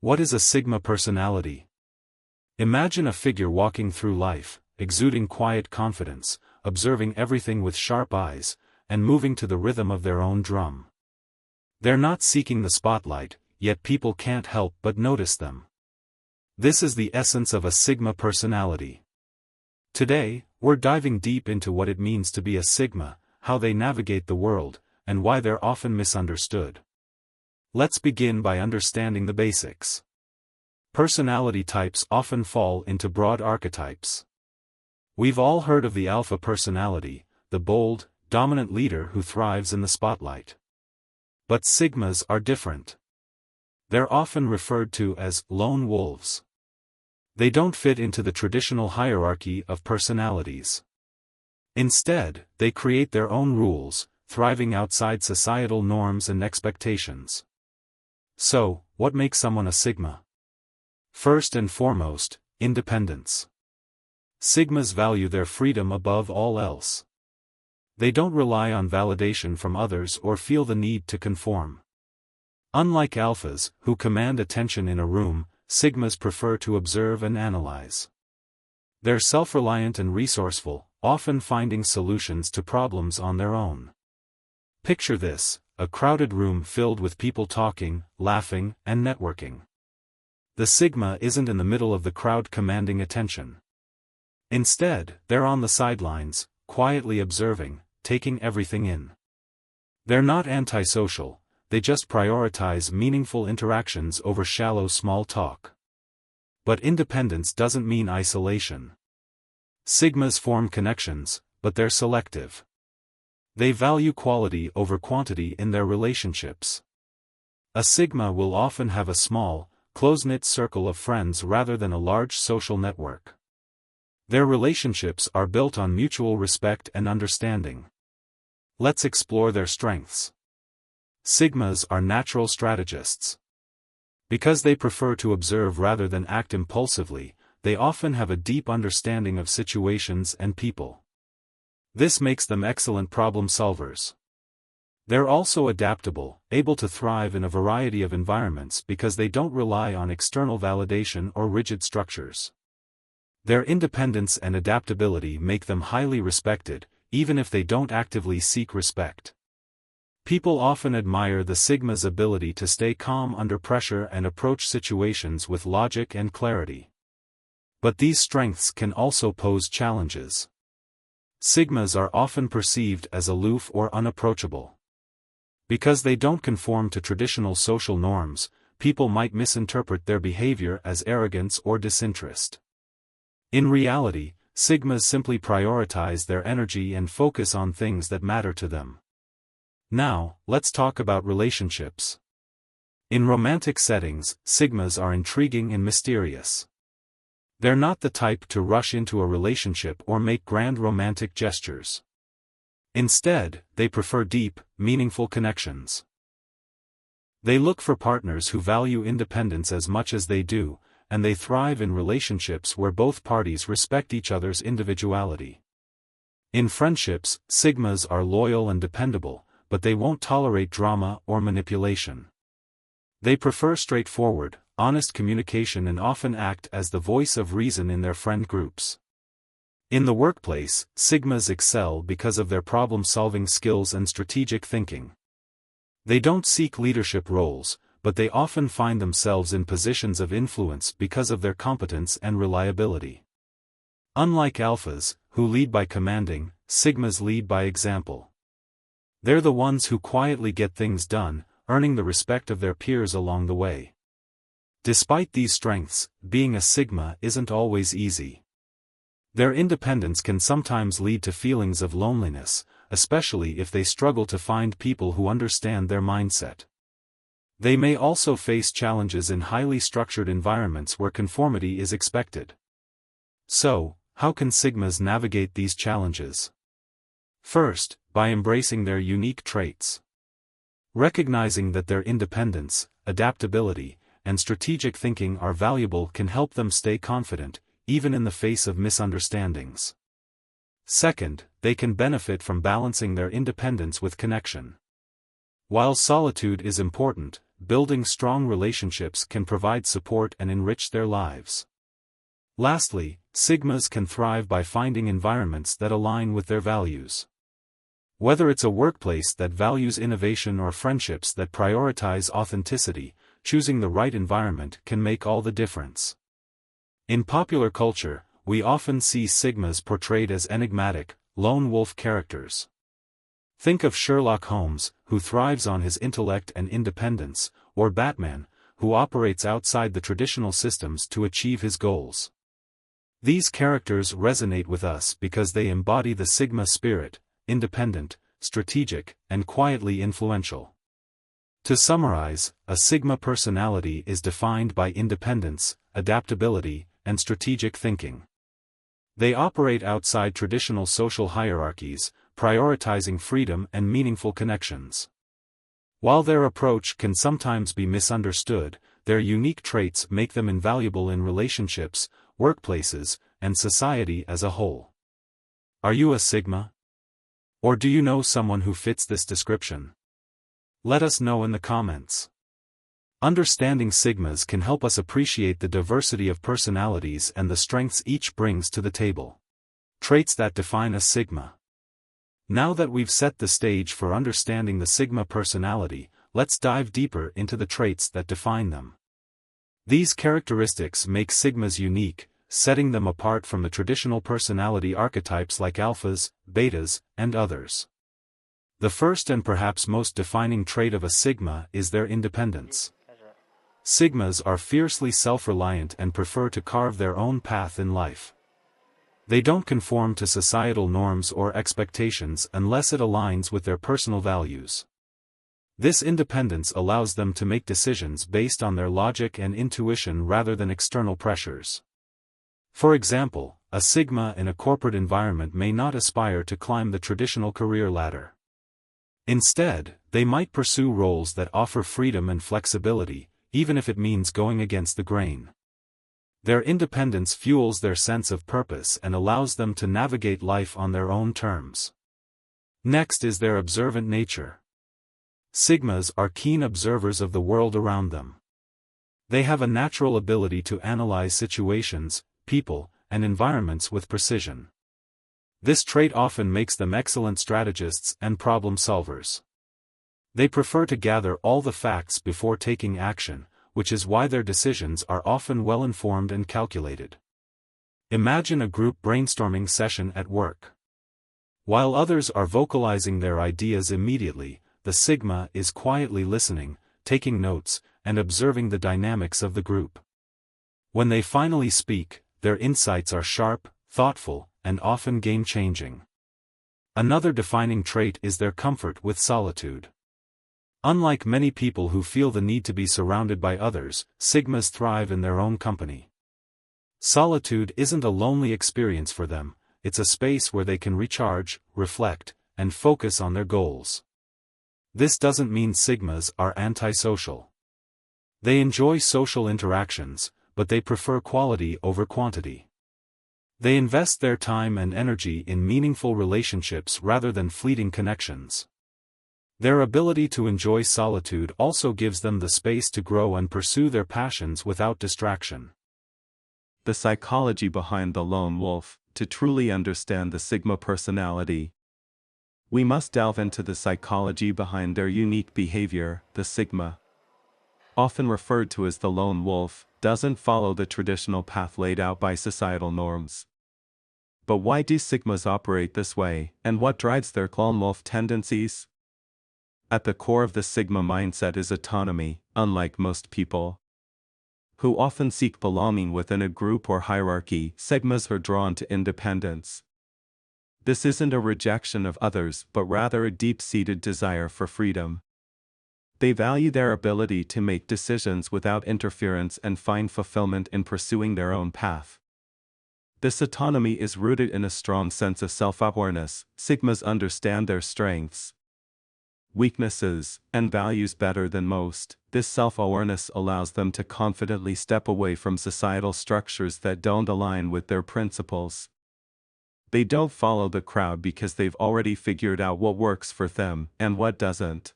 What is a Sigma personality? Imagine a figure walking through life, exuding quiet confidence, observing everything with sharp eyes, and moving to the rhythm of their own drum. They're not seeking the spotlight, yet people can't help but notice them. This is the essence of a Sigma personality. Today, we're diving deep into what it means to be a Sigma, how they navigate the world, and why they're often misunderstood. Let's begin by understanding the basics. Personality types often fall into broad archetypes. We've all heard of the alpha personality, the bold, dominant leader who thrives in the spotlight. But Sigmas are different. They're often referred to as lone wolves. They don't fit into the traditional hierarchy of personalities. Instead, they create their own rules, thriving outside societal norms and expectations. So, what makes someone a Sigma? First and foremost, independence. Sigmas value their freedom above all else. They don't rely on validation from others or feel the need to conform. Unlike alphas, who command attention in a room, Sigmas prefer to observe and analyze. They're self-reliant and resourceful, often finding solutions to problems on their own. Picture this: a crowded room filled with people talking, laughing, and networking. The Sigma isn't in the middle of the crowd commanding attention. Instead, they're on the sidelines, quietly observing, taking everything in. They're not antisocial, they just prioritize meaningful interactions over shallow small talk. But independence doesn't mean isolation. Sigmas form connections, but they're selective. They value quality over quantity in their relationships. A Sigma will often have a small, close-knit circle of friends rather than a large social network. Their relationships are built on mutual respect and understanding. Let's explore their strengths. Sigmas are natural strategists. Because they prefer to observe rather than act impulsively, they often have a deep understanding of situations and people. This makes them excellent problem solvers. They're also adaptable, able to thrive in a variety of environments because they don't rely on external validation or rigid structures. Their independence and adaptability make them highly respected, even if they don't actively seek respect. People often admire the Sigma's ability to stay calm under pressure and approach situations with logic and clarity. But these strengths can also pose challenges. Sigmas are often perceived as aloof or unapproachable. Because they don't conform to traditional social norms, people might misinterpret their behavior as arrogance or disinterest. In reality, Sigmas simply prioritize their energy and focus on things that matter to them. Now, let's talk about relationships. In romantic settings, Sigmas are intriguing and mysterious. They're not the type to rush into a relationship or make grand romantic gestures. Instead, they prefer deep, meaningful connections. They look for partners who value independence as much as they do, and they thrive in relationships where both parties respect each other's individuality. In friendships, Sigmas are loyal and dependable, but they won't tolerate drama or manipulation. They prefer straightforward, honest communication and often act as the voice of reason in their friend groups. In the workplace, Sigmas excel because of their problem-solving skills and strategic thinking. They don't seek leadership roles, but they often find themselves in positions of influence because of their competence and reliability. Unlike alphas, who lead by commanding, Sigmas lead by example. They're the ones who quietly get things done, earning the respect of their peers along the way. Despite these strengths, being a Sigma isn't always easy. Their independence can sometimes lead to feelings of loneliness, especially if they struggle to find people who understand their mindset. They may also face challenges in highly structured environments where conformity is expected. So, how can Sigmas navigate these challenges? First, by embracing their unique traits. Recognizing that their independence, adaptability, and strategic thinking are valuable can help them stay confident, even in the face of misunderstandings. Second, they can benefit from balancing their independence with connection. While solitude is important, building strong relationships can provide support and enrich their lives. Lastly, Sigmas can thrive by finding environments that align with their values. Whether it's a workplace that values innovation or friendships that prioritize authenticity, choosing the right environment can make all the difference. In popular culture, we often see Sigmas portrayed as enigmatic, lone wolf characters. Think of Sherlock Holmes, who thrives on his intellect and independence, or Batman, who operates outside the traditional systems to achieve his goals. These characters resonate with us because they embody the Sigma spirit: independent, strategic, and quietly influential. To summarize, a Sigma personality is defined by independence, adaptability, and strategic thinking. They operate outside traditional social hierarchies, prioritizing freedom and meaningful connections. While their approach can sometimes be misunderstood, their unique traits make them invaluable in relationships, workplaces, and society as a whole. Are you a Sigma? Or do you know someone who fits this description? Let us know in the comments. Understanding Sigmas can help us appreciate the diversity of personalities and the strengths each brings to the table. Traits that define a Sigma. Now that we've set the stage for understanding the Sigma personality, let's dive deeper into the traits that define them. These characteristics make Sigmas unique, setting them apart from the traditional personality archetypes like alphas, betas, and others. The first and perhaps most defining trait of a Sigma is their independence. Sigmas are fiercely self-reliant and prefer to carve their own path in life. They don't conform to societal norms or expectations unless it aligns with their personal values. This independence allows them to make decisions based on their logic and intuition rather than external pressures. For example, a Sigma in a corporate environment may not aspire to climb the traditional career ladder. Instead, they might pursue roles that offer freedom and flexibility, even if it means going against the grain. Their independence fuels their sense of purpose and allows them to navigate life on their own terms. Next is their observant nature. Sigmas are keen observers of the world around them. They have a natural ability to analyze situations, people, and environments with precision. This trait often makes them excellent strategists and problem solvers. They prefer to gather all the facts before taking action, which is why their decisions are often well-informed and calculated. Imagine a group brainstorming session at work. While others are vocalizing their ideas immediately, the Sigma is quietly listening, taking notes, and observing the dynamics of the group. When they finally speak, their insights are sharp, thoughtful, and often game-changing. Another defining trait is their comfort with solitude. Unlike many people who feel the need to be surrounded by others, Sigmas thrive in their own company. Solitude isn't a lonely experience for them, it's a space where they can recharge, reflect, and focus on their goals. This doesn't mean Sigmas are antisocial. They enjoy social interactions, but they prefer quality over quantity. They invest their time and energy in meaningful relationships rather than fleeting connections. Their ability to enjoy solitude also gives them the space to grow and pursue their passions without distraction. The psychology behind the lone wolf. To truly understand the Sigma personality, we must delve into the psychology behind their unique behavior. The Sigma, often referred to as the lone wolf, doesn't follow the traditional path laid out by societal norms. But why do Sigmas operate this way, and what drives their lone wolf tendencies? At the core of the Sigma mindset is autonomy. Unlike most people who often seek belonging within a group or hierarchy, Sigmas are drawn to independence. This isn't a rejection of others, but rather a deep-seated desire for freedom. They value their ability to make decisions without interference and find fulfillment in pursuing their own path. This autonomy is rooted in a strong sense of self-awareness. Sigmas understand their strengths, weaknesses, and values better than most. This self-awareness allows them to confidently step away from societal structures that don't align with their principles. They don't follow the crowd because they've already figured out what works for them and what doesn't.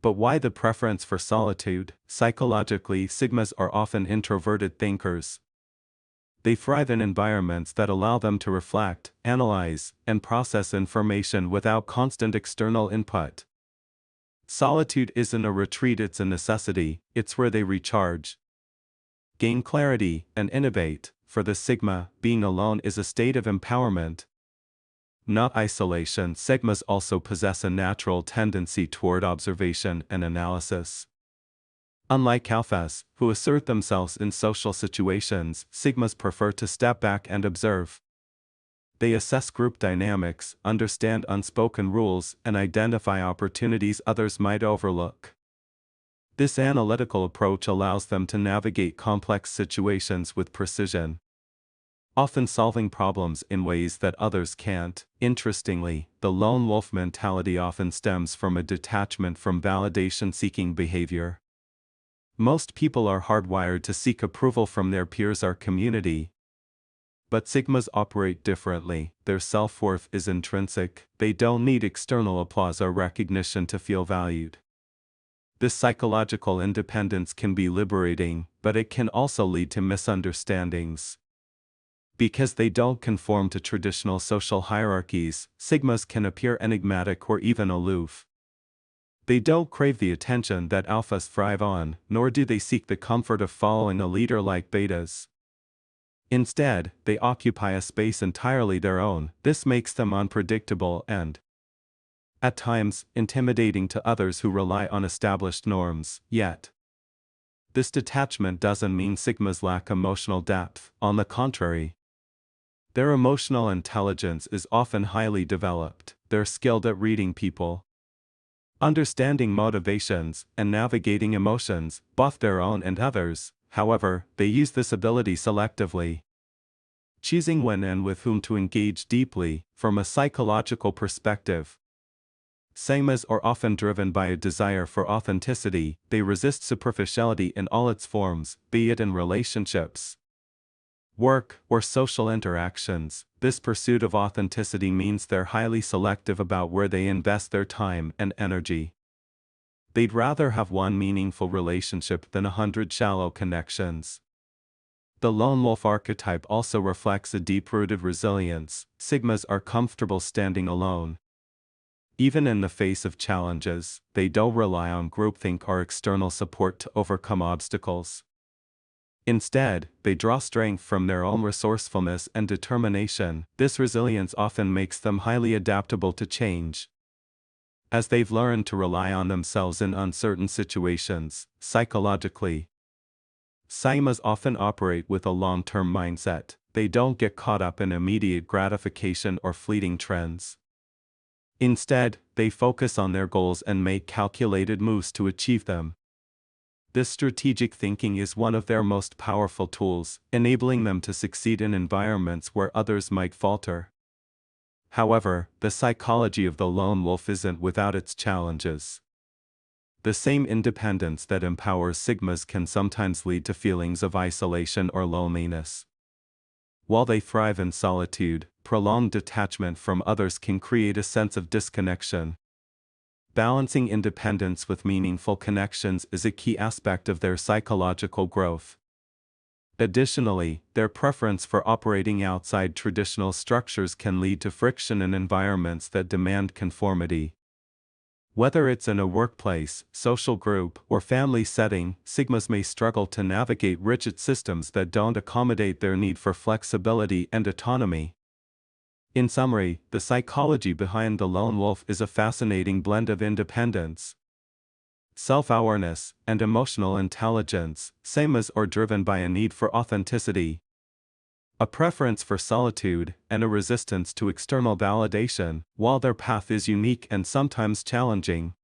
But why the preference for solitude? Psychologically, sigmas are often introverted thinkers. They thrive in environments that allow them to reflect, analyze, and process information without constant external input. Solitude isn't a retreat, it's a necessity. It's where they recharge, gain clarity, and innovate. For the Sigma, being alone is a state of empowerment, not isolation. Sigmas also possess a natural tendency toward observation and analysis. Unlike alphas, who assert themselves in social situations, sigmas prefer to step back and observe. They assess group dynamics, understand unspoken rules, and identify opportunities others might overlook. This analytical approach allows them to navigate complex situations with precision, often solving problems in ways that others can't. Interestingly, the lone wolf mentality often stems from a detachment from validation-seeking behavior. Most people are hardwired to seek approval from their peers or community. But sigmas operate differently. Their self-worth is intrinsic. They don't need external applause or recognition to feel valued. This psychological independence can be liberating, but it can also lead to misunderstandings. Because they don't conform to traditional social hierarchies, sigmas can appear enigmatic or even aloof. They don't crave the attention that alphas thrive on, nor do they seek the comfort of following a leader like betas. Instead, they occupy a space entirely their own. This makes them unpredictable and, at times, intimidating to others who rely on established norms. Yet, this detachment doesn't mean sigmas lack emotional depth. On the contrary, their emotional intelligence is often highly developed. They're skilled at reading people, understanding motivations, and navigating emotions, both their own and others. However, they use this ability selectively, choosing when and with whom to engage deeply. From a psychological perspective, sigmas are often driven by a desire for authenticity. They resist superficiality in all its forms, be it in relationships, work, or social interactions. This pursuit of authenticity means they're highly selective about where they invest their time and energy. They'd rather have one meaningful relationship than 100 shallow connections. The lone wolf archetype also reflects a deep-rooted resilience. Sigmas are comfortable standing alone. Even in the face of challenges, they don't rely on groupthink or external support to overcome obstacles. Instead, they draw strength from their own resourcefulness and determination. This resilience often makes them highly adaptable to change, as they've learned to rely on themselves in uncertain situations. Psychologically, sigmas often operate with a long-term mindset. They don't get caught up in immediate gratification or fleeting trends. Instead, they focus on their goals and make calculated moves to achieve them. This strategic thinking is one of their most powerful tools, enabling them to succeed in environments where others might falter. However, the psychology of the lone wolf isn't without its challenges. The same independence that empowers sigmas can sometimes lead to feelings of isolation or loneliness. While they thrive in solitude, prolonged detachment from others can create a sense of disconnection. Balancing independence with meaningful connections is a key aspect of their psychological growth. Additionally, their preference for operating outside traditional structures can lead to friction in environments that demand conformity. Whether it's in a workplace, social group, or family setting, sigmas may struggle to navigate rigid systems that don't accommodate their need for flexibility and autonomy. In summary, the psychology behind the lone wolf is a fascinating blend of independence, self-awareness, and emotional intelligence. Sigmas are driven by a need for authenticity, a preference for solitude, and a resistance to external validation. While their path is unique and sometimes challenging,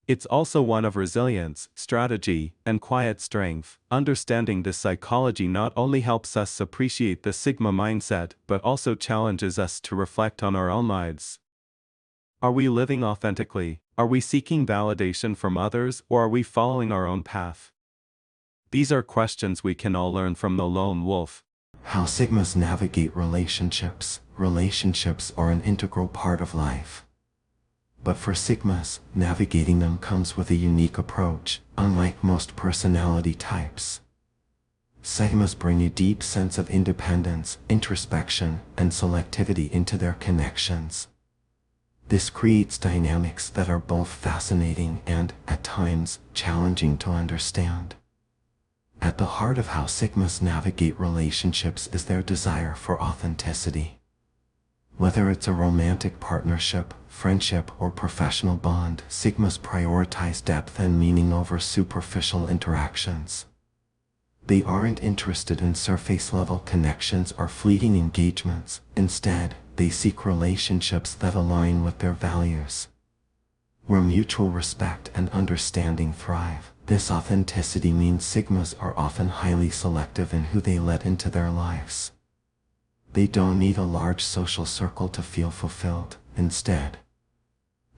it's also one of resilience, strategy, and quiet strength. Understanding this psychology not only helps us appreciate the Sigma mindset, but also challenges us to reflect on our own lives. Are we living authentically? Are we seeking validation from others, or are we following our own path? These are questions we can all learn from the lone wolf. How Sigmas navigate relationships. Relationships are an integral part of life. But for Sigmas, navigating them comes with a unique approach, unlike most personality types. Sigmas bring a deep sense of independence, introspection, and selectivity into their connections. This creates dynamics that are both fascinating and, at times, challenging to understand. At the heart of how Sigmas navigate relationships is their desire for authenticity. Whether it's a romantic partnership, friendship, or professional bond, Sigmas prioritize depth and meaning over superficial interactions. They aren't interested in surface-level connections or fleeting engagements. Instead, they seek relationships that align with their values, where mutual respect and understanding thrive. This authenticity means Sigmas are often highly selective in who they let into their lives. They don't need a large social circle to feel fulfilled. Instead,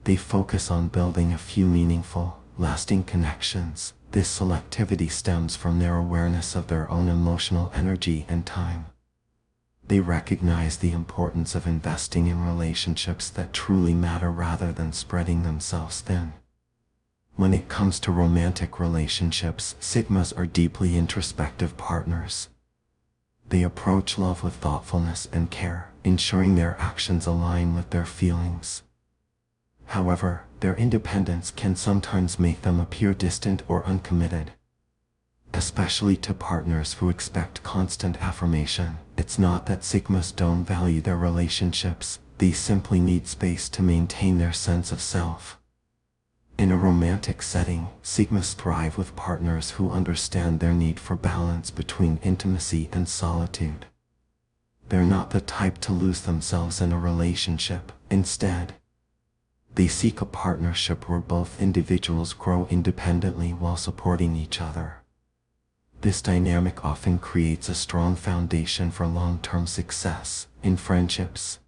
they focus on building a few meaningful, lasting connections. This selectivity stems from their awareness of their own emotional energy and time. They recognize the importance of investing in relationships that truly matter rather than spreading themselves thin. When it comes to romantic relationships, Sigmas are deeply introspective partners. They approach love with thoughtfulness and care, ensuring their actions align with their feelings. However, their independence can sometimes make them appear distant or uncommitted, especially to partners who expect constant affirmation. It's not that Sigmas don't value their relationships, they simply need space to maintain their sense of self. In a romantic setting, Sigmas thrive with partners who understand their need for balance between intimacy and solitude. They're not the type to lose themselves in a relationship. Instead, they seek a partnership where both individuals grow independently while supporting each other. This dynamic often creates a strong foundation for long-term success. In friendships,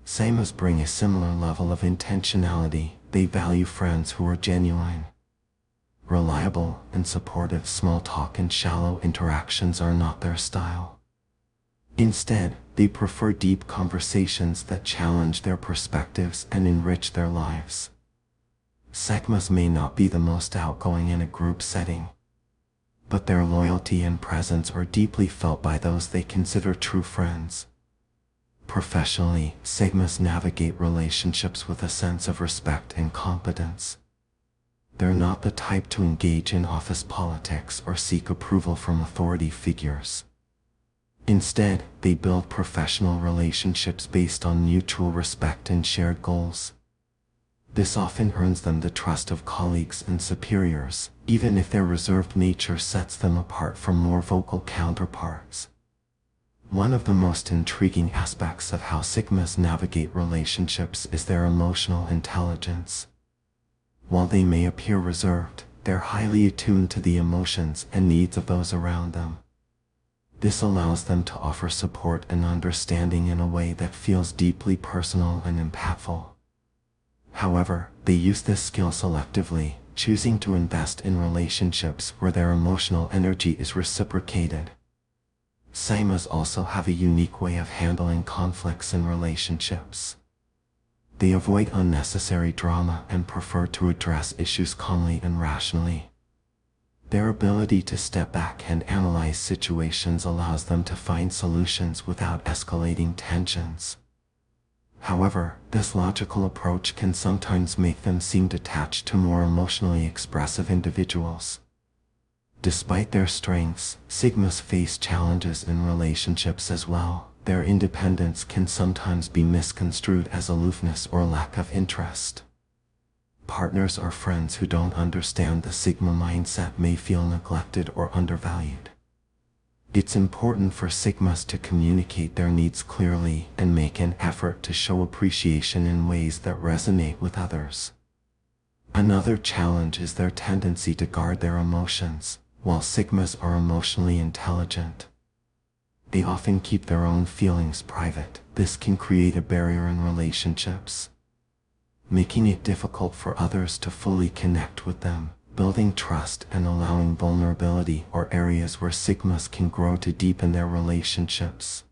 Sigmas bring a similar level of intentionality. They value friends who are genuine, reliable, and supportive. Small talk and shallow interactions are not their style. Instead, they prefer deep conversations that challenge their perspectives and enrich their lives. Sigmas may not be the most outgoing in a group setting, but their loyalty and presence are deeply felt by those they consider true friends. Professionally, Sigmas navigate relationships with a sense of respect and competence. They're not the type to engage in office politics or seek approval from authority figures. Instead, they build professional relationships based on mutual respect and shared goals. This often earns them the trust of colleagues and superiors, even if their reserved nature sets them apart from more vocal counterparts. One of the most intriguing aspects of how Sigmas navigate relationships is their emotional intelligence. While they may appear reserved, they're highly attuned to the emotions and needs of those around them. This allows them to offer support and understanding in a way that feels deeply personal and impactful. However, they use this skill selectively, choosing to invest in relationships where their emotional energy is reciprocated. Sigmas also have a unique way of handling conflicts in relationships. They avoid unnecessary drama and prefer to address issues calmly and rationally. Their ability to step back and analyze situations allows them to find solutions without escalating tensions. However, this logical approach can sometimes make them seem detached to more emotionally expressive individuals. Despite their strengths, Sigmas face challenges in relationships as well. Their independence can sometimes be misconstrued as aloofness or lack of interest. Partners or friends who don't understand the Sigma mindset may feel neglected or undervalued. It's important for Sigmas to communicate their needs clearly and make an effort to show appreciation in ways that resonate with others. Another challenge is their tendency to guard their emotions. While Sigmas are emotionally intelligent, they often keep their own feelings private. This can create a barrier in relationships, making it difficult for others to fully connect with them. Building trust and allowing vulnerability are areas where Sigmas can grow to deepen their relationships.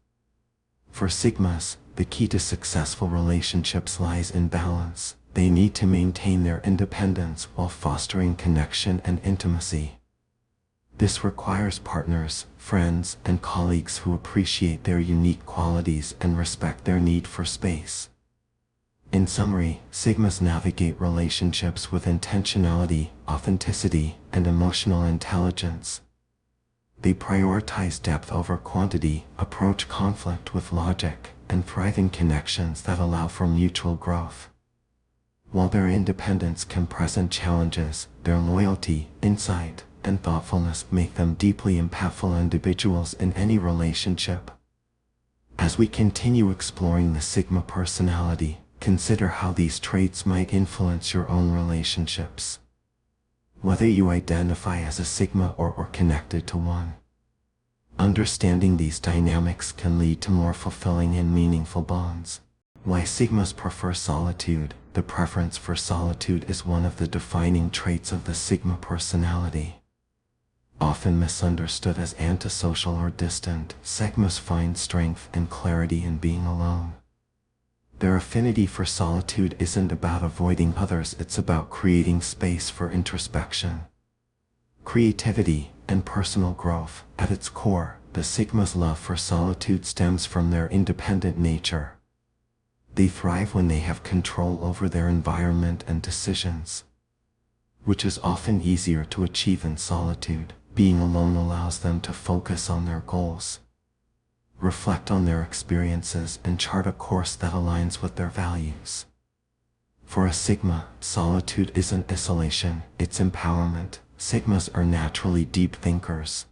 For Sigmas, the key to successful relationships lies in balance. They need to maintain their independence while fostering connection and intimacy. This requires partners, friends, and colleagues who appreciate their unique qualities and respect their need for space. In summary, Sigmas navigate relationships with intentionality, authenticity, and emotional intelligence. They prioritize depth over quantity, approach conflict with logic, and thrive in connections that allow for mutual growth. While their independence can present challenges, their loyalty, insight, and thoughtfulness make them deeply impactful individuals in any relationship. As we continue exploring the Sigma personality, consider how these traits might influence your own relationships. Whether you identify as a Sigma or connected to one. Understanding these dynamics can lead to more fulfilling and meaningful bonds. Why Sigmas prefer solitude. The preference for solitude is one of the defining traits of the Sigma personality. Often misunderstood as antisocial or distant, Sigmas find strength and clarity in being alone. Their affinity for solitude isn't about avoiding others, it's about creating space for introspection, creativity, and personal growth. At its core, the Sigma's love for solitude stems from their independent nature. They thrive when they have control over their environment and decisions, which is often easier to achieve in solitude. Being alone allows them to focus on their goals, reflect on their experiences, and chart a course that aligns with their values. For a Sigma, solitude isn't isolation, it's empowerment. Sigmas are naturally deep thinkers.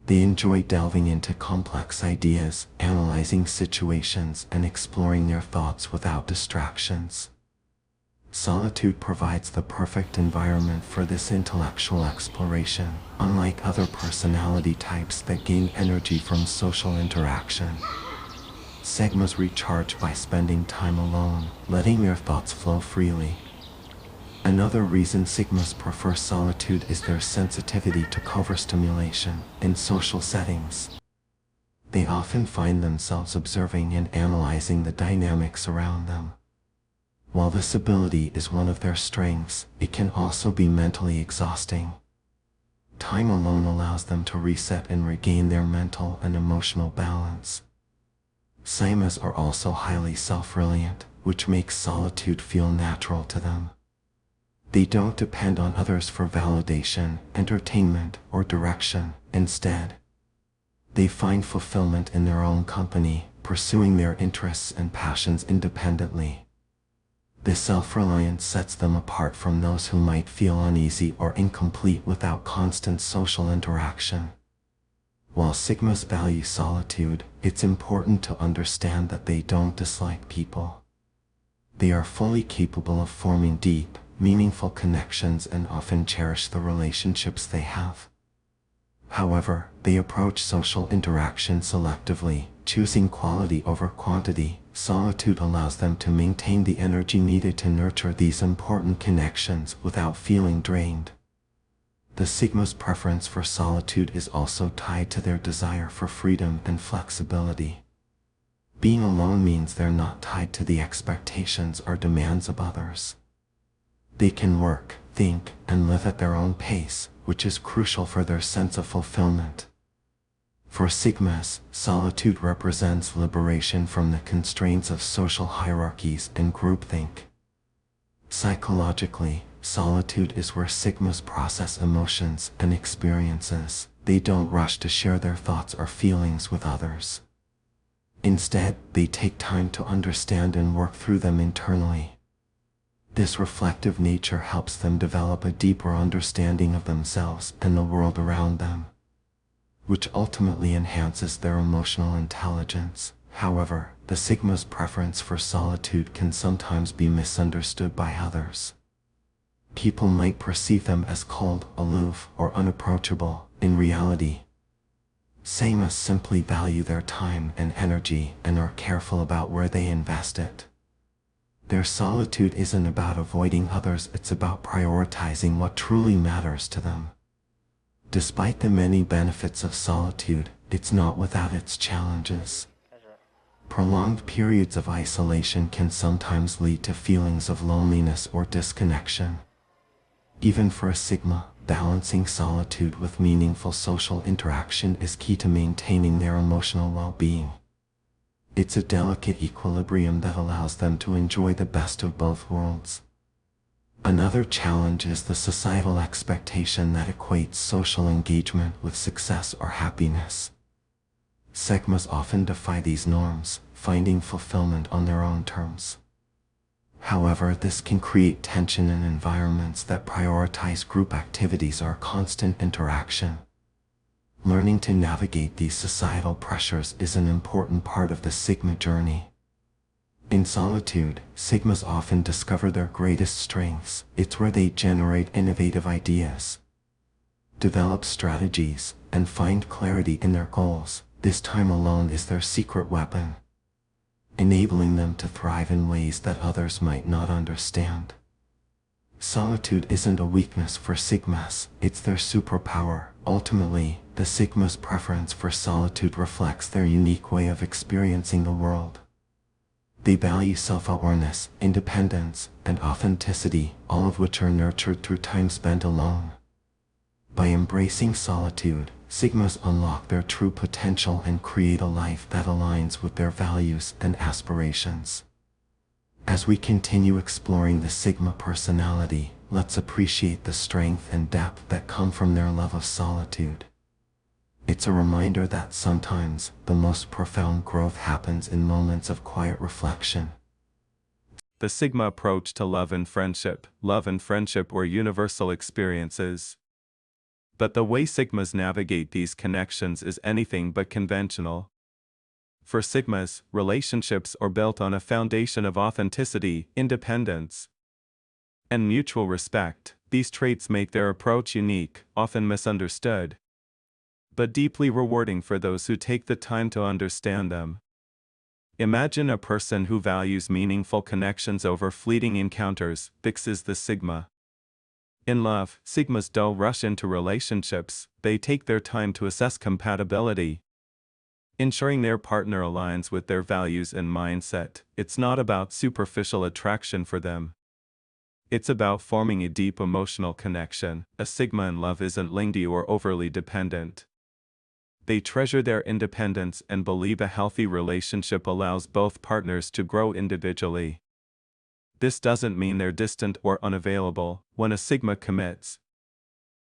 They enjoy delving into complex ideas, analyzing situations, and exploring their thoughts without distractions. Solitude provides the perfect environment for this intellectual exploration. Unlike other personality types that gain energy from social interaction, Sigmas recharge by spending time alone, letting their thoughts flow freely. Another reason Sigmas prefer solitude is their sensitivity to overstimulation in social settings. They often find themselves observing and analyzing the dynamics around them. While this ability is one of their strengths, it can also be mentally exhausting. Time alone allows them to reset and regain their mental and emotional balance. Sigmas are also highly self-reliant, which makes solitude feel natural to them. They don't depend on others for validation, entertainment, or direction. Instead, they find fulfillment in their own company, pursuing their interests and passions independently. This self-reliance sets them apart from those who might feel uneasy or incomplete without constant social interaction. While Sigmas value solitude, it's important to understand that they don't dislike people. They are fully capable of forming deep, meaningful connections and often cherish the relationships they have. However, they approach social interaction selectively, choosing quality over quantity. Solitude allows them to maintain the energy needed to nurture these important connections without feeling drained. The Sigma's preference for solitude is also tied to their desire for freedom and flexibility. Being alone means they're not tied to the expectations or demands of others. They can work, think, and live at their own pace, which is crucial for their sense of fulfillment. For Sigmas, solitude represents liberation from the constraints of social hierarchies and groupthink. Psychologically, solitude is where Sigmas process emotions and experiences. They don't rush to share their thoughts or feelings with others. Instead, they take time to understand and work through them internally. This reflective nature helps them develop a deeper understanding of themselves and the world around them, which ultimately enhances their emotional intelligence. However, the Sigma's preference for solitude can sometimes be misunderstood by others. People might perceive them as cold, aloof, or unapproachable. In reality, Sigmas simply value their time and energy and are careful about where they invest it. Their solitude isn't about avoiding others, it's about prioritizing what truly matters to them. Despite the many benefits of solitude, it's not without its challenges. Prolonged periods of isolation can sometimes lead to feelings of loneliness or disconnection. Even for a Sigma, balancing solitude with meaningful social interaction is key to maintaining their emotional well-being. It's a delicate equilibrium that allows them to enjoy the best of both worlds. Another challenge is the societal expectation that equates social engagement with success or happiness. Sigmas often defy these norms, finding fulfillment on their own terms. However, this can create tension in environments that prioritize group activities or constant interaction. Learning to navigate these societal pressures is an important part of the Sigma journey. In solitude, Sigmas often discover their greatest strengths. It's where they generate innovative ideas, develop strategies, and find clarity in their goals. This time alone is their secret weapon, enabling them to thrive in ways that others might not understand. Solitude isn't a weakness for Sigmas, it's their superpower. Ultimately, the Sigma's preference for solitude reflects their unique way of experiencing the world. They value self-awareness, independence, and authenticity, all of which are nurtured through time spent alone. By embracing solitude, Sigmas unlock their true potential and create a life that aligns with their values and aspirations. As we continue exploring the Sigma personality, let's appreciate the strength and depth that come from their love of solitude. It's a reminder that sometimes the most profound growth happens in moments of quiet reflection. The Sigma approach to love and friendship. Love and friendship were universal experiences. But the way Sigmas navigate these connections is anything but conventional. For Sigmas, relationships are built on a foundation of authenticity, independence, and mutual respect. These traits make their approach unique, often misunderstood, but deeply rewarding for those who take the time to understand them. Imagine a person who values meaningful connections over fleeting encounters. This is the Sigma. In love, Sigmas don't rush into relationships, they take their time to assess compatibility, ensuring their partner aligns with their values and mindset. It's not about superficial attraction for them. It's about forming a deep emotional connection. A Sigma in love isn't lingy or overly dependent. They treasure their independence and believe a healthy relationship allows both partners to grow individually. This doesn't mean they're distant or unavailable. When a Sigma commits,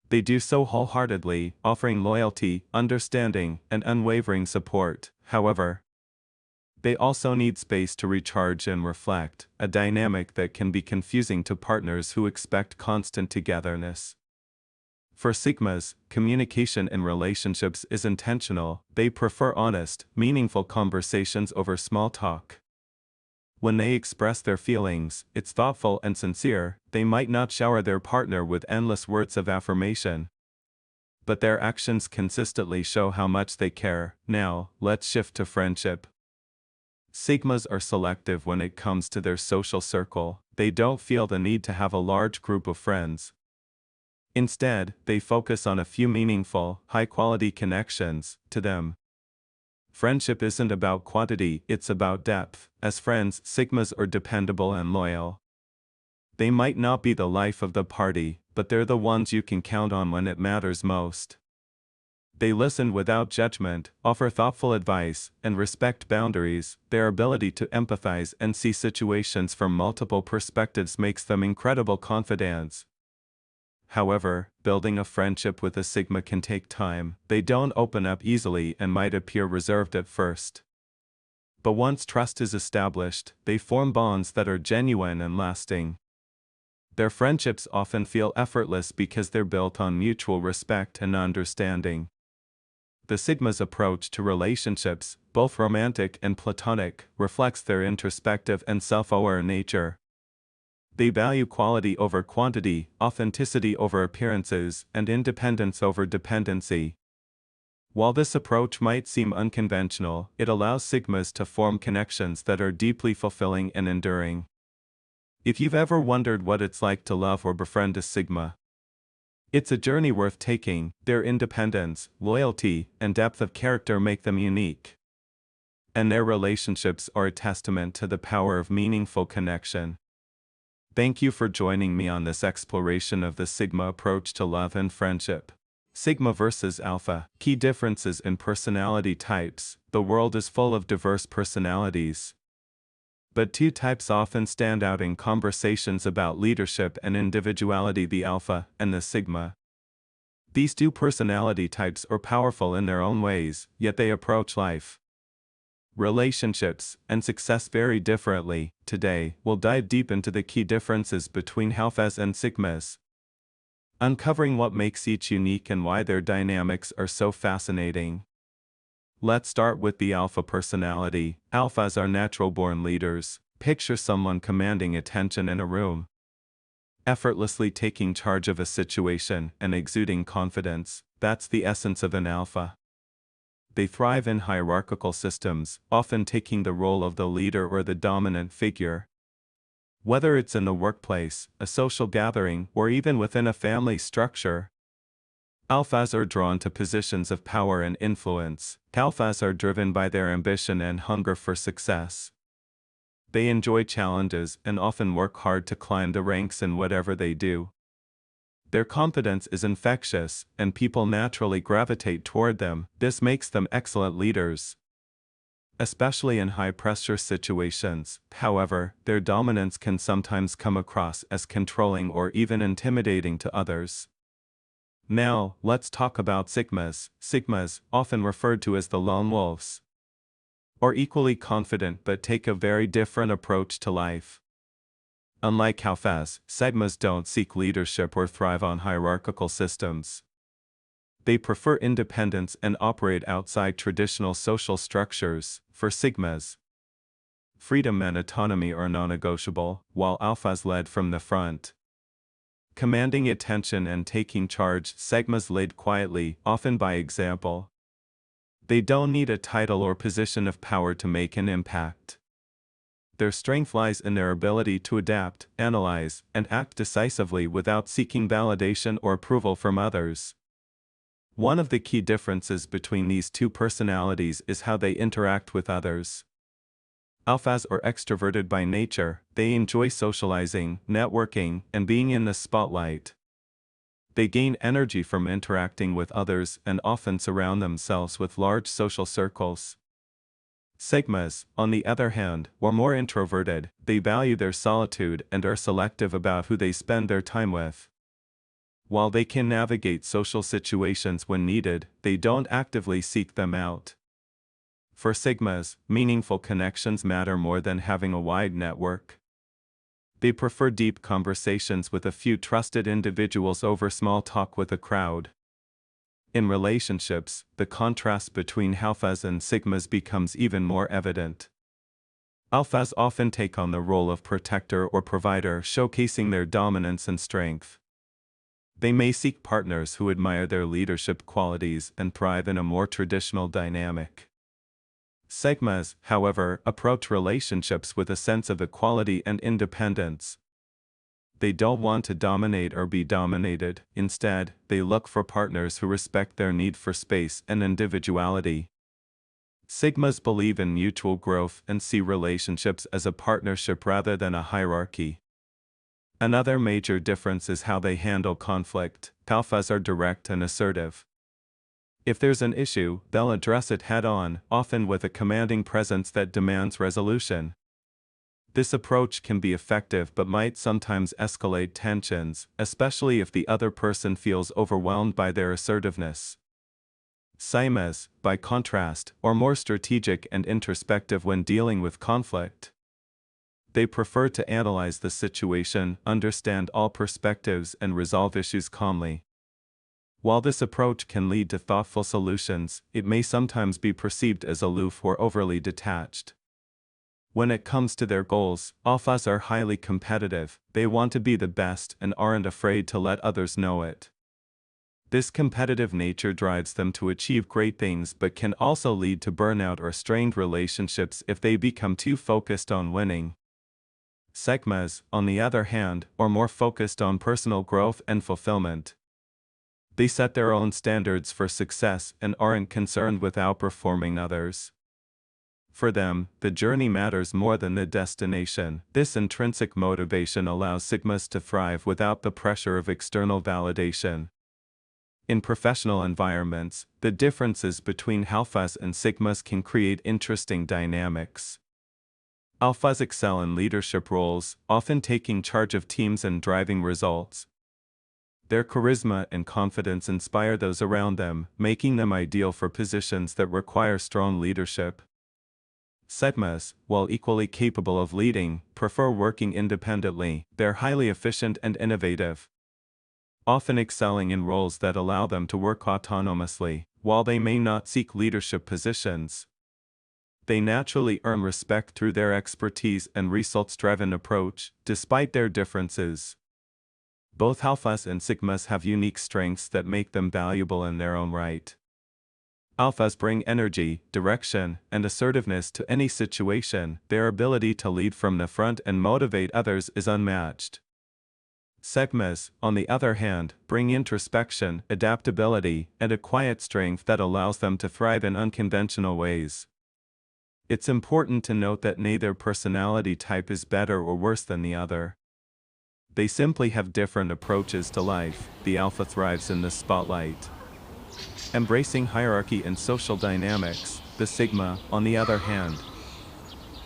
they do so wholeheartedly, offering loyalty, understanding, and unwavering support. However, they also need space to recharge and reflect, a dynamic that can be confusing to partners who expect constant togetherness. For Sigmas, communication in relationships is intentional. They prefer honest, meaningful conversations over small talk. When they express their feelings, it's thoughtful and sincere. They might not shower their partner with endless words of affirmation, but their actions consistently show how much they care. Now, let's shift to friendship. Sigmas are selective when it comes to their social circle. They don't feel the need to have a large group of friends. Instead, they focus on a few meaningful, high-quality connections. To them, friendship isn't about quantity, it's about depth. As friends, Sigmas are dependable and loyal. They might not be the life of the party, but they're the ones you can count on when it matters most. They listen without judgment, offer thoughtful advice, and respect boundaries. Their ability to empathize and see situations from multiple perspectives makes them incredible confidants. However, building a friendship with a Sigma can take time. They don't open up easily and might appear reserved at first. But once trust is established, they form bonds that are genuine and lasting. Their friendships often feel effortless because they're built on mutual respect and understanding. The Sigma's approach to relationships, both romantic and platonic, reflects their introspective and self-aware nature. They value quality over quantity, authenticity over appearances, and independence over dependency. While this approach might seem unconventional, it allows Sigmas to form connections that are deeply fulfilling and enduring. If you've ever wondered what it's like to love or befriend a Sigma, it's a journey worth taking. Their independence, loyalty, and depth of character make them unique. and their relationships are a testament to the power of meaningful connection. Thank you for joining me on this exploration of the Sigma approach to love and friendship. Sigma versus Alpha. Key differences in personality types. The world is full of diverse personalities, but two types often stand out in conversations about leadership and individuality: the Alpha and the Sigma. These two personality types are powerful in their own ways, yet they approach life, relationships, and success very differently. Today, we'll dive deep into the key differences between Alphas and Sigmas, uncovering what makes each unique and why their dynamics are so fascinating. Let's start with the Alpha personality. Alphas are natural-born leaders. Picture someone commanding attention in a room, effortlessly taking charge of a situation and exuding confidence. That's the essence of an Alpha. They thrive in hierarchical systems, often taking the role of the leader or the dominant figure. Whether it's in the workplace, a social gathering, or even within a family structure, Alphas are drawn to positions of power and influence. Alphas are driven by their ambition and hunger for success. They enjoy challenges and often work hard to climb the ranks in whatever they do. Their confidence is infectious, and people naturally gravitate toward them. This makes them excellent leaders, especially in high-pressure situations. However, their dominance can sometimes come across as controlling or even intimidating to others. Now, let's talk about Sigmas. Sigmas, often referred to as the lone wolves, are equally confident but take a very different approach to life. Unlike Alphas, Sigmas don't seek leadership or thrive on hierarchical systems. They prefer independence and operate outside traditional social structures. For Sigmas, freedom and autonomy are non-negotiable, while Alphas lead from the front, commanding attention and taking charge. Sigmas lead quietly, often by example. They don't need a title or position of power to make an impact. Their strength lies in their ability to adapt, analyze, and act decisively without seeking validation or approval from others. One of the key differences between these two personalities is how they interact with others. Alphas are extroverted by nature. They enjoy socializing, networking, and being in the spotlight. They gain energy from interacting with others and often surround themselves with large social circles. Sigmas, on the other hand, are more introverted. They value their solitude and are selective about who they spend their time with. While they can navigate social situations when needed, they don't actively seek them out. For Sigmas, meaningful connections matter more than having a wide network. They prefer deep conversations with a few trusted individuals over small talk with a crowd. In relationships, the contrast between Alphas and Sigmas becomes even more evident. Alphas often take on the role of protector or provider, showcasing their dominance and strength. They may seek partners who admire their leadership qualities and thrive in a more traditional dynamic. Sigmas, however, approach relationships with a sense of equality and independence. They don't want to dominate or be dominated. Instead, they look for partners who respect their need for space and individuality. Sigmas believe in mutual growth and see relationships as a partnership rather than a hierarchy. Another major difference is how they handle conflict. Alphas are direct and assertive. If there's an issue, they'll address it head-on, often with a commanding presence that demands resolution. This approach can be effective but might sometimes escalate tensions, especially if the other person feels overwhelmed by their assertiveness. Sigmas, by contrast, are more strategic and introspective when dealing with conflict. They prefer to analyze the situation, understand all perspectives, and resolve issues calmly. While this approach can lead to thoughtful solutions, it may sometimes be perceived as aloof or overly detached. When it comes to their goals, Alphas are highly competitive. They want to be the best and aren't afraid to let others know it. This competitive nature drives them to achieve great things but can also lead to burnout or strained relationships if they become too focused on winning. Sigmas, on the other hand, are more focused on personal growth and fulfillment. They set their own standards for success and aren't concerned with outperforming others. For them, the journey matters more than the destination. This intrinsic motivation allows Sigmas to thrive without the pressure of external validation. In professional environments, the differences between Alphas and Sigmas can create interesting dynamics. Alphas excel in leadership roles, often taking charge of teams and driving results. Their charisma and confidence inspire those around them, making them ideal for positions that require strong leadership. Sigmas, while equally capable of leading, prefer working independently. They're highly efficient and innovative, often excelling in roles that allow them to work autonomously. While they may not seek leadership positions, they naturally earn respect through their expertise and results-driven approach. Despite their differences, both Alphas and Sigmas have unique strengths that make them valuable in their own right. Alphas bring energy, direction, and assertiveness to any situation. Their ability to lead from the front and motivate others is unmatched. Sigmas, on the other hand, bring introspection, adaptability, and a quiet strength that allows them to thrive in unconventional ways. It's important to note that neither personality type is better or worse than the other. They simply have different approaches to life. The Alpha thrives in the spotlight, embracing hierarchy and social dynamics. The Sigma, on the other hand,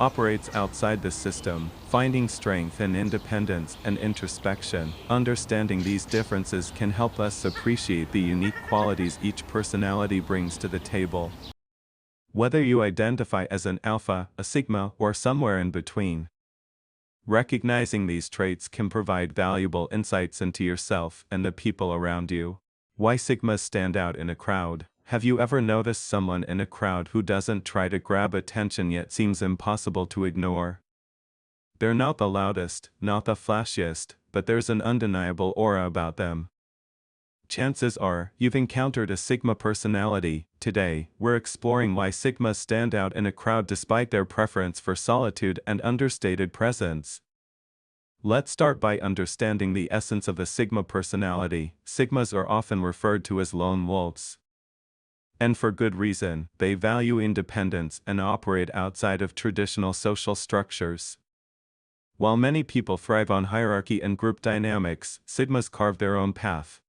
operates outside the system, finding strength in independence and introspection. Understanding these differences can help us appreciate the unique qualities each personality brings to the table. Whether you identify as an Alpha, a Sigma, or somewhere in between, recognizing these traits can provide valuable insights into yourself and the people around you. Why Sigmas stand out in a crowd? Have you ever noticed someone in a crowd who doesn't try to grab attention yet seems impossible to ignore? They're not the loudest, not the flashiest, but there's an undeniable aura about them. Chances are, you've encountered a Sigma personality. Today, we're exploring why Sigmas stand out in a crowd despite their preference for solitude and understated presence. Let's start by understanding the essence of a Sigma personality. Sigmas are often referred to as lone wolves. And for good reason. They value independence and operate outside of traditional social structures. While many people thrive on hierarchy and group dynamics, Sigmas carve their own path,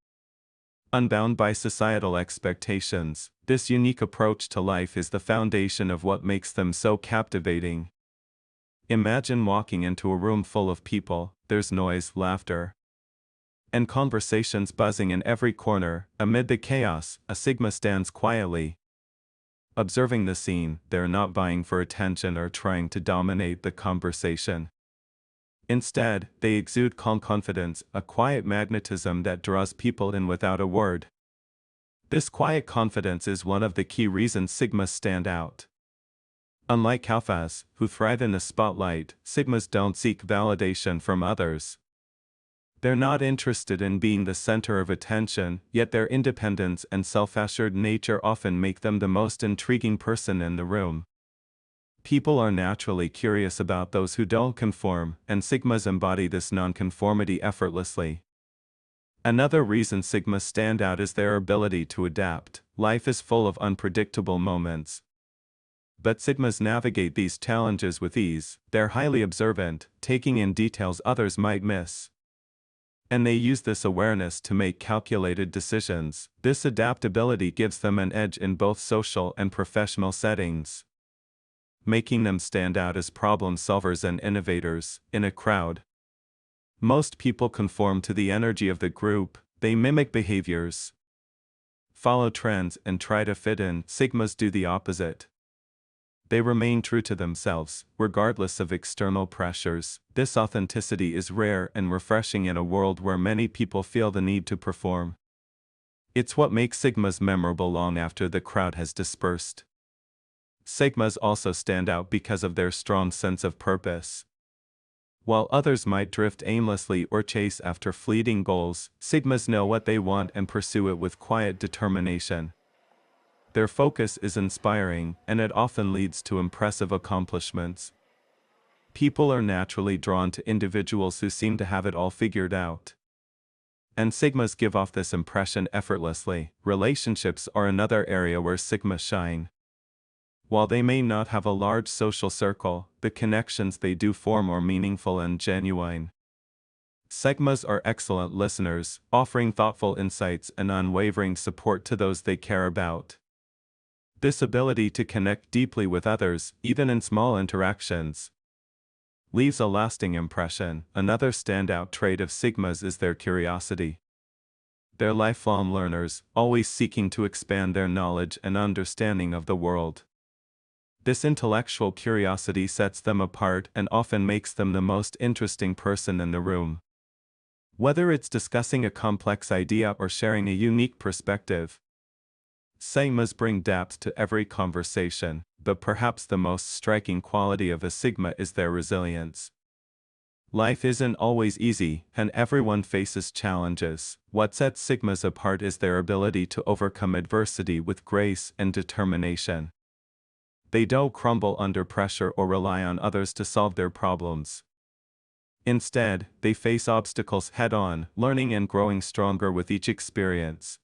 unbound by societal expectations. This unique approach to life is the foundation of what makes them so captivating. Imagine walking into a room full of people. There's noise, laughter, and conversations buzzing in every corner. Amid the chaos, a Sigma stands quietly, observing the scene. They're not vying for attention or trying to dominate the conversation. Instead, they exude calm confidence, a quiet magnetism that draws people in without a word. This quiet confidence is one of the key reasons Sigmas stand out. Unlike Alphas, who thrive in the spotlight, Sigmas don't seek validation from others. They're not interested in being the center of attention, yet their independence and self-assured nature often make them the most intriguing person in the room. People are naturally curious about those who don't conform, and Sigmas embody this nonconformity effortlessly. Another reason Sigmas stand out is their ability to adapt. Life is full of unpredictable moments, but Sigmas navigate these challenges with ease. They're highly observant, taking in details others might miss, and they use this awareness to make calculated decisions. This adaptability gives them an edge in both social and professional settings, making them stand out as problem solvers and innovators. In a crowd, most people conform to the energy of the group. They mimic behaviors, follow trends, and try to fit in. Sigmas do the opposite. They remain true to themselves, regardless of external pressures. This authenticity is rare and refreshing in a world where many people feel the need to perform. It's what makes Sigmas memorable long after the crowd has dispersed. Sigmas also stand out because of their strong sense of purpose. While others might drift aimlessly or chase after fleeting goals, Sigmas know what they want and pursue it with quiet determination. Their focus is inspiring, and it often leads to impressive accomplishments. People are naturally drawn to individuals who seem to have it all figured out, and Sigmas give off this impression effortlessly. Relationships are another area where Sigmas shine. While they may not have a large social circle, the connections they do form are meaningful and genuine. Sigmas are excellent listeners, offering thoughtful insights and unwavering support to those they care about. This ability to connect deeply with others, even in small interactions, leaves a lasting impression. Another standout trait of Sigmas is their curiosity. They're lifelong learners, always seeking to expand their knowledge and understanding of the world. This intellectual curiosity sets them apart and often makes them the most interesting person in the room. Whether it's discussing a complex idea or sharing a unique perspective, Sigmas bring depth to every conversation, but perhaps the most striking quality of a Sigma is their resilience. Life isn't always easy, and everyone faces challenges. What sets Sigmas apart is their ability to overcome adversity with grace and determination. They don't crumble under pressure or rely on others to solve their problems. Instead, they face obstacles head-on, learning and growing stronger with each experience.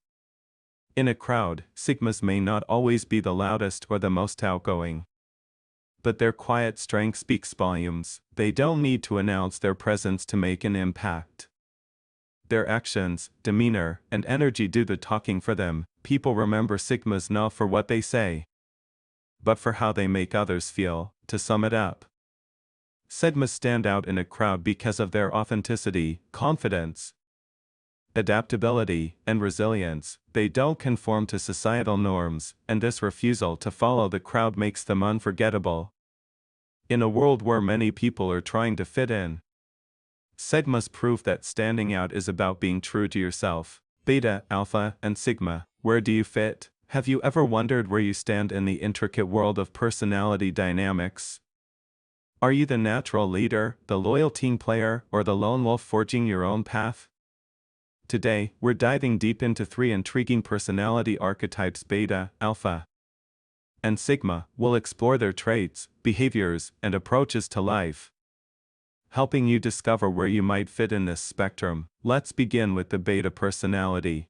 In a crowd, Sigmas may not always be the loudest or the most outgoing. But their quiet strength speaks volumes. They don't need to announce their presence to make an impact. Their actions, demeanor, and energy do the talking for them. People remember Sigmas not for what they say, but for how they make others feel. To sum it up, Sigmas stand out in a crowd because of their authenticity, confidence, adaptability, and resilience. They don't conform to societal norms, and this refusal to follow the crowd makes them unforgettable. In a world where many people are trying to fit in, Sigmas prove that standing out is about being true to yourself. Beta, Alpha, and Sigma, where do you fit? Have you ever wondered where you stand in the intricate world of personality dynamics? Are you the natural leader, the loyal team player, or the lone wolf forging your own path? Today, we're diving deep into 3 intriguing personality archetypes: Beta, Alpha, and Sigma. We'll explore their traits, behaviors, and approaches to life, helping you discover where you might fit in this spectrum. Let's begin with the Beta personality.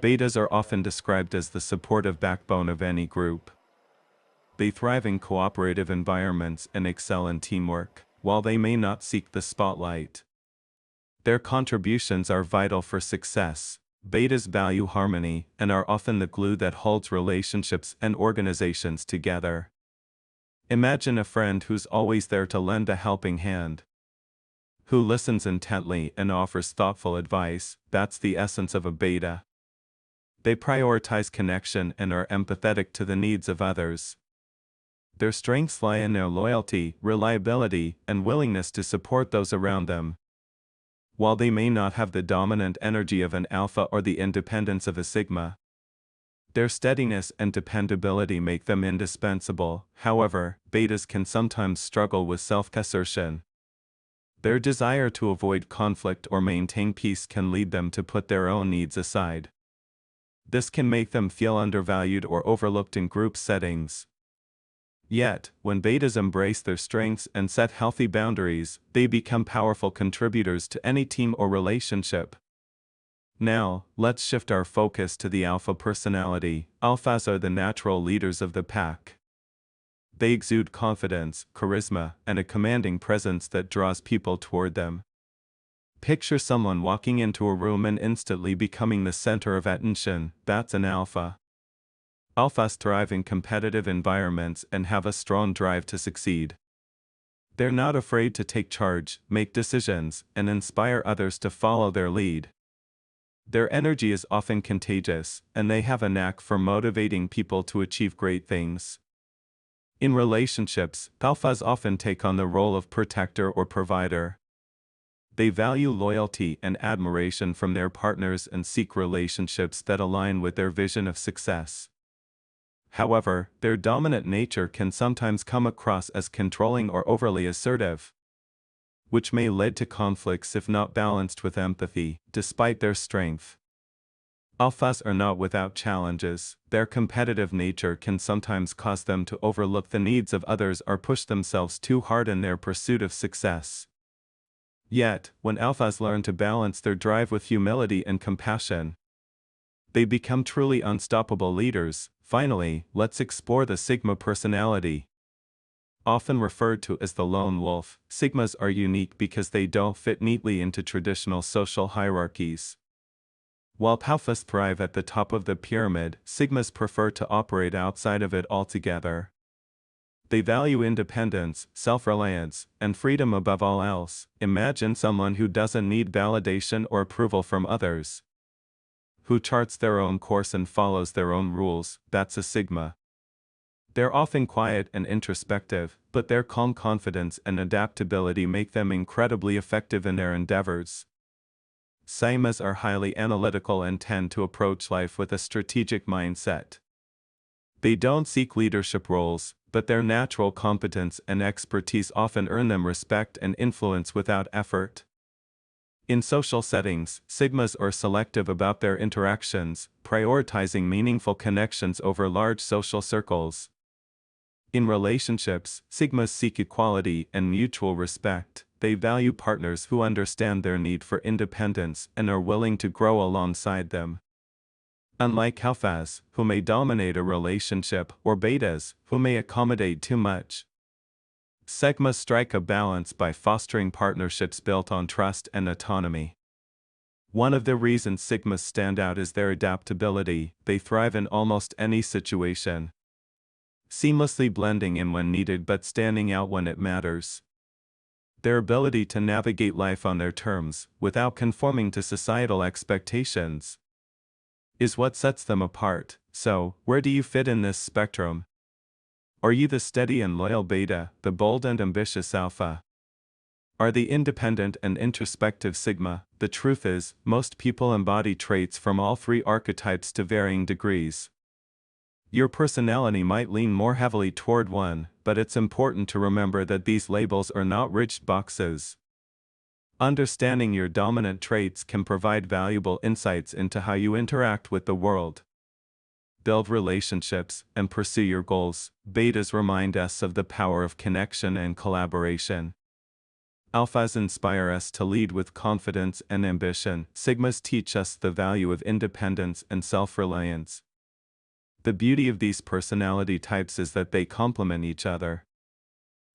Betas are often described as the supportive backbone of any group. They thrive in cooperative environments and excel in teamwork. While they may not seek the spotlight, their contributions are vital for success. Betas value harmony and are often the glue that holds relationships and organizations together. Imagine a friend who's always there to lend a helping hand, who listens intently and offers thoughtful advice. That's the essence of a Beta. They prioritize connection and are empathetic to the needs of others. Their strengths lie in their loyalty, reliability, and willingness to support those around them. While they may not have the dominant energy of an Alpha or the independence of a Sigma, their steadiness and dependability make them indispensable. However, Betas can sometimes struggle with self-assertion. Their desire to avoid conflict or maintain peace can lead them to put their own needs aside. This can make them feel undervalued or overlooked in group settings. Yet, when Betas embrace their strengths and set healthy boundaries, they become powerful contributors to any team or relationship. Now, let's shift our focus to the Alpha personality. Alphas are the natural leaders of the pack. They exude confidence, charisma, and a commanding presence that draws people toward them. Picture someone walking into a room and instantly becoming the center of attention. That's an Alpha. Alphas thrive in competitive environments and have a strong drive to succeed. They're not afraid to take charge, make decisions, and inspire others to follow their lead. Their energy is often contagious, and they have a knack for motivating people to achieve great things. In relationships, Alphas often take on the role of protector or provider. They value loyalty and admiration from their partners and seek relationships that align with their vision of success. However, their dominant nature can sometimes come across as controlling or overly assertive, which may lead to conflicts if not balanced with empathy. Despite their strength, Alphas are not without challenges. Their competitive nature can sometimes cause them to overlook the needs of others or push themselves too hard in their pursuit of success. Yet, when Alphas learn to balance their drive with humility and compassion, they become truly unstoppable leaders. Finally, let's explore the Sigma personality. Often referred to as the lone wolf, Sigmas are unique because they don't fit neatly into traditional social hierarchies. While Alphas thrive at the top of the pyramid, Sigmas prefer to operate outside of it altogether. They value independence, self-reliance, and freedom above all else. Imagine someone who doesn't need validation or approval from others, who charts their own course and follows their own rules. That's a Sigma. They're often quiet and introspective, but their calm confidence and adaptability make them incredibly effective in their endeavors. Sigmas are highly analytical and tend to approach life with a strategic mindset. They don't seek leadership roles, but their natural competence and expertise often earn them respect and influence without effort. In social settings, Sigmas are selective about their interactions, prioritizing meaningful connections over large social circles. In relationships, Sigmas seek equality and mutual respect. They value partners who understand their need for independence and are willing to grow alongside them. Unlike Alphas, who may dominate a relationship, or Betas, who may accommodate too much, Sigmas strike a balance by fostering partnerships built on trust and autonomy. One of the reasons Sigmas stand out is their adaptability. They thrive in almost any situation, seamlessly blending in when needed but standing out when it matters. Their ability to navigate life on their terms, without conforming to societal expectations, is what sets them apart. So, where do you fit in this spectrum? Are you the steady and loyal Beta, the bold and ambitious Alpha? Are the independent and introspective Sigma? The truth is, most people embody traits from all three archetypes to varying degrees. Your personality might lean more heavily toward one, but it's important to remember that these labels are not rigid boxes. Understanding your dominant traits can provide valuable insights into how you interact with the world, build relationships, and pursue your goals. Betas remind us of the power of connection and collaboration. Alphas inspire us to lead with confidence and ambition. Sigmas teach us the value of independence and self-reliance. The beauty of these personality types is that they complement each other.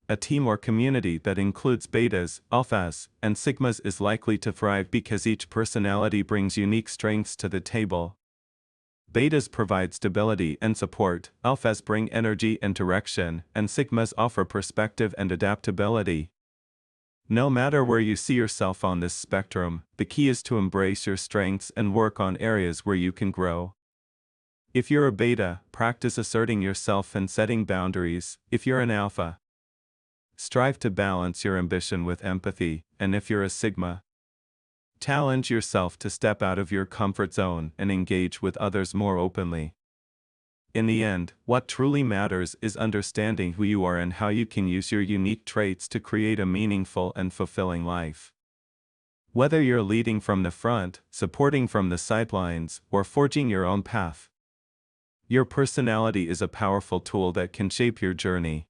A team or community that includes Betas, Alphas, and Sigmas is likely to thrive because each personality brings unique strengths to the table. Betas provide stability and support, Alphas bring energy and direction, and Sigmas offer perspective and adaptability. No matter where you see yourself on this spectrum, the key is to embrace your strengths and work on areas where you can grow. If you're a Beta, practice asserting yourself and setting boundaries. If you're an Alpha, strive to balance your ambition with empathy. And if you're a Sigma, challenge yourself to step out of your comfort zone and engage with others more openly. In the end, what truly matters is understanding who you are and how you can use your unique traits to create a meaningful and fulfilling life. Whether you're leading from the front, supporting from the sidelines, or forging your own path, your personality is a powerful tool that can shape your journey.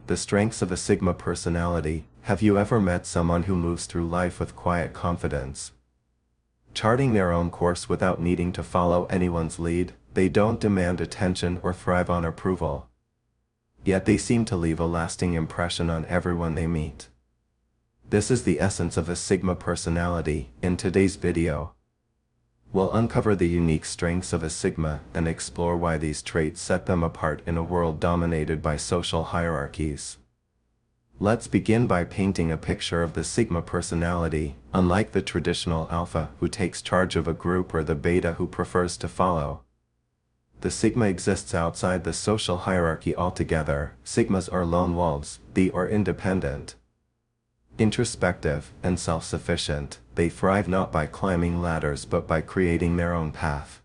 The strengths of a Sigma personality. Have you ever met someone who moves through life with quiet confidence, charting their own course without needing to follow anyone's lead? They don't demand attention or thrive on approval, yet they seem to leave a lasting impression on everyone they meet. This is the essence of a Sigma personality. In today's video, we'll uncover the unique strengths of a Sigma and explore why these traits set them apart in a world dominated by social hierarchies. Let's begin by painting a picture of the Sigma personality. Unlike the traditional Alpha who takes charge of a group or the Beta who prefers to follow, the Sigma exists outside the social hierarchy altogether. Sigmas are lone wolves, they are independent, introspective, and self-sufficient. They thrive not by climbing ladders but by creating their own path.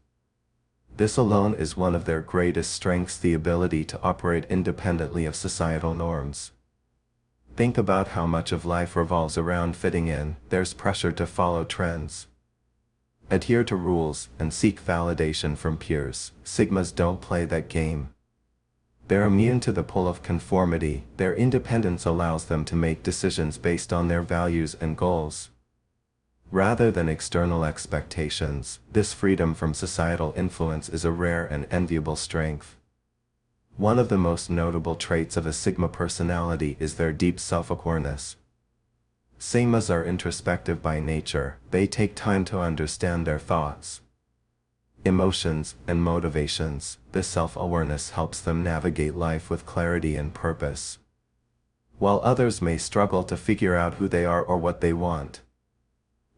This alone is one of their greatest strengths, the ability to operate independently of societal norms. Think about how much of life revolves around fitting in. There's pressure to follow trends, adhere to rules, and seek validation from peers. Sigmas don't play that game. They're immune to the pull of conformity. Their independence allows them to make decisions based on their values and goals. Rather than external expectations, this freedom from societal influence is a rare and enviable strength. One of the most notable traits of a Sigma personality is their deep self-awareness. Sigmas are introspective by nature. They take time to understand their thoughts, emotions, and motivations. This self-awareness helps them navigate life with clarity and purpose. While others may struggle to figure out who they are or what they want,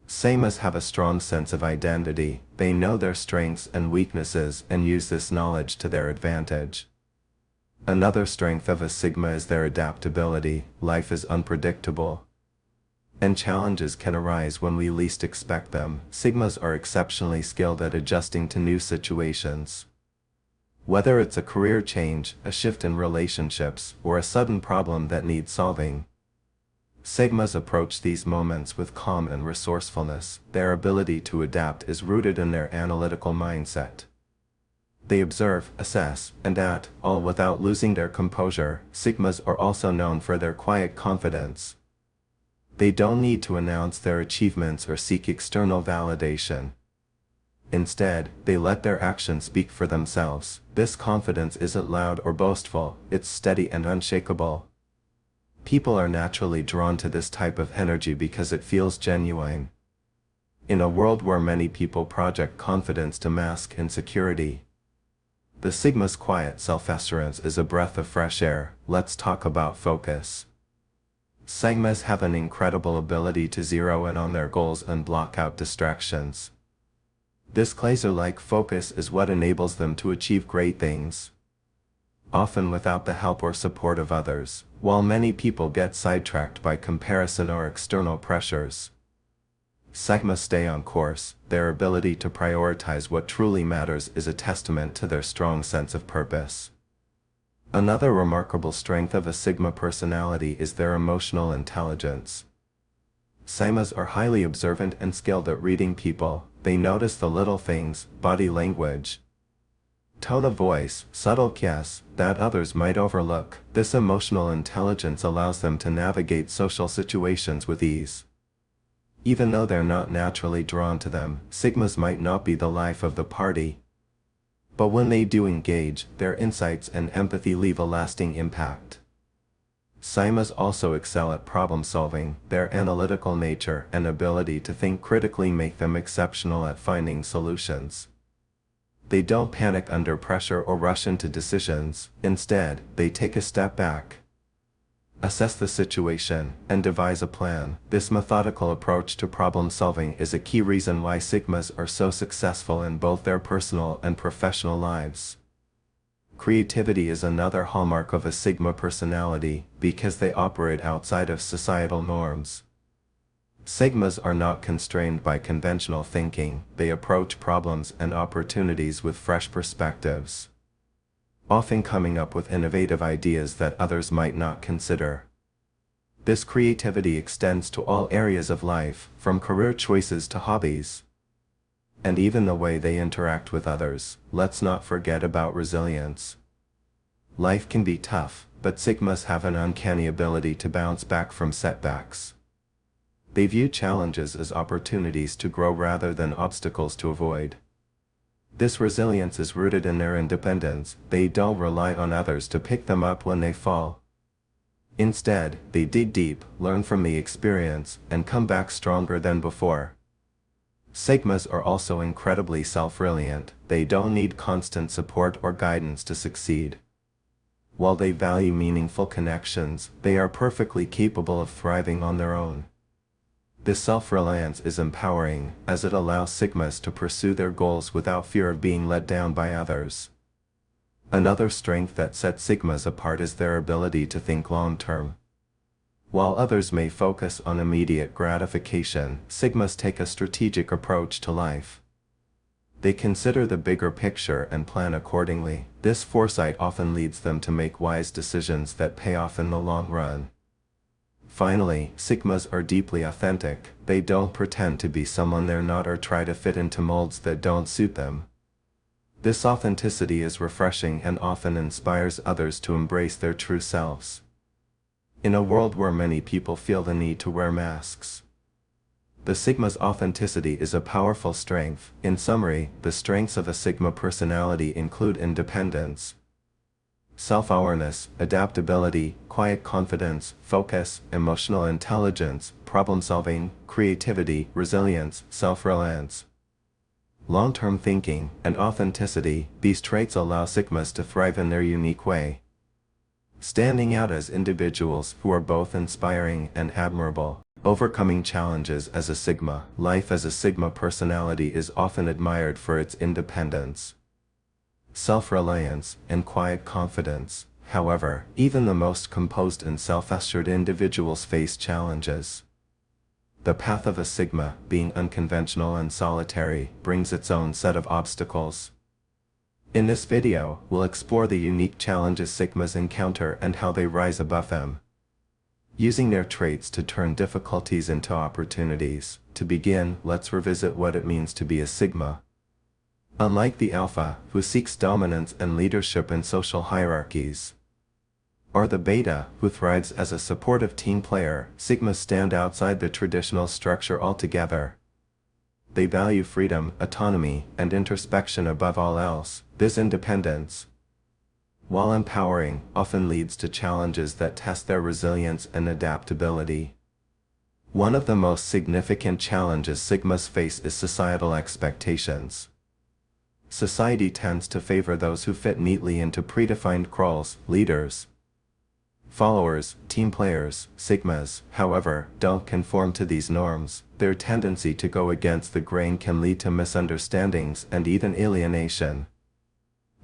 Sigmas have a strong sense of identity. They know their strengths and weaknesses and use this knowledge to their advantage. Another strength of a Sigma is their adaptability. Life is unpredictable, and challenges can arise when we least expect them. Sigmas are exceptionally skilled at adjusting to new situations. Whether it's a career change, a shift in relationships, or a sudden problem that needs solving, Sigmas approach these moments with calm and resourcefulness. Their ability to adapt is rooted in their analytical mindset. They observe, assess, and act, all without losing their composure. Sigmas are also known for their quiet confidence. They don't need to announce their achievements or seek external validation. Instead, they let their actions speak for themselves. This confidence isn't loud or boastful, it's steady and unshakable. People are naturally drawn to this type of energy because it feels genuine. In a world where many people project confidence to mask insecurity, the Sigma's quiet self-assurance is a breath of fresh air. Let's talk about focus. Sigmas have an incredible ability to zero in on their goals and block out distractions. This laser-like focus is what enables them to achieve great things, often without the help or support of others. While many people get sidetracked by comparison or external pressures, Sigmas stay on course. Their ability to prioritize what truly matters is a testament to their strong sense of purpose. Another remarkable strength of a Sigma personality is their emotional intelligence. Sigmas are highly observant and skilled at reading people. They notice the little things, body language, tone of voice, subtle cues, that others might overlook. This emotional intelligence allows them to navigate social situations with ease. Even though they're not naturally drawn to them, Sigmas might not be the life of the party, but when they do engage, their insights and empathy leave a lasting impact. Sigmas also excel at problem solving. Their analytical nature and ability to think critically make them exceptional at finding solutions. They don't panic under pressure or rush into decisions. Instead, they take a step back, assess the situation, and devise a plan. This methodical approach to problem solving is a key reason why Sigmas are so successful in both their personal and professional lives. Creativity is another hallmark of a Sigma personality, because they operate outside of societal norms. Sigmas are not constrained by conventional thinking. They approach problems and opportunities with fresh perspectives, often coming up with innovative ideas that others might not consider. This creativity extends to all areas of life, from career choices to hobbies, and even the way they interact with others. Let's not forget about resilience. Life can be tough, but Sigmas have an uncanny ability to bounce back from setbacks. They view challenges as opportunities to grow rather than obstacles to avoid. This resilience is rooted in their independence. They don't rely on others to pick them up when they fall. Instead, they dig deep, learn from the experience, and come back stronger than before. Sigmas are also incredibly self-reliant. They don't need constant support or guidance to succeed. While they value meaningful connections, they are perfectly capable of thriving on their own. This self-reliance is empowering, as it allows Sigmas to pursue their goals without fear of being let down by others. Another strength that sets Sigmas apart is their ability to think long-term. While others may focus on immediate gratification, Sigmas take a strategic approach to life. They consider the bigger picture and plan accordingly. This foresight often leads them to make wise decisions that pay off in the long run. Finally, Sigmas are deeply authentic. They don't pretend to be someone they're not or try to fit into molds that don't suit them. This authenticity is refreshing and often inspires others to embrace their true selves. In a world where many people feel the need to wear masks, The Sigma's authenticity is a powerful strength. In summary, the strengths of a Sigma personality include independence, self-awareness, adaptability, quiet confidence, focus, emotional intelligence, problem-solving, creativity, resilience, self-reliance, long-term thinking, and authenticity. These traits allow Sigmas to thrive in their unique way, standing out as individuals who are both inspiring and admirable. Overcoming challenges as a Sigma. Life as a Sigma personality is often admired for its independence, self-reliance, and quiet confidence. However, even the most composed and self-assured individuals face challenges. The path of a Sigma, being unconventional and solitary, brings its own set of obstacles. In this video, we'll explore the unique challenges Sigmas encounter and how they rise above them, using their traits to turn difficulties into opportunities. To begin, let's revisit what it means to be a Sigma. Unlike the Alpha, who seeks dominance and leadership in social hierarchies, or the Beta, who thrives as a supportive team player, Sigmas stand outside the traditional structure altogether. They value freedom, autonomy, and introspection above all else. This independence, while empowering, often leads to challenges that test their resilience and adaptability. One of the most significant challenges Sigmas face is societal expectations. Society tends to favor those who fit neatly into predefined roles: leaders, followers, team players. Sigmas, however, don't conform to these norms. Their tendency to go against the grain can lead to misunderstandings and even alienation.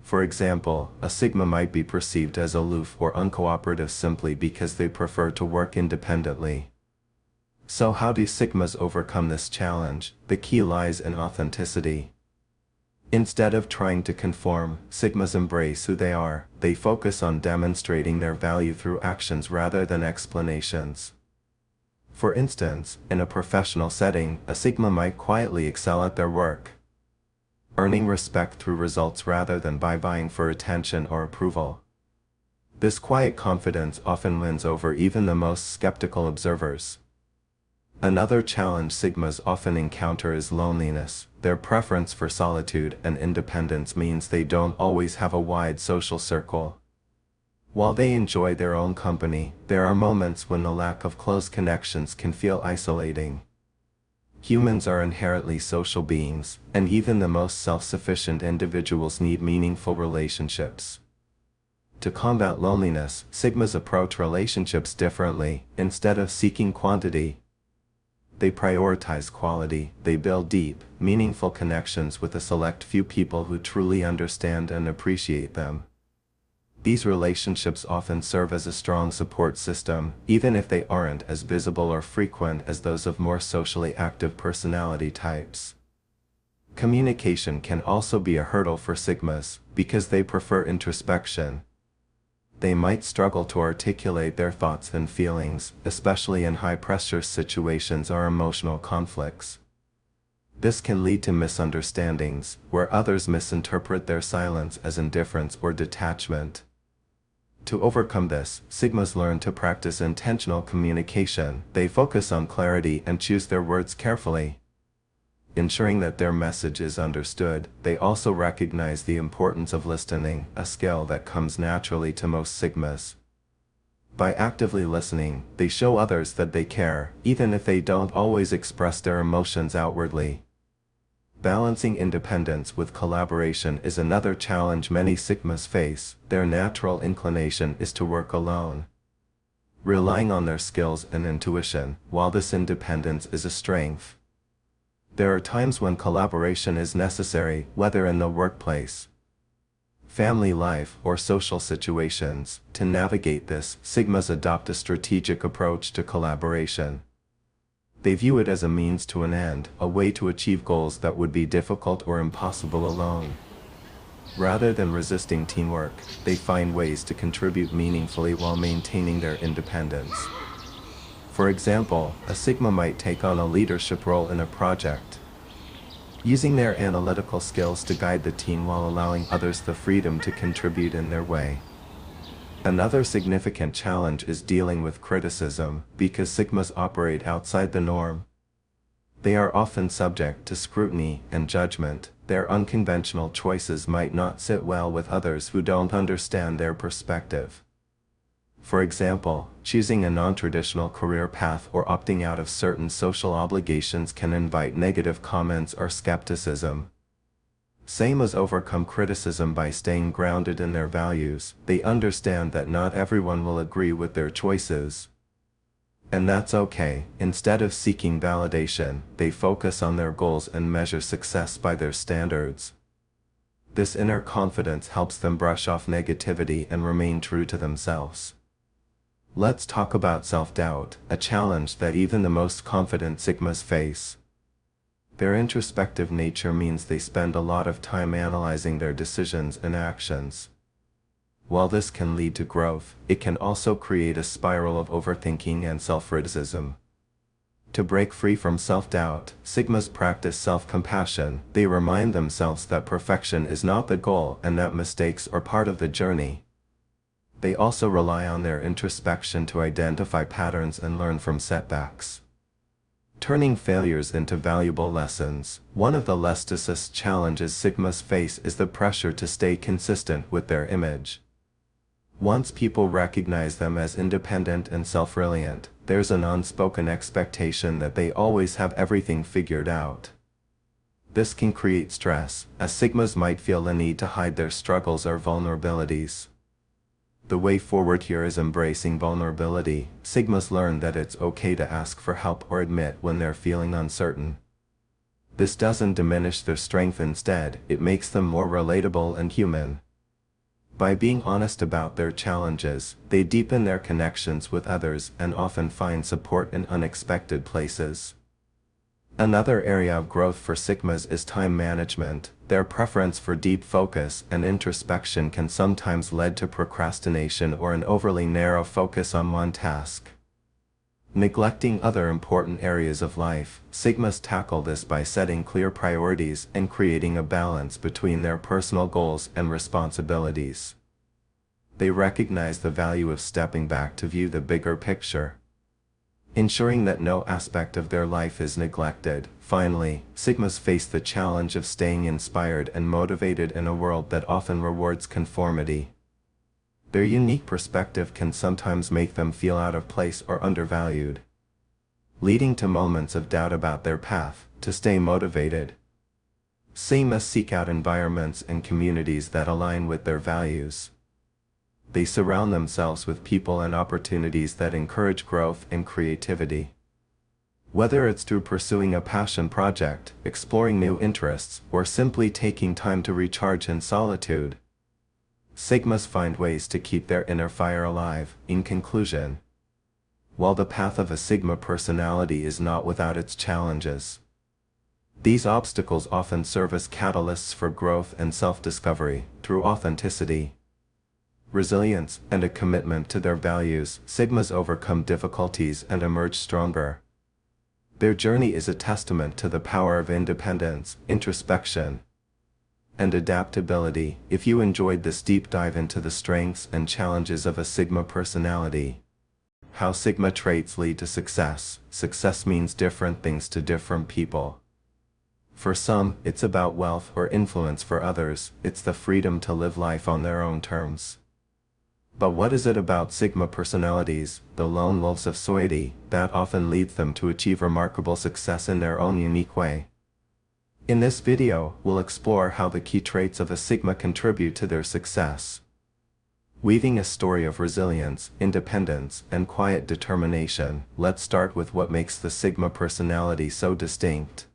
For example, a Sigma might be perceived as aloof or uncooperative simply because they prefer to work independently. So how do Sigmas overcome this challenge? The key lies in authenticity. Instead of trying to conform, Sigmas embrace who they are. They focus on demonstrating their value through actions rather than explanations. For instance, in a professional setting, a Sigma might quietly excel at their work, earning respect through results rather than by vying for attention or approval. This quiet confidence often wins over even the most skeptical observers. Another challenge Sigmas often encounter is loneliness. Their preference for solitude and independence means they don't always have a wide social circle. While they enjoy their own company, there are moments when the lack of close connections can feel isolating. Humans are inherently social beings, and even the most self-sufficient individuals need meaningful relationships. To combat loneliness, Sigmas approach relationships differently. Instead of seeking quantity, they prioritize quality. They build deep, meaningful connections with a select few people who truly understand and appreciate them. These relationships often serve as a strong support system, even if they aren't as visible or frequent as those of more socially active personality types. Communication can also be a hurdle for Sigmas, because they prefer introspection. They might struggle to articulate their thoughts and feelings, especially in high-pressure situations or emotional conflicts. This can lead to misunderstandings, where others misinterpret their silence as indifference or detachment. To overcome this, Sigmas learn to practice intentional communication. They focus on clarity and choose their words carefully, ensuring that their message is understood. They also recognize the importance of listening, a skill that comes naturally to most Sigmas. By actively listening, they show others that they care, even if they don't always express their emotions outwardly. Balancing independence with collaboration is another challenge many Sigmas face. Their natural inclination is to work alone, relying on their skills and intuition. While this independence is a strength, there are times when collaboration is necessary, whether in the workplace, family life, or social situations. To navigate this, Sigmas adopt a strategic approach to collaboration. They view it as a means to an end, a way to achieve goals that would be difficult or impossible alone. Rather than resisting teamwork, they find ways to contribute meaningfully while maintaining their independence. For example, a Sigma might take on a leadership role in a project, using their analytical skills to guide the team while allowing others the freedom to contribute in their way. Another significant challenge is dealing with criticism, because Sigmas operate outside the norm. They are often subject to scrutiny and judgment. Their unconventional choices might not sit well with others who don't understand their perspective. For example, choosing a non-traditional career path or opting out of certain social obligations can invite negative comments or skepticism. Sigmas overcome criticism by staying grounded in their values. They understand that not everyone will agree with their choices. And that's okay. Instead of seeking validation, they focus on their goals and measure success by their standards. This inner confidence helps them brush off negativity and remain true to themselves. Let's talk about self-doubt, a challenge that even the most confident Sigmas face. Their introspective nature means they spend a lot of time analyzing their decisions and actions. While this can lead to growth, it can also create a spiral of overthinking and self-criticism. To break free from self-doubt, Sigmas practice self-compassion. They remind themselves that perfection is not the goal and that mistakes are part of the journey. They also rely on their introspection to identify patterns and learn from setbacks. Turning failures into valuable lessons. One of the lesticest challenges Sigmas face is the pressure to stay consistent with their image. Once people recognize them as independent and self-reliant, there's an unspoken expectation that they always have everything figured out. This can create stress, as Sigmas might feel the need to hide their struggles or vulnerabilities. The way forward here is embracing vulnerability. Sigmas learn that it's okay to ask for help or admit when they're feeling uncertain. This doesn't diminish their strength, instead, it makes them more relatable and human. By being honest about their challenges, they deepen their connections with others and often find support in unexpected places. Another area of growth for Sigmas is time management. Their preference for deep focus and introspection can sometimes lead to procrastination or an overly narrow focus on one task. Neglecting other important areas of life, Sigmas tackle this by setting clear priorities and creating a balance between their personal goals and responsibilities. They recognize the value of stepping back to view the bigger picture, ensuring that no aspect of their life is neglected. Finally, Sigmas face the challenge of staying inspired and motivated in a world that often rewards conformity. Their unique perspective can sometimes make them feel out of place or undervalued, leading to moments of doubt about their path. To stay motivated, Sigmas seek out environments and communities that align with their values. They surround themselves with people and opportunities that encourage growth and creativity. Whether it's through pursuing a passion project, exploring new interests, or simply taking time to recharge in solitude, Sigmas find ways to keep their inner fire alive. In conclusion, while the path of a Sigma personality is not without its challenges, these obstacles often serve as catalysts for growth and self-discovery. Through authenticity, resilience, and a commitment to their values, Sigmas overcome difficulties and emerge stronger. Their journey is a testament to the power of independence, introspection, and adaptability. If you enjoyed this deep dive into the strengths and challenges of a Sigma personality, how Sigma traits lead to success. Success means different things to different people. For some, it's about wealth or influence. For others, it's the freedom to live life on their own terms. But what is it about Sigma personalities, the lone wolves of society, that often leads them to achieve remarkable success in their own unique way? In this video, we'll explore how the key traits of a Sigma contribute to their success, weaving a story of resilience, independence, and quiet determination. Let's start with what makes the Sigma personality so distinct.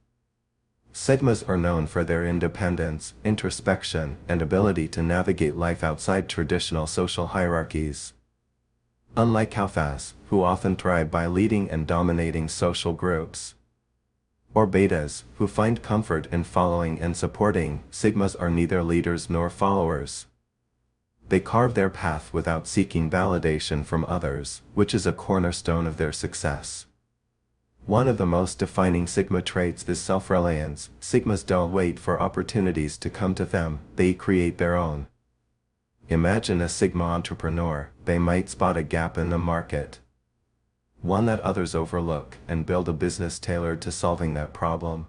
Sigmas are known for their independence, introspection, and ability to navigate life outside traditional social hierarchies. Unlike alphas, who often thrive by leading and dominating social groups, or betas, who find comfort in following and supporting, Sigmas are neither leaders nor followers. They carve their path without seeking validation from others, which is a cornerstone of their success. One of the most defining Sigma traits is self-reliance. Sigmas don't wait for opportunities to come to them, they create their own. Imagine a Sigma entrepreneur. They might spot a gap in the market, one that others overlook, and build a business tailored to solving that problem.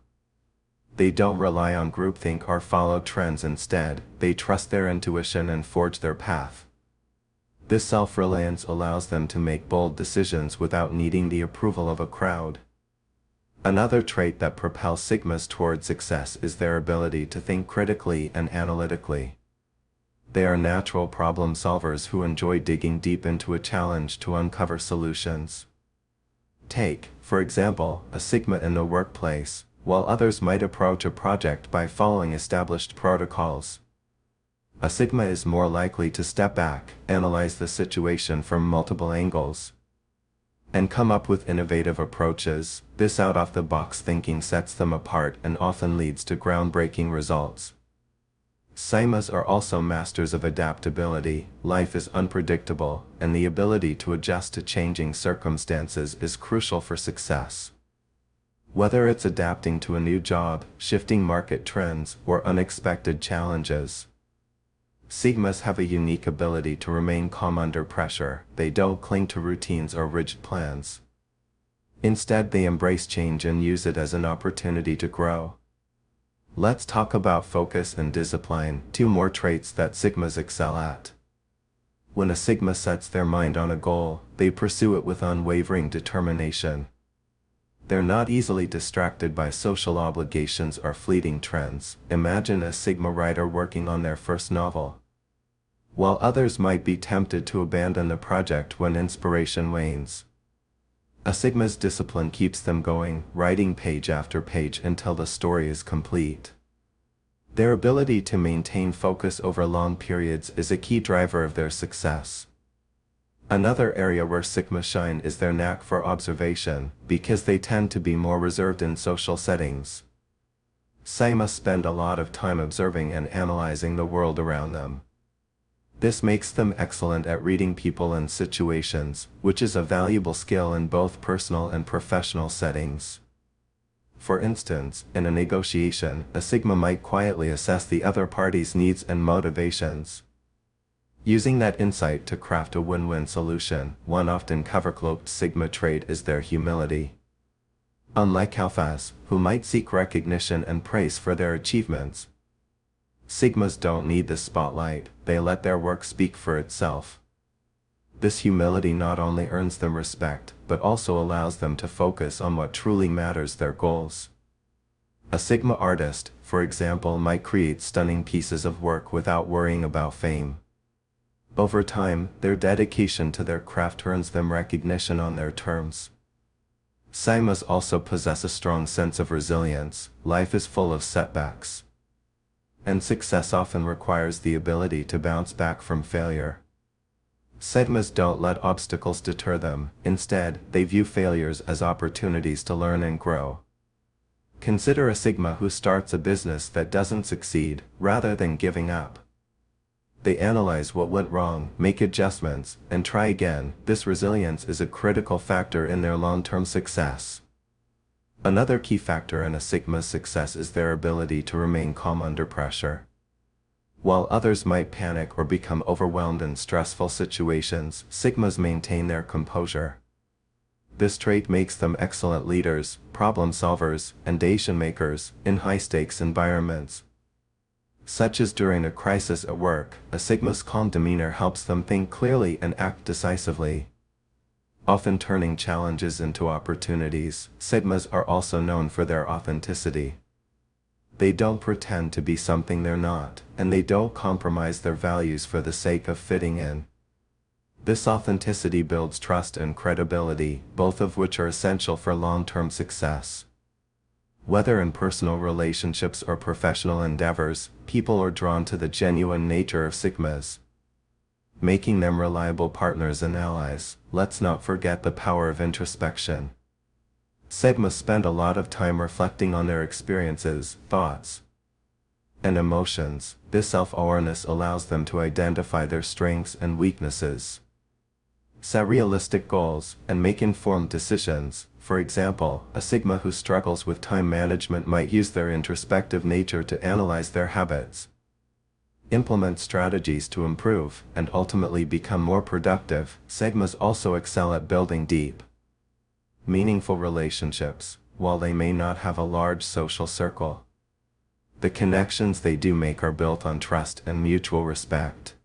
They don't rely on groupthink or follow trends. Instead, they trust their intuition and forge their path. This self-reliance allows them to make bold decisions without needing the approval of a crowd. Another trait that propels Sigmas toward success is their ability to think critically and analytically. They are natural problem solvers who enjoy digging deep into a challenge to uncover solutions. Take, for example, a Sigma in the workplace. While others might approach a project by following established protocols, a Sigma is more likely to step back, analyze the situation from multiple angles, and come up with innovative approaches. This out-of-the-box thinking sets them apart and often leads to groundbreaking results. Sigmas are also masters of adaptability. Life is unpredictable, and the ability to adjust to changing circumstances is crucial for success. Whether it's adapting to a new job, shifting market trends, or unexpected challenges, Sigmas have a unique ability to remain calm under pressure. They don't cling to routines or rigid plans. Instead, they embrace change and use it as an opportunity to grow. Let's talk about focus and discipline, two more traits that Sigmas excel at. When a Sigma sets their mind on a goal, they pursue it with unwavering determination. They're not easily distracted by social obligations or fleeting trends. Imagine a Sigma writer working on their first novel. While others might be tempted to abandon the project when inspiration wanes, a Sigma's discipline keeps them going, writing page after page until the story is complete. Their ability to maintain focus over long periods is a key driver of their success. Another area where Sigma shine is their knack for observation, because they tend to be more reserved in social settings. Sigmas spend a lot of time observing and analyzing the world around them. This makes them excellent at reading people and situations, which is a valuable skill in both personal and professional settings. For instance, in a negotiation, a Sigma might quietly assess the other party's needs and motivations, using that insight to craft a win-win solution. One often cover-cloaked Sigma trait is their humility. Unlike alphas, who might seek recognition and praise for their achievements, Sigmas don't need the spotlight. They let their work speak for itself. This humility not only earns them respect, but also allows them to focus on what truly matters: their goals. A Sigma artist, for example, might create stunning pieces of work without worrying about fame. Over time, their dedication to their craft earns them recognition on their terms. Sigmas also possess a strong sense of resilience. Life is full of setbacks, and success often requires the ability to bounce back from failure. Sigmas don't let obstacles deter them. Instead, they view failures as opportunities to learn and grow. Consider a Sigma who starts a business that doesn't succeed. Rather than giving up, they analyze what went wrong, make adjustments, and try again. This resilience is a critical factor in their long-term success. Another key factor in a Sigma's success is their ability to remain calm under pressure. While others might panic or become overwhelmed in stressful situations, Sigmas maintain their composure. This trait makes them excellent leaders, problem solvers, and decision makers in high-stakes environments, such as during a crisis at work. A Sigma's calm demeanor helps them think clearly and act decisively, often turning challenges into opportunities. Sigmas are also known for their authenticity. They don't pretend to be something they're not, and they don't compromise their values for the sake of fitting in. This authenticity builds trust and credibility, both of which are essential for long-term success. Whether in personal relationships or professional endeavors, people are drawn to the genuine nature of Sigmas, making them reliable partners and allies. Let's not forget the power of introspection. Sigmas spend a lot of time reflecting on their experiences, thoughts, and emotions. This self-awareness allows them to identify their strengths and weaknesses, set realistic goals, and make informed decisions. For example, a Sigma who struggles with time management might use their introspective nature to analyze their habits, implement strategies to improve, and ultimately become more productive. Sigmas also excel at building deep, Meaningful relationships, while they may not have a large social circle, the connections they do make are built on trust and mutual respect.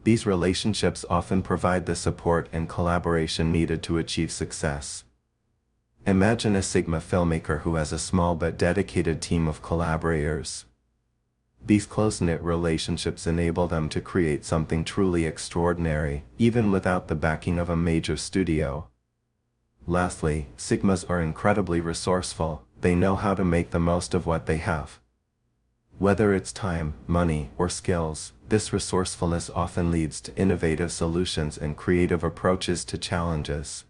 These relationships often provide the support and collaboration needed to achieve success. Imagine a Sigma filmmaker who has a small but dedicated team of collaborators. These close-knit relationships enable them to create something truly extraordinary, even without the backing of a major studio. Lastly, Sigmas are incredibly resourceful. They know how to make the most of what they have. Whether it's time, money, or skills, this resourcefulness often leads to innovative solutions and creative approaches to challenges.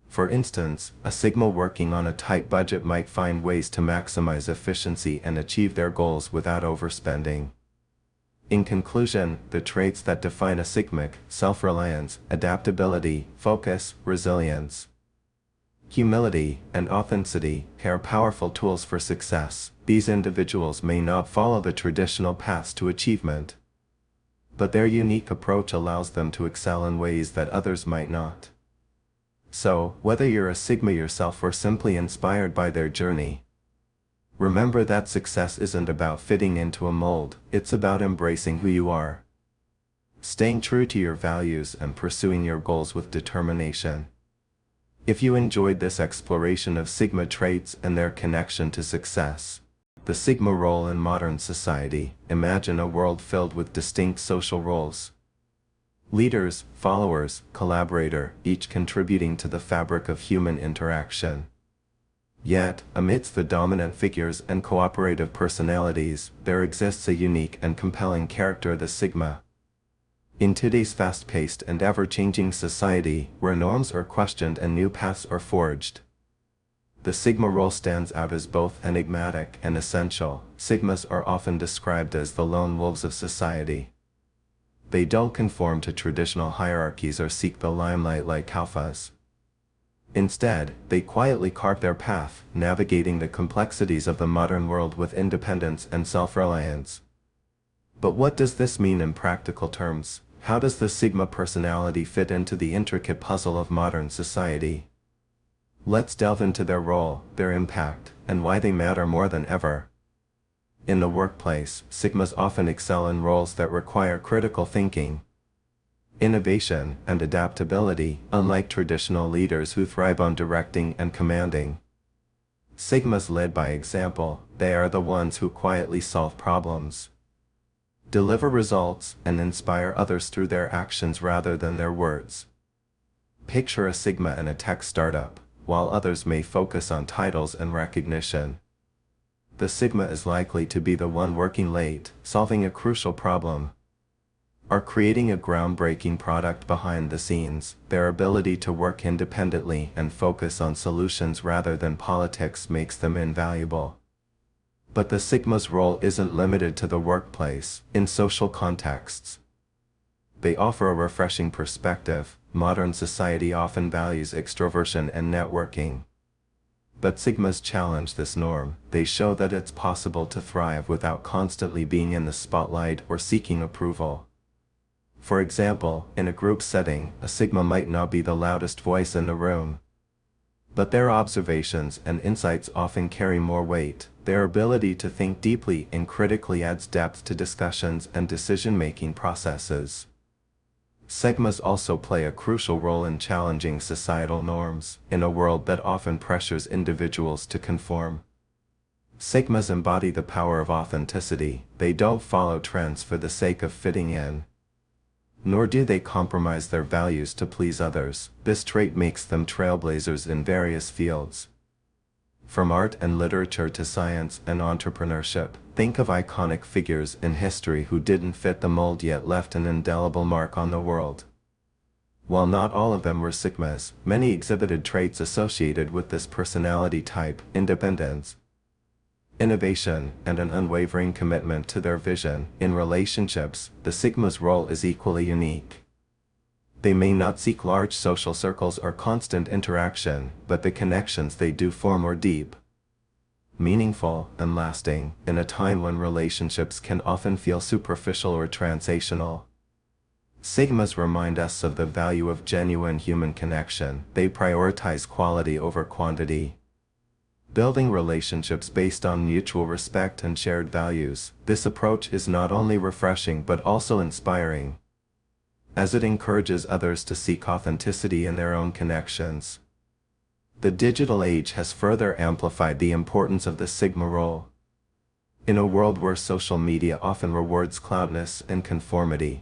For instance, a Sigma working on a tight budget might find ways to maximize efficiency and achieve their goals without overspending. In conclusion, the traits that define a Sigmic: self-reliance, adaptability, focus, resilience, humility, and authenticity, are powerful tools for success. These individuals may not follow the traditional paths to achievement, but their unique approach allows them to excel in ways that others might not. So, whether you're a Sigma yourself or simply inspired by their journey, remember that success isn't about fitting into a mold, it's about embracing who you are, staying true to your values, and pursuing your goals with determination. If you enjoyed this exploration of Sigma traits and their connection to success, the Sigma role in modern society, imagine a world filled with distinct social roles. Leaders, followers, collaborator, each contributing to the fabric of human interaction. Yet, amidst the dominant figures and cooperative personalities, there exists a unique and compelling character: the Sigma. In today's fast-paced and ever-changing society, where norms are questioned and new paths are forged, the Sigma role stands out as both enigmatic and essential. Sigmas are often described as the lone wolves of society. They don't conform to traditional hierarchies or seek the limelight like alphas. Instead, they quietly carve their path, navigating the complexities of the modern world with independence and self-reliance. But what does this mean in practical terms? How does the Sigma personality fit into the intricate puzzle of modern society? Let's delve into their role, their impact, and why they matter more than ever. In the workplace, Sigmas often excel in roles that require critical thinking, innovation, and adaptability, unlike traditional leaders who thrive on directing and commanding. Sigmas lead by example. They are the ones who quietly solve problems, deliver results, and inspire others through their actions rather than their words. Picture a Sigma in a tech startup. While others may focus on titles and recognition, the Sigma is likely to be the one working late, solving a crucial problem, or creating a groundbreaking product behind the scenes. Their ability to work independently and focus on solutions rather than politics makes them invaluable. But the Sigma's role isn't limited to the workplace. In social contexts, they offer a refreshing perspective. Modern society often values extroversion and networking, but Sigmas challenge this norm. They show that it's possible to thrive without constantly being in the spotlight or seeking approval. For example, in a group setting, a Sigma might not be the loudest voice in the room, but their observations and insights often carry more weight. Their ability to think deeply and critically adds depth to discussions and decision-making processes. Sigmas also play a crucial role in challenging societal norms. In a world that often pressures individuals to conform, Sigmas embody the power of authenticity. They don't follow trends for the sake of fitting in, nor do they compromise their values to please others. This trait makes them trailblazers in various fields. From art and literature to science and entrepreneurship, think of iconic figures in history who didn't fit the mold yet left an indelible mark on the world. While not all of them were Sigmas, many exhibited traits associated with this personality type: independence, innovation, and an unwavering commitment to their vision. In relationships, the Sigma's role is equally unique. They may not seek large social circles or constant interaction, but the connections they do form are deep, meaningful, and lasting. In a time when relationships can often feel superficial or transactional, Sigmas remind us of the value of genuine human connection. They prioritize quality over quantity, building relationships based on mutual respect and shared values. This approach is not only refreshing but also inspiring, as it encourages others to seek authenticity in their own connections. The digital age has further amplified the importance of the Sigma role. In a world where social media often rewards cloudness and conformity,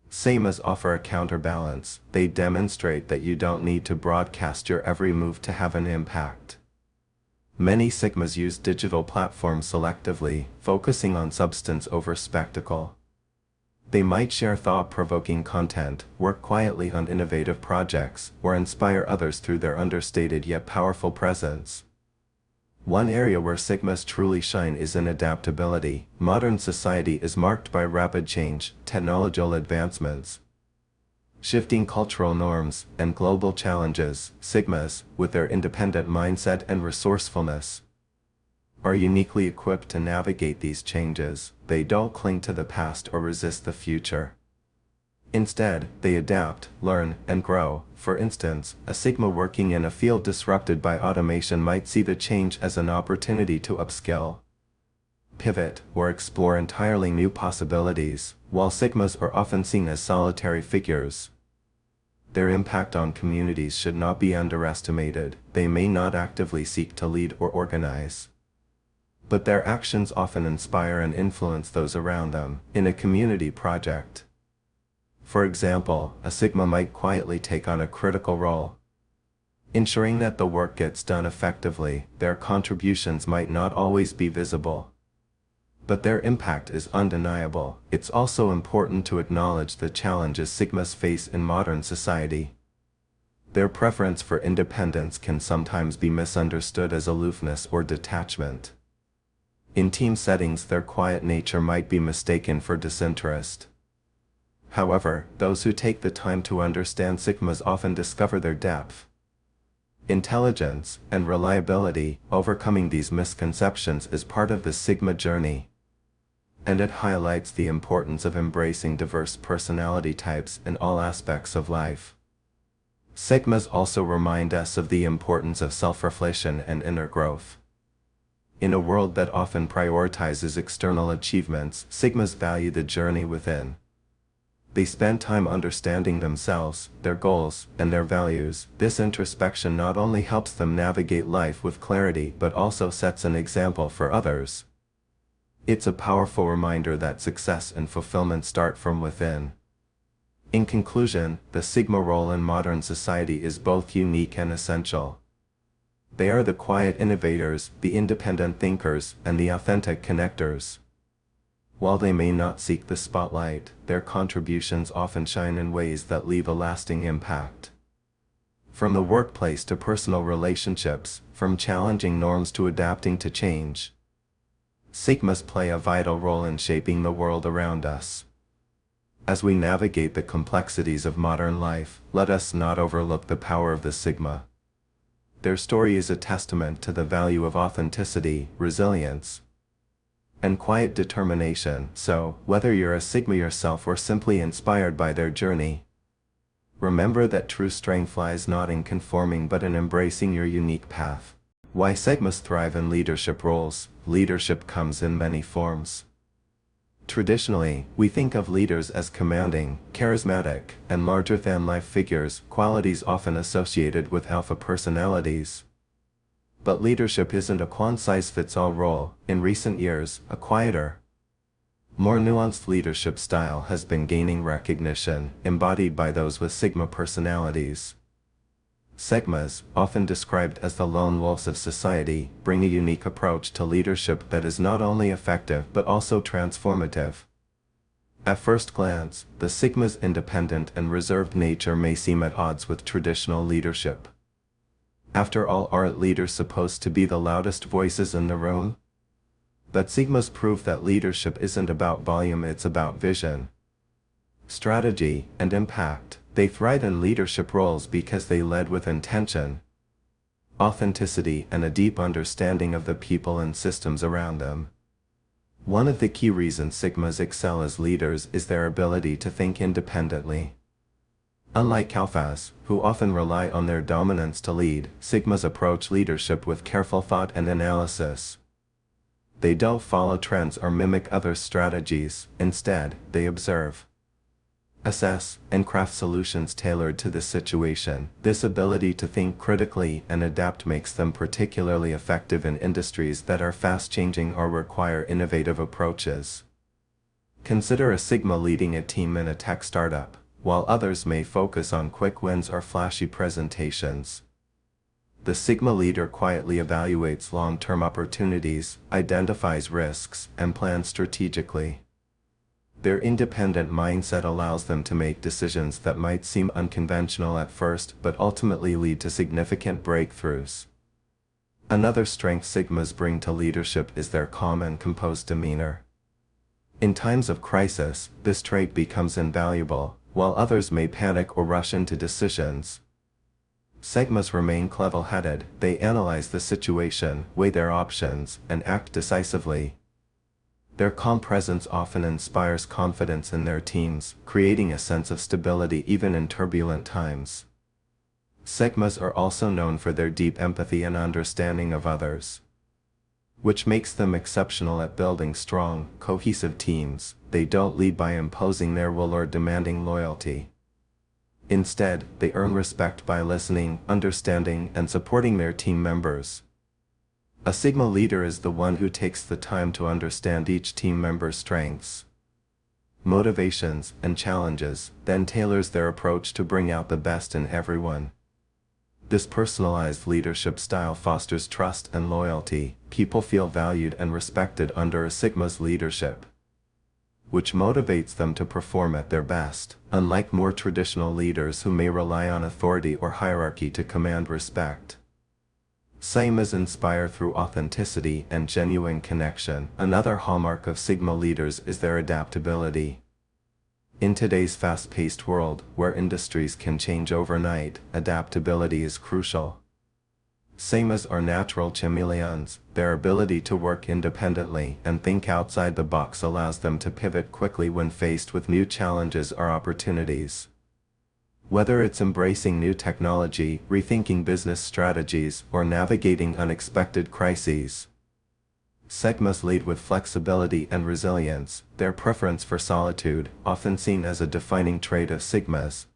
Sigmas offer a counterbalance. They demonstrate that you don't need to broadcast your every move to have an impact. Many Sigmas use digital platforms selectively, focusing on substance over spectacle. They might share thought-provoking content, work quietly on innovative projects, or inspire others through their understated yet powerful presence. One area where Sigmas truly shine is in adaptability. Modern society is marked by rapid change, technological advancements, shifting cultural norms, and global challenges. Sigmas, with their independent mindset and resourcefulness, are uniquely equipped to navigate these changes. They don't cling to the past or resist the future. Instead, they adapt, learn, and grow. For instance, a Sigma working in a field disrupted by automation might see the change as an opportunity to upskill, pivot, or explore entirely new possibilities. While Sigmas are often seen as solitary figures, their impact on communities should not be underestimated. They may not actively seek to lead or organize, but their actions often inspire and influence those around them. In a community project, for example, a Sigma might quietly take on a critical role, ensuring that the work gets done effectively. Their contributions might not always be visible, but their impact is undeniable. It's also important to acknowledge the challenges Sigmas face in modern society. Their preference for independence can sometimes be misunderstood as aloofness or detachment. In team settings, their quiet nature might be mistaken for disinterest. However, those who take the time to understand Sigmas often discover their depth, intelligence, and reliability. Overcoming these misconceptions is part of the Sigma journey, and it highlights the importance of embracing diverse personality types in all aspects of life. Sigmas also remind us of the importance of self-reflection and inner growth. In a world that often prioritizes external achievements, Sigmas value the journey within. They spend time understanding themselves, their goals, and their values. This introspection not only helps them navigate life with clarity but also sets an example for others. It's a powerful reminder that success and fulfillment start from within. In conclusion, the Sigma role in modern society is both unique and essential. They are the quiet innovators, the independent thinkers, and the authentic connectors. While they may not seek the spotlight, their contributions often shine in ways that leave a lasting impact. From the workplace to personal relationships, from challenging norms to adapting to change, Sigmas play a vital role in shaping the world around us. As we navigate the complexities of modern life, let us not overlook the power of the Sigma. Their story is a testament to the value of authenticity, resilience, and quiet determination. So, whether you're a Sigma yourself or simply inspired by their journey, remember that true strength lies not in conforming but in embracing your unique path. Why Sigmas thrive in leadership roles. Leadership comes in many forms. Traditionally, we think of leaders as commanding, charismatic, and larger-than-life figures, qualities often associated with alpha personalities. But leadership isn't a one-size-fits-all role. In recent years, a quieter, more nuanced leadership style has been gaining recognition, embodied by those with Sigma personalities. Sigmas, often described as the lone wolves of society, bring a unique approach to leadership that is not only effective but also transformative. At first glance, the Sigma's independent and reserved nature may seem at odds with traditional leadership. After all, aren't leaders supposed to be the loudest voices in the room? But Sigmas prove that leadership isn't about volume, it's about vision, strategy, and impact. They thrive in leadership roles because they led with intention, authenticity, and a deep understanding of the people and systems around them. One of the key reasons Sigmas excel as leaders is their ability to think independently. Unlike Alphas, who often rely on their dominance to lead, Sigmas approach leadership with careful thought and analysis. They don't follow trends or mimic others' strategies. Instead, they observe, assess, and craft solutions tailored to the situation. This ability to think critically and adapt makes them particularly effective in industries that are fast-changing or require innovative approaches. Consider a Sigma leading a team in a tech startup, while others may focus on quick wins or flashy presentations. The Sigma leader quietly evaluates long-term opportunities, identifies risks, and plans strategically. Their independent mindset allows them to make decisions that might seem unconventional at first but ultimately lead to significant breakthroughs. Another strength Sigmas bring to leadership is their calm and composed demeanor. In times of crisis, this trait becomes invaluable, while others may panic or rush into decisions. Sigmas remain level-headed. They analyze the situation, weigh their options, and act decisively. Their calm presence often inspires confidence in their teams, creating a sense of stability even in turbulent times. Sigmas are also known for their deep empathy and understanding of others, which makes them exceptional at building strong, cohesive teams. They don't lead by imposing their will or demanding loyalty. Instead, they earn respect by listening, understanding, and supporting their team members. A Sigma leader is the one who takes the time to understand each team member's strengths, motivations, and challenges, then tailors their approach to bring out the best in everyone. This personalized leadership style fosters trust and loyalty. People feel valued and respected under a Sigma's leadership, which motivates them to perform at their best. Unlike more traditional leaders who may rely on authority or hierarchy to command respect, Sigmas inspire through authenticity and genuine connection. Another hallmark of Sigma leaders is their adaptability. In today's fast-paced world, where industries can change overnight, adaptability is crucial. Sigmas are natural chameleons. Their ability to work independently and think outside the box allows them to pivot quickly when faced with new challenges or opportunities. Whether it's embracing new technology, rethinking business strategies, or navigating unexpected crises, Sigmas lead with flexibility and resilience. Their preference for solitude, often seen as a defining trait of Sigmas,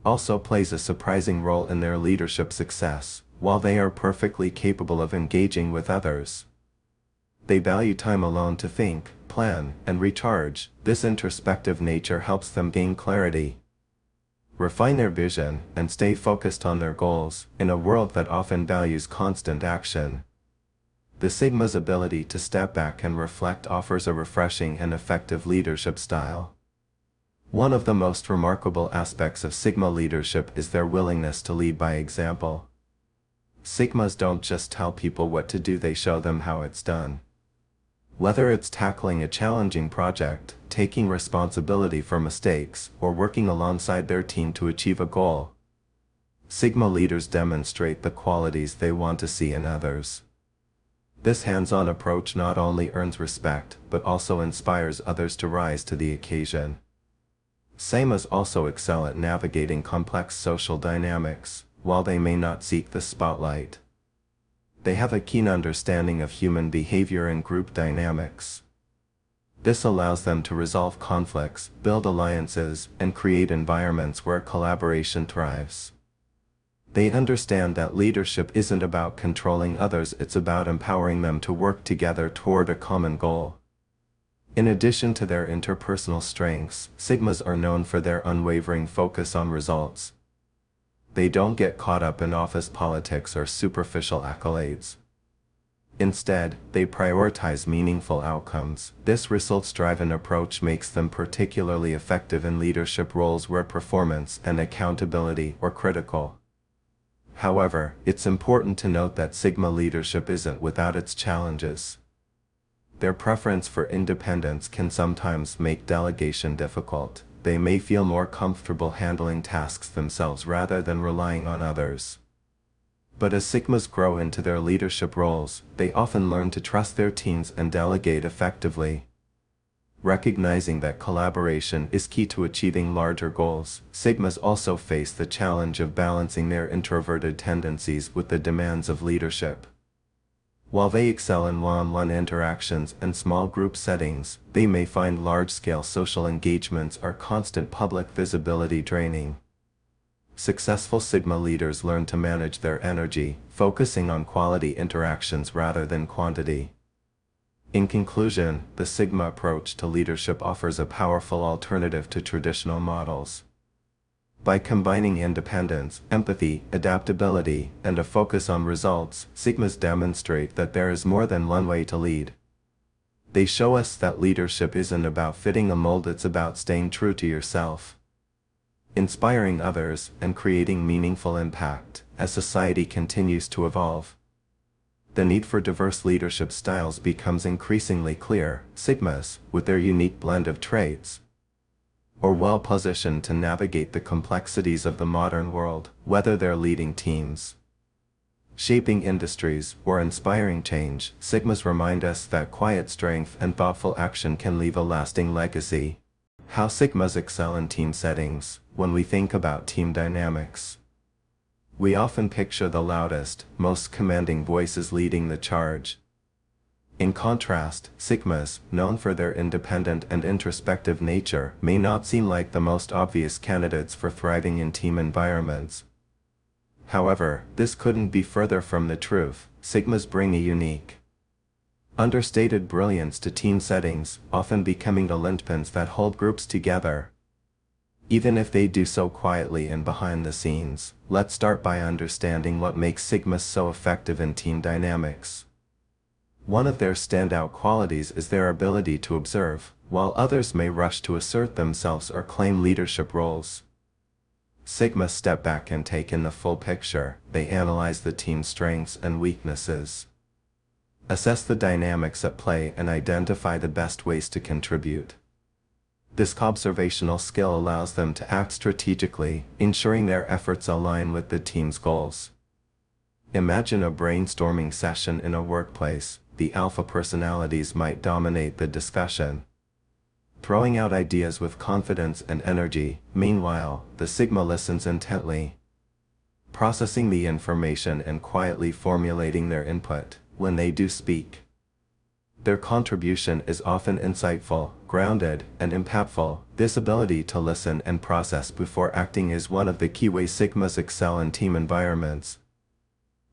also plays a surprising role in their leadership success. While they are perfectly capable of engaging with others, they value time alone to think, plan, and recharge. This introspective nature helps them gain clarity, refine their vision, and stay focused on their goals. In a world that often values constant action, the Sigma's ability to step back and reflect offers a refreshing and effective leadership style. One of the most remarkable aspects of Sigma leadership is their willingness to lead by example. Sigmas don't just tell people what to do, they show them how it's done. Whether it's tackling a challenging project, taking responsibility for mistakes, or working alongside their team to achieve a goal, Sigma leaders demonstrate the qualities they want to see in others. This hands-on approach not only earns respect, but also inspires others to rise to the occasion. Sigmas also excel at navigating complex social dynamics. While they may not seek the spotlight, they have a keen understanding of human behavior and group dynamics. This allows them to resolve conflicts, build alliances, and create environments where collaboration thrives. They understand that leadership isn't about controlling others, it's about empowering them to work together toward a common goal. In addition to their interpersonal strengths, Sigmas are known for their unwavering focus on results. They don't get caught up in office politics or superficial accolades. Instead, they prioritize meaningful outcomes. This results-driven approach makes them particularly effective in leadership roles where performance and accountability are critical. However, it's important to note that Sigma leadership isn't without its challenges. Their preference for independence can sometimes make delegation difficult. They may feel more comfortable handling tasks themselves rather than relying on others. But as Sigmas grow into their leadership roles, they often learn to trust their teams and delegate effectively. Recognizing that collaboration is key to achieving larger goals, Sigmas also face the challenge of balancing their introverted tendencies with the demands of leadership. While they excel in one-on-one interactions and small group settings, they may find large-scale social engagements or constant public visibility draining. Successful Sigma leaders learn to manage their energy, focusing on quality interactions rather than quantity. In conclusion, the Sigma approach to leadership offers a powerful alternative to traditional models. By combining independence, empathy, adaptability, and a focus on results, Sigmas demonstrate that there is more than one way to lead. They show us that leadership isn't about fitting a mold, it's about staying true to yourself, inspiring others, and creating meaningful impact. As society continues to evolve, the need for diverse leadership styles becomes increasingly clear. Sigmas, with their unique blend of traits, are well positioned to navigate the complexities of the modern world, whether they're leading teams, shaping industries, or inspiring change. Sigmas remind us that quiet strength and thoughtful action can leave a lasting legacy. How Sigmas excel in team settings. When we think about team dynamics, we often picture the loudest, most commanding voices leading the charge. In contrast, Sigmas, known for their independent and introspective nature, may not seem like the most obvious candidates for thriving in team environments. However, this couldn't be further from the truth. Sigmas bring a unique, understated brilliance to team settings, often becoming the linchpins that hold groups together, even if they do so quietly and behind the scenes. Let's start by understanding what makes Sigmas so effective in team dynamics. One of their standout qualities is their ability to observe, while others may rush to assert themselves or claim leadership roles. Sigmas step back and take in the full picture. They analyze the team's strengths and weaknesses, assess the dynamics at play, and identify the best ways to contribute. This observational skill allows them to act strategically, ensuring their efforts align with the team's goals. Imagine a brainstorming session in a workplace. The alpha personalities might dominate the discussion, throwing out ideas with confidence and energy. Meanwhile, the Sigma listens intently, processing the information and quietly formulating their input. When they do speak, their contribution is often insightful, grounded, and impactful. This ability to listen and process before acting is one of the key ways Sigmas excel in team environments.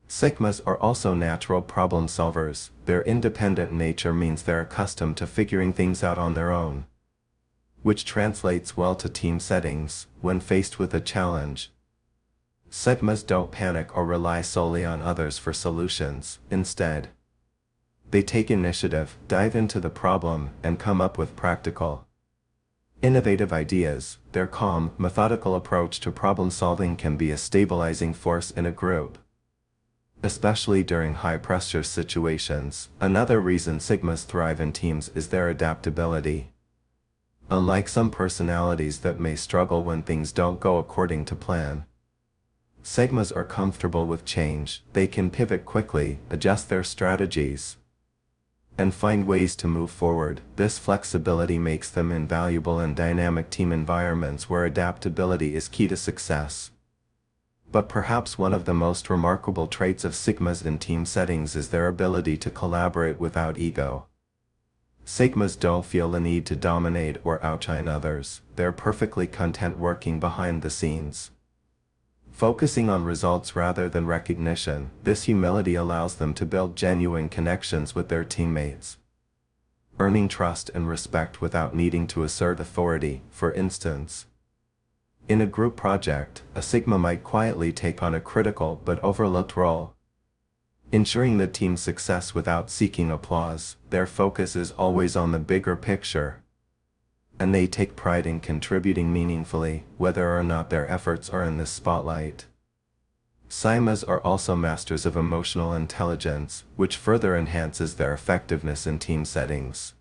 Sigmas are also natural problem solvers. Their independent nature means they're accustomed to figuring things out on their own, which translates well to team settings. When faced with a challenge, Sigmas don't panic or rely solely on others for solutions. Instead, they take initiative, dive into the problem, and come up with practical, innovative ideas. Their calm, methodical approach to problem solving can be a stabilizing force in a group, especially during high-pressure situations. Another reason Sigmas thrive in teams is their adaptability. Unlike some personalities that may struggle when things don't go according to plan, Sigmas are comfortable with change. They can pivot quickly, adjust their strategies, and find ways to move forward. This flexibility makes them invaluable in dynamic team environments where adaptability is key to success. But perhaps one of the most remarkable traits of Sigmas in team settings is their ability to collaborate without ego. Sigmas don't feel the need to dominate or outshine others. They're perfectly content working behind the scenes, focusing on results rather than recognition. This humility allows them to build genuine connections with their teammates, earning trust and respect without needing to assert authority. For instance, in a group project, a Sigma might quietly take on a critical but overlooked role, ensuring the team's success without seeking applause. Their focus is always on the bigger picture, and they take pride in contributing meaningfully, whether or not their efforts are in the spotlight. Sigmas are also masters of emotional intelligence, which further enhances their effectiveness in team settings.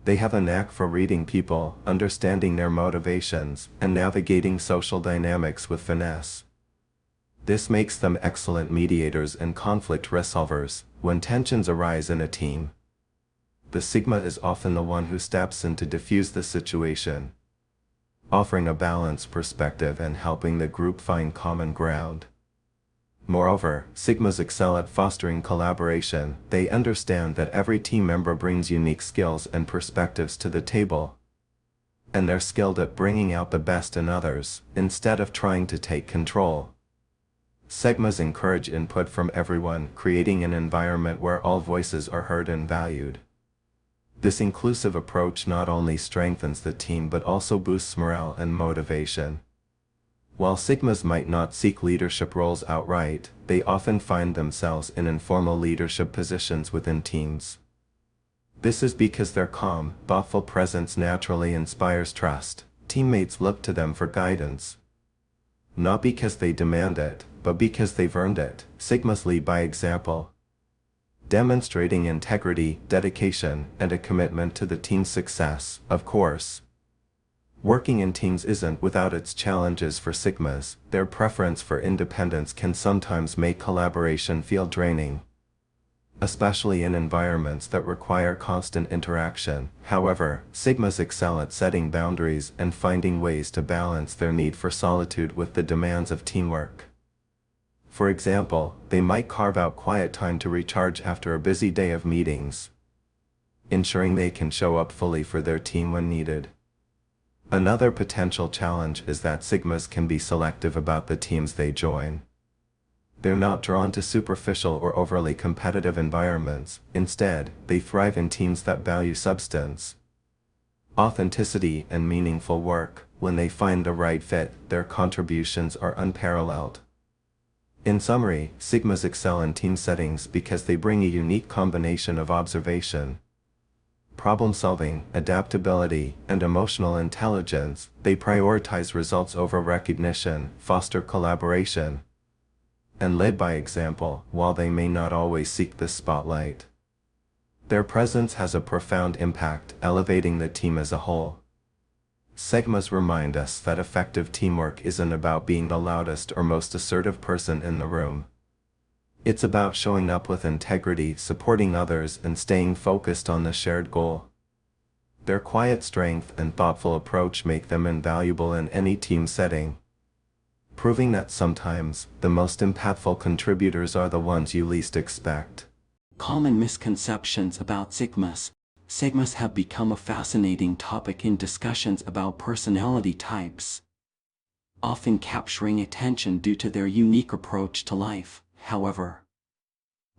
They have a knack for reading people, understanding their motivations, and navigating social dynamics with finesse. This makes them excellent mediators and conflict resolvers when tensions arise in a team. The Sigma is often the one who steps in to diffuse the situation, offering a balanced perspective and helping the group find common ground. Moreover, Sigmas excel at fostering collaboration. They understand that every team member brings unique skills and perspectives to the table, and they're skilled at bringing out the best in others, instead of trying to take control. Sigmas encourage input from everyone, creating an environment where all voices are heard and valued. This inclusive approach not only strengthens the team but also boosts morale and motivation. While Sigmas might not seek leadership roles outright, they often find themselves in informal leadership positions within teams. This is because their calm, thoughtful presence naturally inspires trust. Teammates look to them for guidance, not because they demand it, but because they've earned it. Sigmas lead by example, demonstrating integrity, dedication, and a commitment to the team's success. Of course, working in teams isn't without its challenges for Sigmas. Their preference for independence can sometimes make collaboration feel draining, especially in environments that require constant interaction. However, Sigmas excel at setting boundaries and finding ways to balance their need for solitude with the demands of teamwork. For example, they might carve out quiet time to recharge after a busy day of meetings, ensuring they can show up fully for their team when needed. Another potential challenge is that Sigmas can be selective about the teams they join. They're not drawn to superficial or overly competitive environments. Instead, they thrive in teams that value substance, authenticity, and meaningful work. When they find the right fit, their contributions are unparalleled. In summary, Sigmas excel in team settings because they bring a unique combination of observation, problem-solving, adaptability, and emotional intelligence. They prioritize results over recognition, foster collaboration, and lead by example. While they may not always seek the spotlight, their presence has a profound impact, elevating the team as a whole. Sigmas remind us that effective teamwork isn't about being the loudest or most assertive person in the room. It's about showing up with integrity, supporting others, and staying focused on the shared goal. Their quiet strength and thoughtful approach make them invaluable in any team setting, proving that sometimes the most impactful contributors are the ones you least expect. Common misconceptions about Sigmas. Sigmas have become a fascinating topic in discussions about personality types, often capturing attention due to their unique approach to life. However,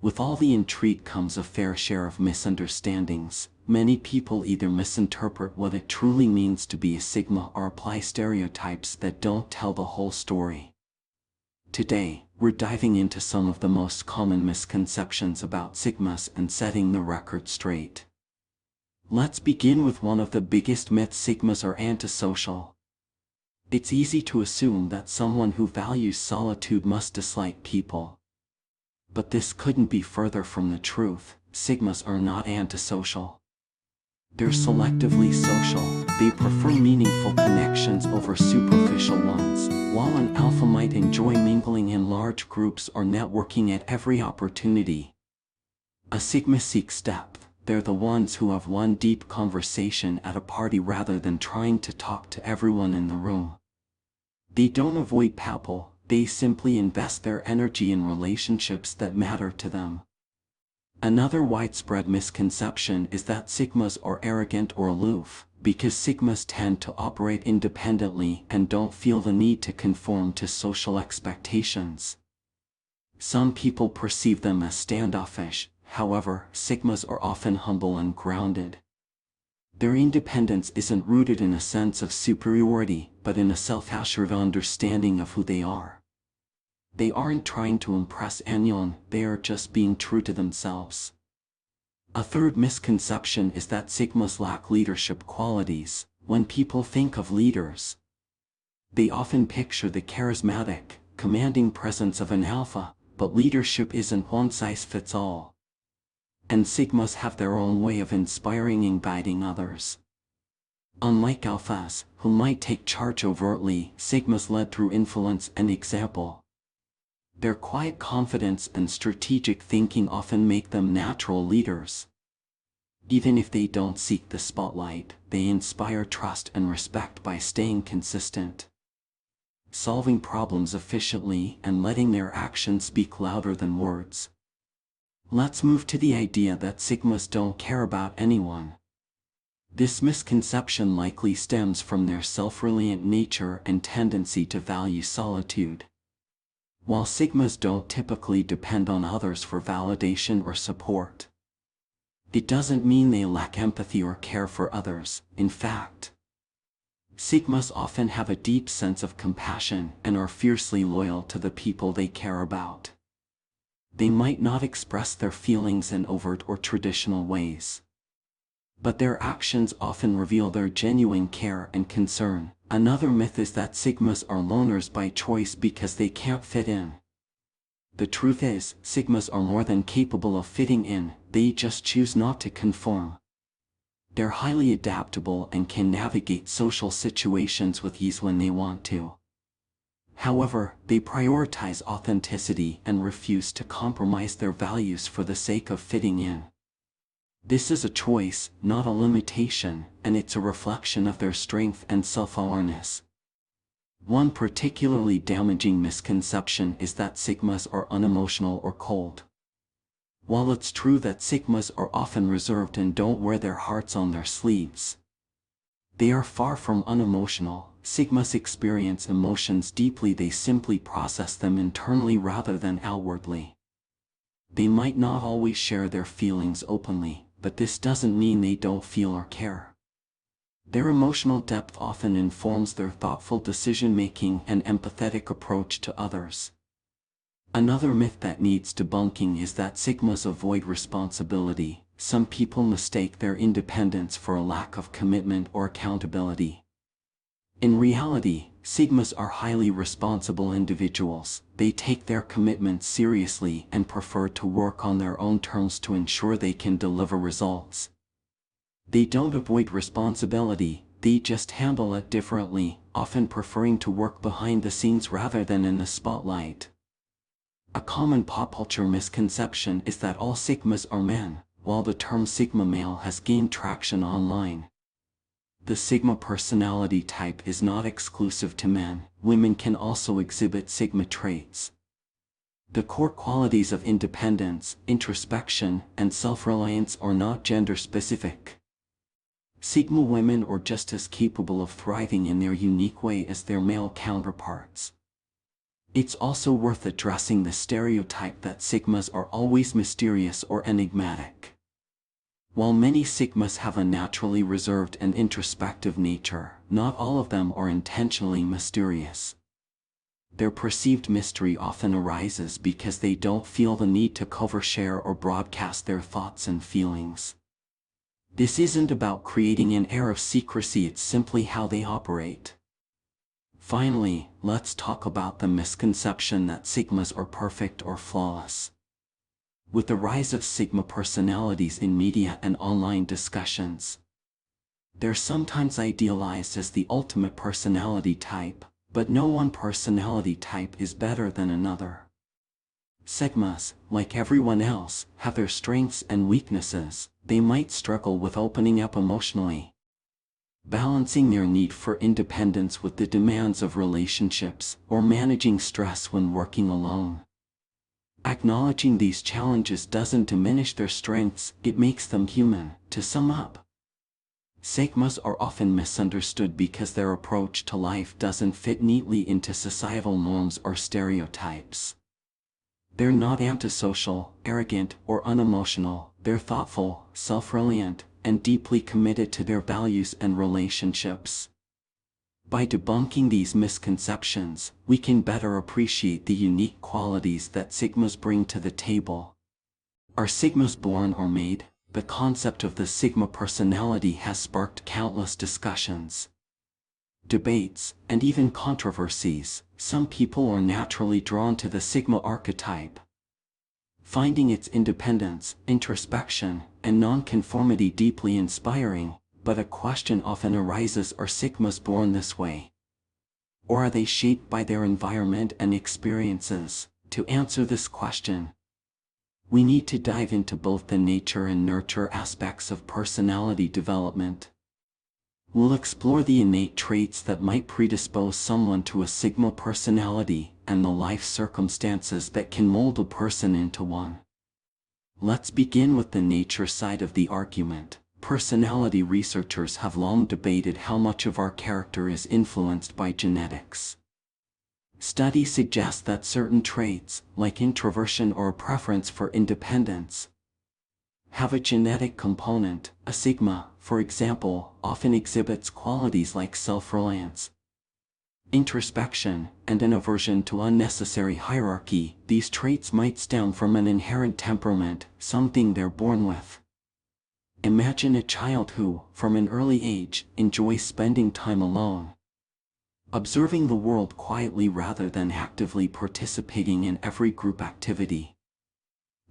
with all the intrigue comes a fair share of misunderstandings. Many people either misinterpret what it truly means to be a Sigma or apply stereotypes that don't tell the whole story. Today, we're diving into some of the most common misconceptions about Sigmas and setting the record straight. Let's begin with one of the biggest myths: Sigmas are antisocial. It's easy to assume that someone who values solitude must dislike people. But this couldn't be further from the truth. Sigmas are not antisocial. They're selectively social. They prefer meaningful connections over superficial ones. While an alpha might enjoy mingling in large groups or networking at every opportunity, a Sigma seeks depth. They're the ones who have one deep conversation at a party rather than trying to talk to everyone in the room. They don't avoid people, they simply invest their energy in relationships that matter to them. Another widespread misconception is that Sigmas are arrogant or aloof, because Sigmas tend to operate independently and don't feel the need to conform to social expectations. Some people perceive them as standoffish. However, Sigmas are often humble and grounded. Their independence isn't rooted in a sense of superiority, but in a self-assured understanding of who they are. They aren't trying to impress anyone, they are just being true to themselves. A third misconception is that Sigmas lack leadership qualities. When people think of leaders, they often picture the charismatic, commanding presence of an alpha, but leadership isn't one-size-fits-all. And Sigmas have their own way of inspiring and guiding others. Unlike alphas, who might take charge overtly, Sigmas lead through influence and example. Their quiet confidence and strategic thinking often make them natural leaders. Even if they don't seek the spotlight, they inspire trust and respect by staying consistent, solving problems efficiently, and letting their actions speak louder than words. Let's move to the idea that Sigmas don't care about anyone. This misconception likely stems from their self-reliant nature and tendency to value solitude. While Sigmas don't typically depend on others for validation or support, it doesn't mean they lack empathy or care for others. In fact, Sigmas often have a deep sense of compassion and are fiercely loyal to the people they care about. They might not express their feelings in overt or traditional ways, but their actions often reveal their genuine care and concern. Another myth is that Sigmas are loners by choice because they can't fit in. The truth is, Sigmas are more than capable of fitting in, they just choose not to conform. They're highly adaptable and can navigate social situations with ease when they want to. However, they prioritize authenticity and refuse to compromise their values for the sake of fitting in. This is a choice, not a limitation, and it's a reflection of their strength and self-awareness. One particularly damaging misconception is that Sigmas are unemotional or cold. While it's true that Sigmas are often reserved and don't wear their hearts on their sleeves, they are far from unemotional. Sigmas experience emotions deeply, they simply process them internally rather than outwardly. They might not always share their feelings openly, but this doesn't mean they don't feel or care. Their emotional depth often informs their thoughtful decision-making and empathetic approach to others. Another myth that needs debunking is that Sigmas avoid responsibility. Some people mistake their independence for a lack of commitment or accountability. In reality, Sigmas are highly responsible individuals. They take their commitments seriously and prefer to work on their own terms to ensure they can deliver results. They don't avoid responsibility, they just handle it differently, often preferring to work behind the scenes rather than in the spotlight. A common pop culture misconception is that all Sigmas are men. While the term Sigma male has gained traction online, the Sigma personality type is not exclusive to men. Women can also exhibit Sigma traits. The core qualities of independence, introspection, and self-reliance are not gender-specific. Sigma women are just as capable of thriving in their unique way as their male counterparts. It's also worth addressing the stereotype that Sigmas are always mysterious or enigmatic. While many Sigmas have a naturally reserved and introspective nature, not all of them are intentionally mysterious. Their perceived mystery often arises because they don't feel the need to overshare or broadcast their thoughts and feelings. This isn't about creating an air of secrecy, it's simply how they operate. Finally, let's talk about the misconception that Sigmas are perfect or flawless. With the rise of Sigma personalities in media and online discussions, they're sometimes idealized as the ultimate personality type, but no one personality type is better than another. Sigmas, like everyone else, have their strengths and weaknesses. They might struggle with opening up emotionally, balancing their need for independence with the demands of relationships, or managing stress when working alone. Acknowledging these challenges doesn't diminish their strengths, it makes them human. To sum up, Sigmas are often misunderstood because their approach to life doesn't fit neatly into societal norms or stereotypes. They're not antisocial, arrogant, or unemotional. They're thoughtful, self-reliant, and deeply committed to their values and relationships. By debunking these misconceptions, we can better appreciate the unique qualities that Sigmas bring to the table. Are Sigmas born or made? The concept of the Sigma personality has sparked countless discussions, debates, and even controversies. Some people are naturally drawn to the Sigma archetype, finding its independence, introspection, and nonconformity deeply inspiring. But a question often arises: are Sigmas born this way? Or are they shaped by their environment and experiences? To answer this question, we need to dive into both the nature and nurture aspects of personality development. We'll explore the innate traits that might predispose someone to a Sigma personality and the life circumstances that can mold a person into one. Let's begin with the nature side of the argument. Personality researchers have long debated how much of our character is influenced by genetics. Studies suggest that certain traits, like introversion or a preference for independence, have a genetic component. A Sigma, for example, often exhibits qualities like self-reliance, introspection, and an aversion to unnecessary hierarchy. These traits might stem from an inherent temperament, something they're born with. Imagine a child who, from an early age, enjoys spending time alone, observing the world quietly rather than actively participating in every group activity.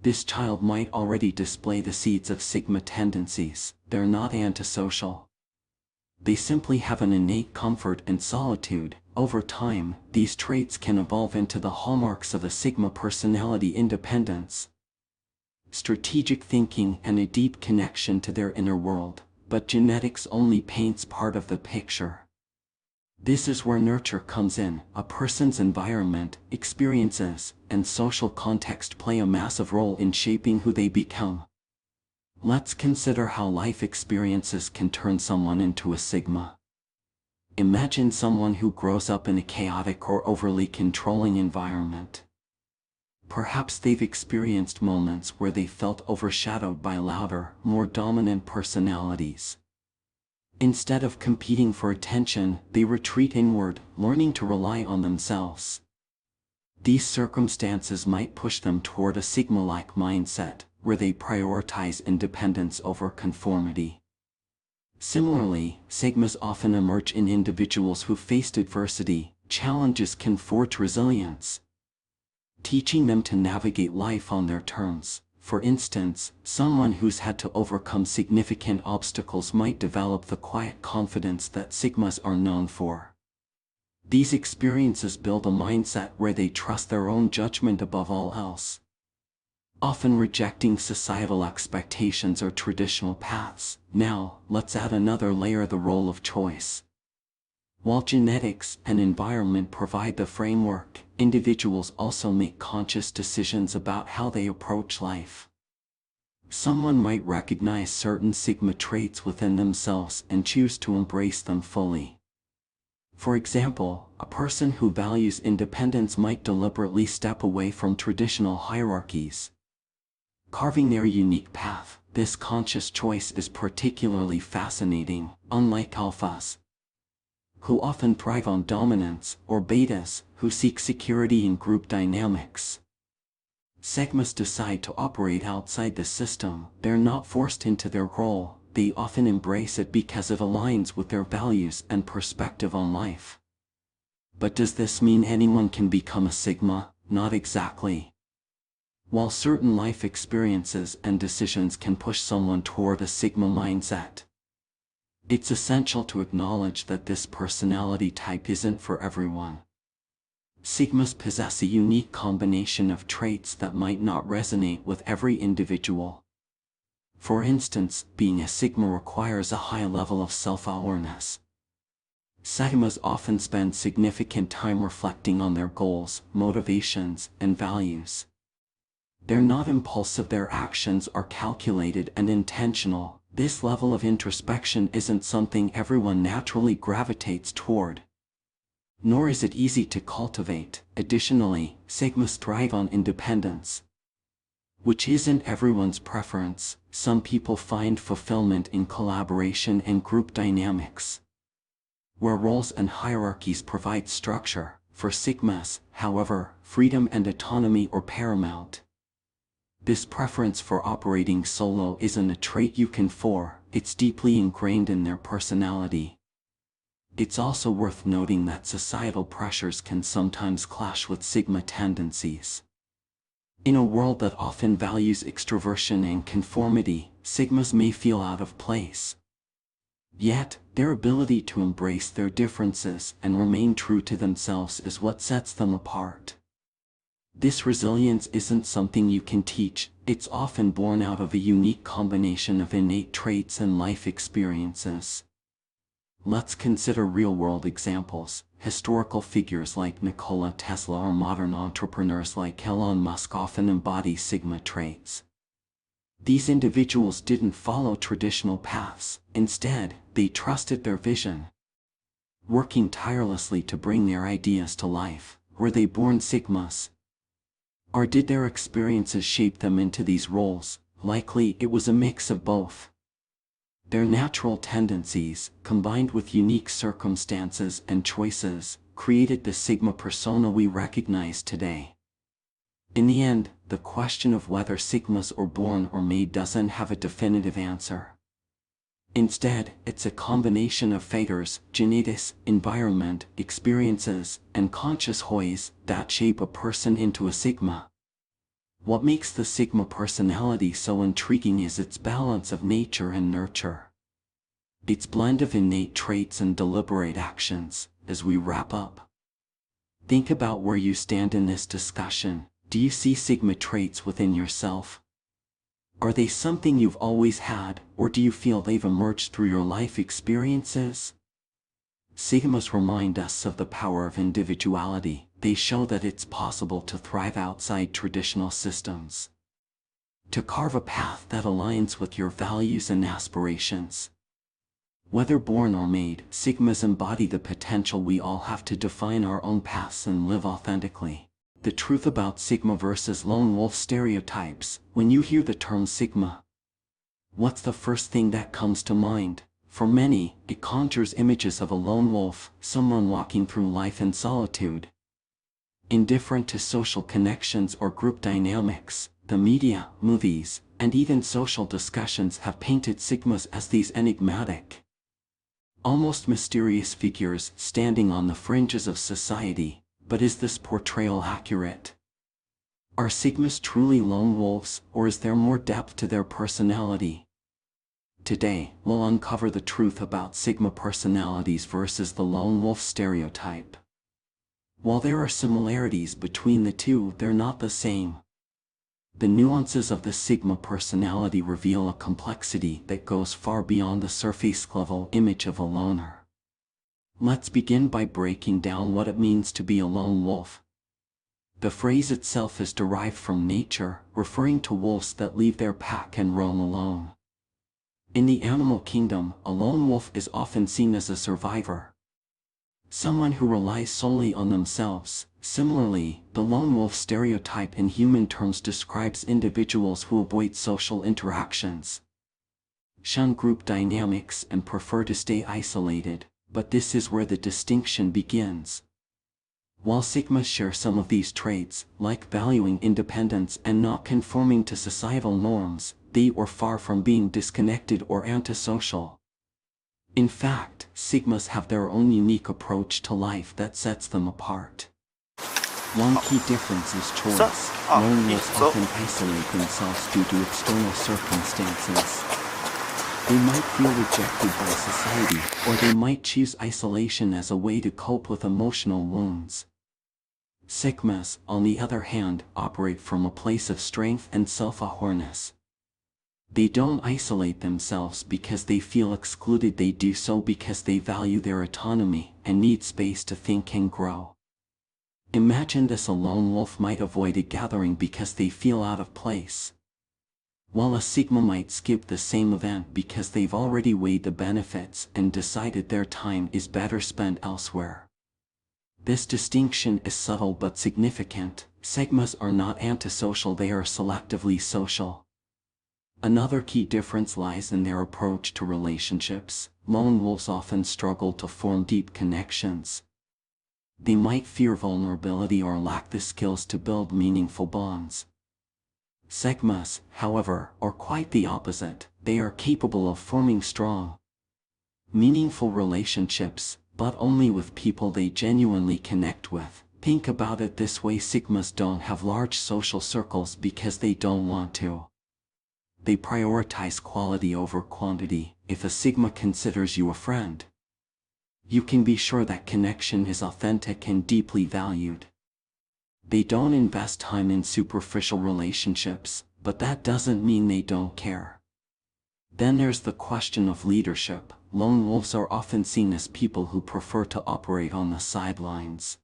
This child might already display the seeds of Sigma tendencies. They're not antisocial. They simply have an innate comfort in solitude. Over time, these traits can evolve into the hallmarks of a Sigma personality: independence, strategic thinking, and a deep connection to their inner world. But genetics only paints part of the picture. This is where nurture comes in. A person's environment, experiences, and social context play a massive role in shaping who they become. Let's consider how life experiences can turn someone into a Sigma. Imagine someone who grows up in a chaotic or overly controlling environment. Perhaps they've experienced moments where they felt overshadowed by louder, more dominant personalities. Instead of competing for attention, they retreat inward, learning to rely on themselves. These circumstances might push them toward a Sigma-like mindset, where they prioritize independence over conformity. Similarly, Sigmas often emerge in individuals who faced adversity. Challenges can forge resilience, teaching them to navigate life on their terms. For instance, someone who's had to overcome significant obstacles might develop the quiet confidence that Sigmas are known for. These experiences build a mindset where they trust their own judgment above all else, often rejecting societal expectations or traditional paths. Now, let's add another layer: the role of choice. While genetics and environment provide the framework, individuals also make conscious decisions about how they approach life. Someone might recognize certain Sigma traits within themselves and choose to embrace them fully. For example, a person who values independence might deliberately step away from traditional hierarchies, carving their unique path. This conscious choice is particularly fascinating. Unlike alphas, who often thrive on dominance, or betas, who seek security in group dynamics, Sigmas decide to operate outside the system. They're not forced into their role, they often embrace it because it aligns with their values and perspective on life. But does this mean anyone can become a Sigma? Not exactly. While certain life experiences and decisions can push someone toward a Sigma mindset, it's essential to acknowledge that this personality type isn't for everyone. Sigmas possess a unique combination of traits that might not resonate with every individual. For instance, being a Sigma requires a high level of self-awareness. Sigmas often spend significant time reflecting on their goals, motivations, and values. They're not impulsive, their actions are calculated and intentional. This level of introspection isn't something everyone naturally gravitates toward, nor is it easy to cultivate. Additionally, Sigmas thrive on independence, which isn't everyone's preference. Some people find fulfillment in collaboration and group dynamics, where roles and hierarchies provide structure. For Sigmas, however, freedom and autonomy are paramount. This preference for operating solo isn't a trait you can force, it's deeply ingrained in their personality. It's also worth noting that societal pressures can sometimes clash with Sigma tendencies. In a world that often values extroversion and conformity, Sigmas may feel out of place. Yet, their ability to embrace their differences and remain true to themselves is what sets them apart. This resilience isn't something you can teach, it's often born out of a unique combination of innate traits and life experiences. Let's consider real-world examples. Historical figures like Nikola Tesla or modern entrepreneurs like Elon Musk often embody Sigma traits. These individuals didn't follow traditional paths, instead, they trusted their vision. Working tirelessly to bring their ideas to life. Were they born Sigmas? Or did their experiences shape them into these roles? Likely it was a mix of both. Their natural tendencies, combined with unique circumstances and choices, created the Sigma persona we recognize today. In the end, the question of whether Sigmas are born or made doesn't have a definitive answer. Instead, it's a combination of factors, genetics, environment, experiences, and conscious choices that shape a person into a Sigma. What makes the Sigma personality so intriguing is its balance of nature and nurture. Its blend of innate traits and deliberate actions. As we wrap up, think about where you stand in this discussion. Do you see Sigma traits within yourself? Are they something you've always had, or do you feel they've emerged through your life experiences? Sigmas remind us of the power of individuality. They show that it's possible to thrive outside traditional systems, to carve a path that aligns with your values and aspirations. Whether born or made, Sigmas embody the potential we all have to define our own paths and live authentically. The truth about Sigma versus lone wolf stereotypes. When you hear the term Sigma, what's the first thing that comes to mind? For many, it conjures images of a lone wolf, someone walking through life in solitude, indifferent to social connections or group dynamics. The media, movies, and even social discussions have painted Sigmas as these enigmatic, almost mysterious figures standing on the fringes of society. But is this portrayal accurate? Are Sigmas truly lone wolves, or is there more depth to their personality? Today, we'll uncover the truth about Sigma personalities versus the lone wolf stereotype. While there are similarities between the two, they're not the same. The nuances of the Sigma personality reveal a complexity that goes far beyond the surface-level image of a loner. Let's begin by breaking down what it means to be a lone wolf. The phrase itself is derived from nature, referring to wolves that leave their pack and roam alone. In the animal kingdom, a lone wolf is often seen as a survivor, someone who relies solely on themselves. Similarly, the lone wolf stereotype in human terms describes individuals who avoid social interactions, shun group dynamics, and prefer to stay isolated. But this is where the distinction begins. While Sigmas share some of these traits, like valuing independence and not conforming to societal norms, they are far from being disconnected or antisocial. In fact, Sigmas have their own unique approach to life that sets them apart. One key difference is choice. Lone wolves often isolate themselves due to external circumstances. They might feel rejected by society, or they might choose isolation as a way to cope with emotional wounds. Sigmas, on the other hand, operate from a place of strength and self-awareness. They don't isolate themselves because they feel excluded, they do so because they value their autonomy and need space to think and grow. Imagine this: a lone wolf might avoid a gathering because they feel out of place, while a Sigma might skip the same event because they've already weighed the benefits and decided their time is better spent elsewhere. This distinction is subtle but significant. Sigmas are not antisocial, they are selectively social. Another key difference lies in their approach to relationships. Lone wolves often struggle to form deep connections. They might fear vulnerability or lack the skills to build meaningful bonds. Sigmas, however, are quite the opposite. They are capable of forming strong, meaningful relationships, but only with people they genuinely connect with. Think about it this way: Sigmas don't have large social circles because they don't want to. They prioritize quality over quantity. If a Sigma considers you a friend, you can be sure that connection is authentic and deeply valued. They don't invest time in superficial relationships, but that doesn't mean they don't care. Then there's the question of leadership. Lone wolves are often seen as people who prefer to operate on the sidelines,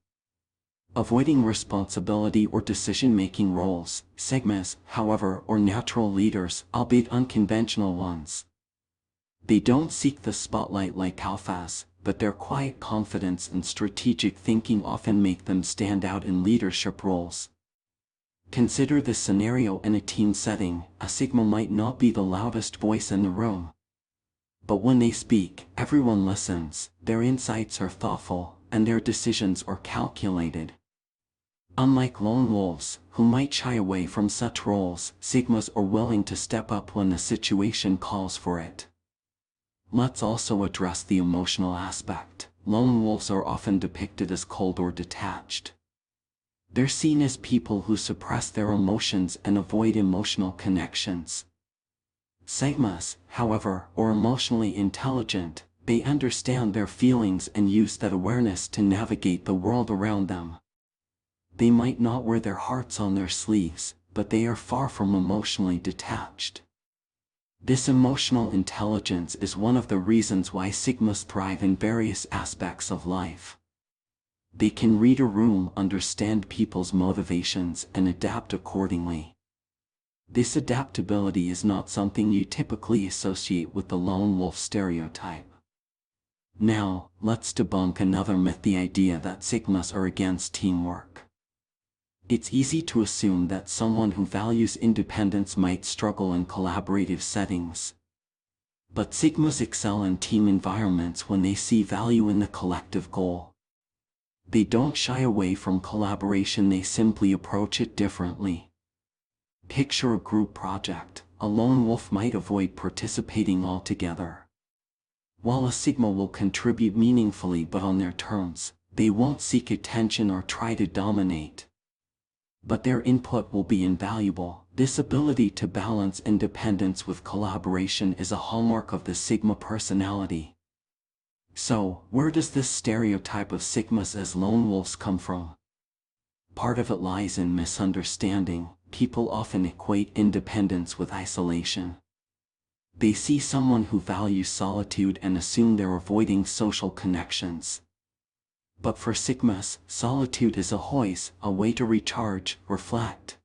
avoiding responsibility or decision-making roles. Sigmas, however, are natural leaders, albeit unconventional ones. They don't seek the spotlight like alphas, but their quiet confidence and strategic thinking often make them stand out in leadership roles. Consider this scenario in a team setting. A Sigma might not be the loudest voice in the room, but when they speak, everyone listens. Their insights are thoughtful, and their decisions are calculated. Unlike lone wolves, who might shy away from such roles, Sigmas are willing to step up when the situation calls for it. Let's also address the emotional aspect. Lone wolves are often depicted as cold or detached. They're seen as people who suppress their emotions and avoid emotional connections. Sigmas, however, are emotionally intelligent. They understand their feelings and use that awareness to navigate the world around them. They might not wear their hearts on their sleeves, but they are far from emotionally detached. This emotional intelligence is one of the reasons why Sigmas thrive in various aspects of life. They can read a room, understand people's motivations, and adapt accordingly. This adaptability is not something you typically associate with the lone wolf stereotype. Now, let's debunk another myth: the idea that Sigmas are against teamwork. It's easy to assume that someone who values independence might struggle in collaborative settings. But Sigmas excel in team environments when they see value in the collective goal. They don't shy away from collaboration, they simply approach it differently. Picture a group project. A lone wolf might avoid participating altogether, while a Sigma will contribute meaningfully but on their terms. They won't seek attention or try to dominate, but their input will be invaluable. This ability to balance independence with collaboration is a hallmark of the Sigma personality. So, where does this stereotype of Sigmas as lone wolves come from? Part of it lies in misunderstanding. People often equate independence with isolation. They see someone who values solitude and assume they're avoiding social connections. But for Sigmas, solitude is a way to recharge, reflect,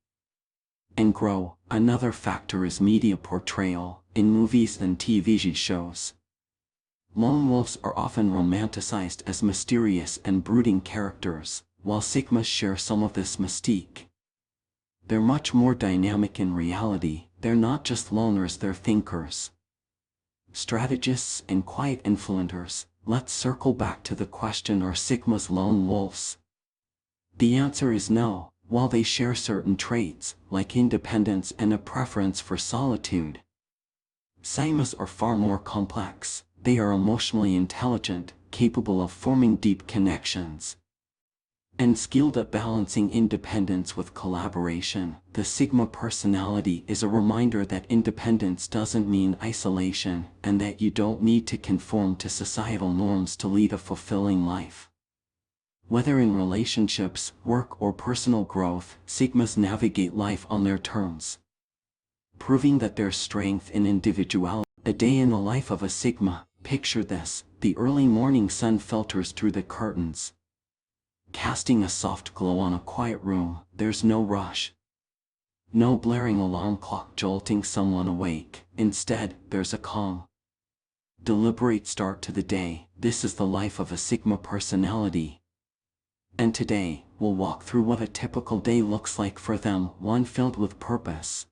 and grow. Another factor is media portrayal. In movies and TV shows, lone wolves are often romanticized as mysterious and brooding characters, while Sigmas share some of this mystique. They're much more dynamic in reality. They're not just loners, they're thinkers, strategists, and quiet influencers. Let's circle back to the question: are Sigmas lone wolves? The answer is no. While they share certain traits, like independence and a preference for solitude, Sigmas are far more complex. They are emotionally intelligent, capable of forming deep connections, and skilled at balancing independence with collaboration. The Sigma personality is a reminder that independence doesn't mean isolation, and that you don't need to conform to societal norms to lead a fulfilling life. Whether in relationships, work, or personal growth, Sigmas navigate life on their terms, proving that their strength in individuality. A day in the life of a Sigma. Picture this: the early morning sun filters through the curtains, casting a soft glow on a quiet room. There's no rush, no blaring alarm clock jolting someone awake. Instead, there's a calm, deliberate start to the day. This is the life of a Sigma personality. And today, we'll walk through what a typical day looks like for them, one filled with purpose,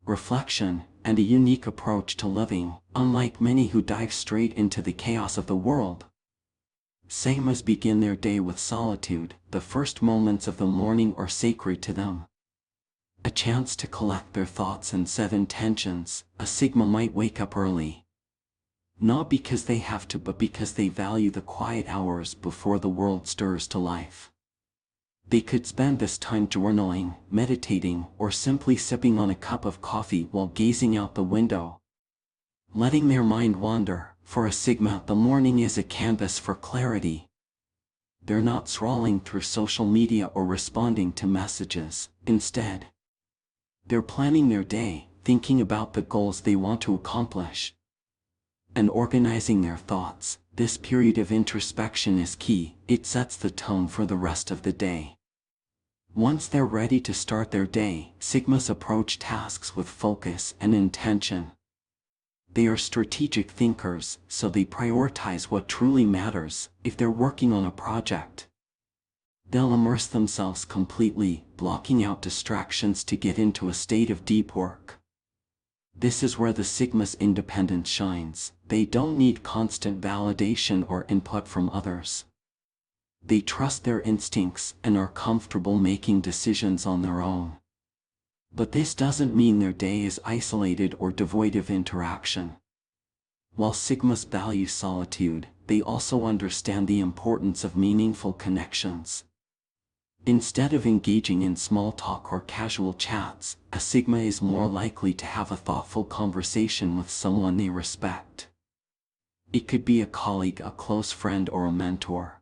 reflection, and a unique approach to living. Unlike many who dive straight into the chaos of the world, Sigmas begin their day with solitude. The first moments of the morning are sacred to them, a chance to collect their thoughts and set intentions. A Sigma might wake up early, not because they have to, but because they value the quiet hours before the world stirs to life. They could spend this time journaling, meditating, or simply sipping on a cup of coffee while gazing out the window, letting their mind wander. For a Sigma, the morning is a canvas for clarity. They're not scrolling through social media or responding to messages. Instead, they're planning their day, thinking about the goals they want to accomplish, and organizing their thoughts. This period of introspection is key. It sets the tone for the rest of the day. Once they're ready to start their day, Sigmas approach tasks with focus and intention. They are strategic thinkers, so they prioritize what truly matters. If they're working on a project, they'll immerse themselves completely, blocking out distractions to get into a state of deep work. This is where the Sigma's independence shines. They don't need constant validation or input from others. They trust their instincts and are comfortable making decisions on their own. But this doesn't mean their day is isolated or devoid of interaction. While Sigmas value solitude, they also understand the importance of meaningful connections. Instead of engaging in small talk or casual chats, a Sigma is more likely to have a thoughtful conversation with someone they respect. It could be a colleague, a close friend, or a mentor.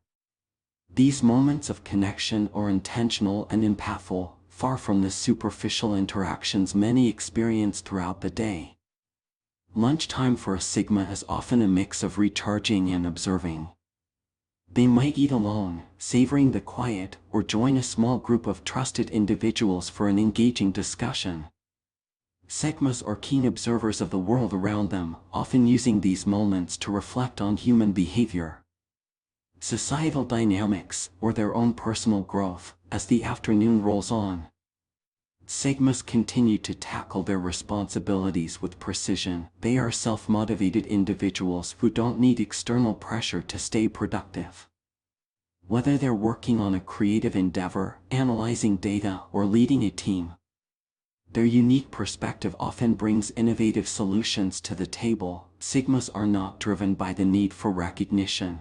These moments of connection are intentional and impactful, far from the superficial interactions many experience throughout the day. Lunchtime for a Sigma is often a mix of recharging and observing. They might eat alone, savoring the quiet, or join a small group of trusted individuals for an engaging discussion. Sigmas are keen observers of the world around them, often using these moments to reflect on human behavior, societal dynamics, or their own personal growth. As the afternoon rolls on, Sigmas continue to tackle their responsibilities with precision. They are self-motivated individuals who don't need external pressure to stay productive. Whether they're working on a creative endeavor, analyzing data, or leading a team, their unique perspective often brings innovative solutions to the table. Sigmas are not driven by the need for recognition,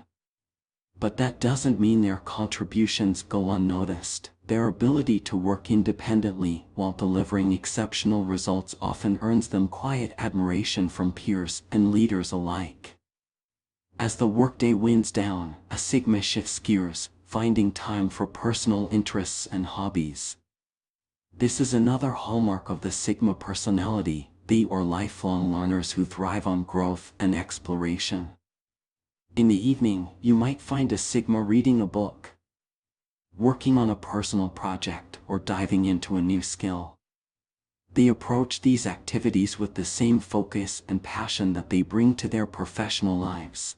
but that doesn't mean their contributions go unnoticed. Their ability to work independently while delivering exceptional results often earns them quiet admiration from peers and leaders alike. As the workday winds down, a Sigma shifts gears, finding time for personal interests and hobbies. This is another hallmark of the Sigma personality. They are lifelong learners who thrive on growth and exploration. In the evening, you might find a Sigma reading a book, working on a personal project, or diving into a new skill. They approach these activities with the same focus and passion that they bring to their professional lives.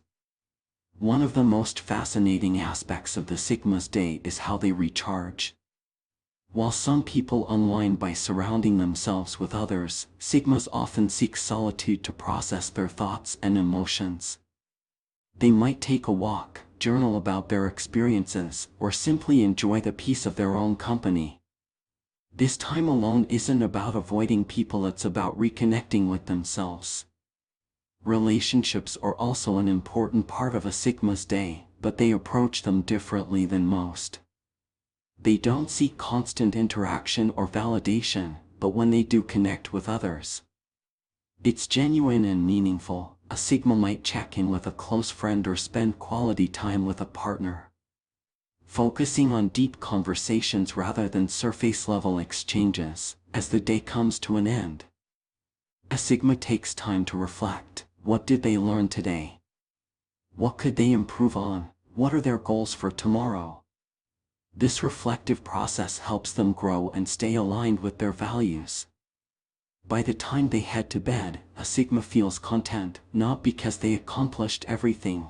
One of the most fascinating aspects of the Sigma's day is how they recharge. While some people unwind by surrounding themselves with others, Sigmas often seek solitude to process their thoughts and emotions. They might take a walk, journal about their experiences, or simply enjoy the peace of their own company. This time alone isn't about avoiding people, it's about reconnecting with themselves. Relationships are also an important part of a Sigma's day, but they approach them differently than most. They don't seek constant interaction or validation, but when they do connect with others, it's genuine and meaningful. A Sigma might check in with a close friend or spend quality time with a partner, focusing on deep conversations rather than surface-level exchanges. As the day comes to an end, a Sigma takes time to reflect. What did they learn today? What could they improve on? What are their goals for tomorrow? This reflective process helps them grow and stay aligned with their values. By the time they head to bed, a Sigma feels content, not because they accomplished everything,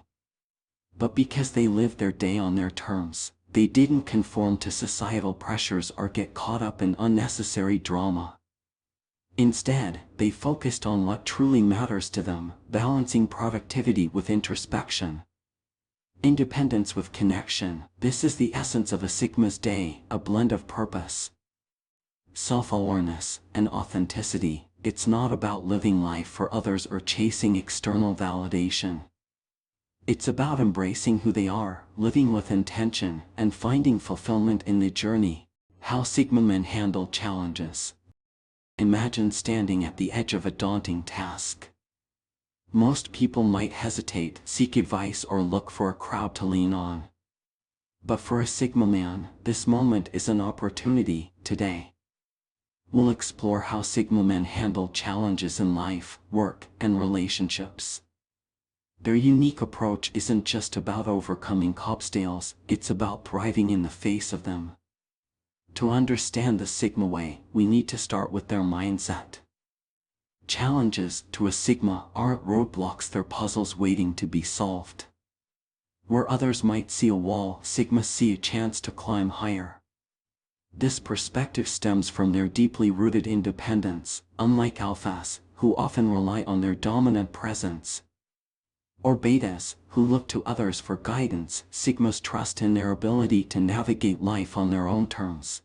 but because they lived their day on their terms. They didn't conform to societal pressures or get caught up in unnecessary drama. Instead, they focused on what truly matters to them, balancing productivity with introspection, independence with connection. This is the essence of a Sigma's day, a blend of purpose, self-awareness, and authenticity. It's not about living life for others or chasing external validation. It's about embracing who they are, living with intention, and finding fulfillment in the journey. How Sigma men handle challenges. Imagine standing at the edge of a daunting task. Most people might hesitate, seek advice, or look for a crowd to lean on. But for a Sigma man, this moment is an opportunity. Today, we'll explore how Sigma men handle challenges in life, work, and relationships. Their unique approach isn't just about overcoming obstacles, it's about thriving in the face of them. To understand the Sigma way, we need to start with their mindset. Challenges, to a Sigma, aren't roadblocks, they're puzzles waiting to be solved. Where others might see a wall, Sigmas see a chance to climb higher. This perspective stems from their deeply rooted independence, unlike alphas, who often rely on their dominant presence, or betas, who look to others for guidance. Sigmas trust in their ability to navigate life on their own terms.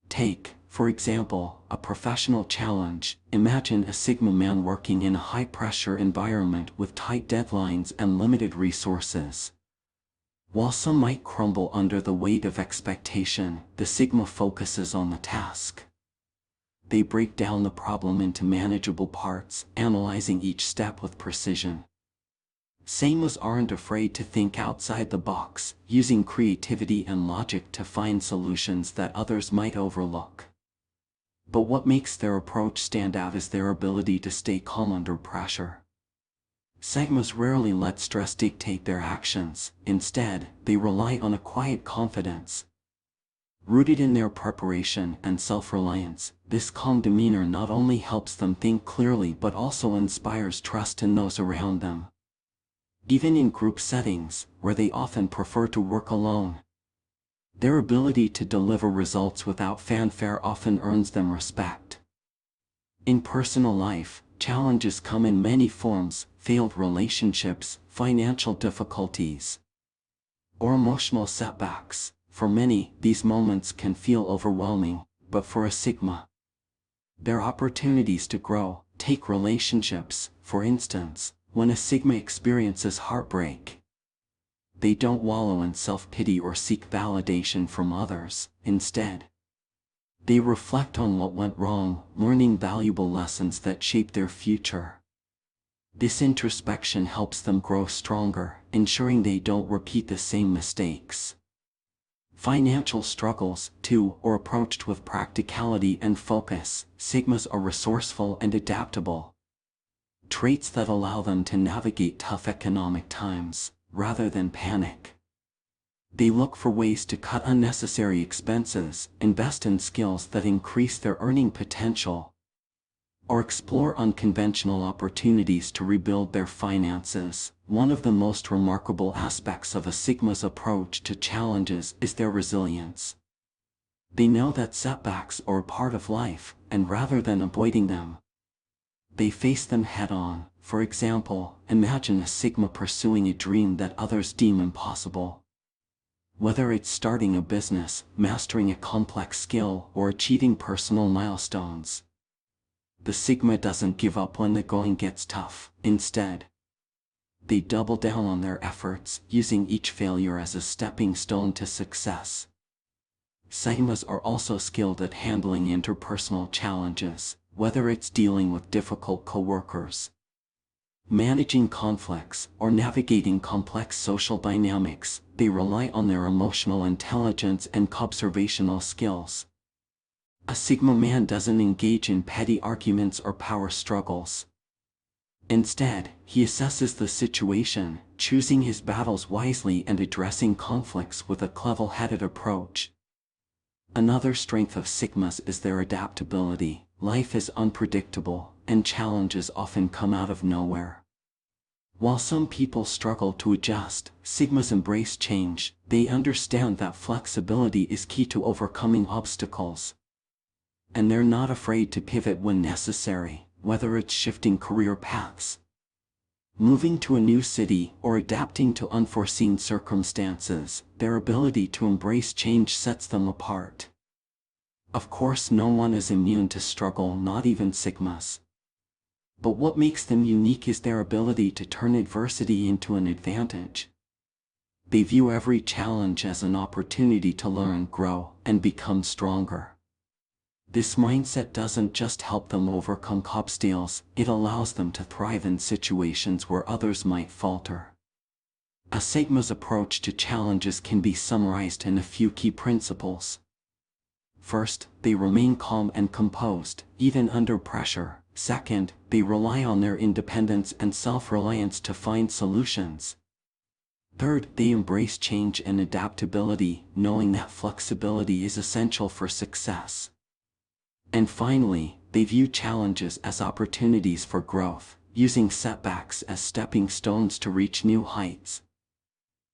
Take, for example, a professional challenge. Imagine a Sigma man working in a high-pressure environment with tight deadlines and limited resources. While some might crumble under the weight of expectation, the Sigma focuses on the task. They break down the problem into manageable parts, analyzing each step with precision. Sigmas aren't afraid to think outside the box, using creativity and logic to find solutions that others might overlook. But what makes their approach stand out is their ability to stay calm under pressure. Sigmas rarely let stress dictate their actions. Instead, they rely on a quiet confidence. Rooted in their preparation and self-reliance, this calm demeanor not only helps them think clearly but also inspires trust in those around them. Even in group settings, where they often prefer to work alone, their ability to deliver results without fanfare often earns them respect. In personal life, challenges come in many forms: failed relationships, financial difficulties, or emotional setbacks. For many, these moments can feel overwhelming, but for a Sigma, they're opportunities to grow. Take relationships, for instance. When a Sigma experiences heartbreak, they don't wallow in self-pity or seek validation from others. Instead, they reflect on what went wrong, learning valuable lessons that shape their future. This introspection helps them grow stronger, ensuring they don't repeat the same mistakes. Financial struggles, too, are approached with practicality and focus. Sigmas are resourceful and adaptable, traits that allow them to navigate tough economic times, rather than panic. They look for ways to cut unnecessary expenses, invest in skills that increase their earning potential, or explore unconventional opportunities to rebuild their finances. One of the most remarkable aspects of a Sigma's approach to challenges is their resilience. They know that setbacks are a part of life, and rather than avoiding them, they face them head-on. For example, imagine a Sigma pursuing a dream that others deem impossible. Whether it's starting a business, mastering a complex skill, or achieving personal milestones, the Sigma doesn't give up when the going gets tough. Instead, they double down on their efforts, using each failure as a stepping stone to success. Sigmas are also skilled at handling interpersonal challenges. Whether it's dealing with difficult coworkers, managing conflicts, or navigating complex social dynamics, they rely on their emotional intelligence and observational skills. A Sigma man doesn't engage in petty arguments or power struggles. Instead, he assesses the situation, choosing his battles wisely and addressing conflicts with a level-headed approach. Another strength of Sigmas is their adaptability. Life is unpredictable, and challenges often come out of nowhere. While some people struggle to adjust, Sigmas embrace change. They understand that flexibility is key to overcoming obstacles, and they're not afraid to pivot when necessary, whether it's shifting career paths, moving to a new city, or adapting to unforeseen circumstances. Their ability to embrace change sets them apart. Of course, no one is immune to struggle, not even Sigmas. But what makes them unique is their ability to turn adversity into an advantage. They view every challenge as an opportunity to learn, grow, and become stronger. This mindset doesn't just help them overcome obstacles, it allows them to thrive in situations where others might falter. A Sigma's approach to challenges can be summarized in a few key principles. First, they remain calm and composed, even under pressure. Second, they rely on their independence and self-reliance to find solutions. Third, they embrace change and adaptability, knowing that flexibility is essential for success. And finally, they view challenges as opportunities for growth, using setbacks as stepping stones to reach new heights.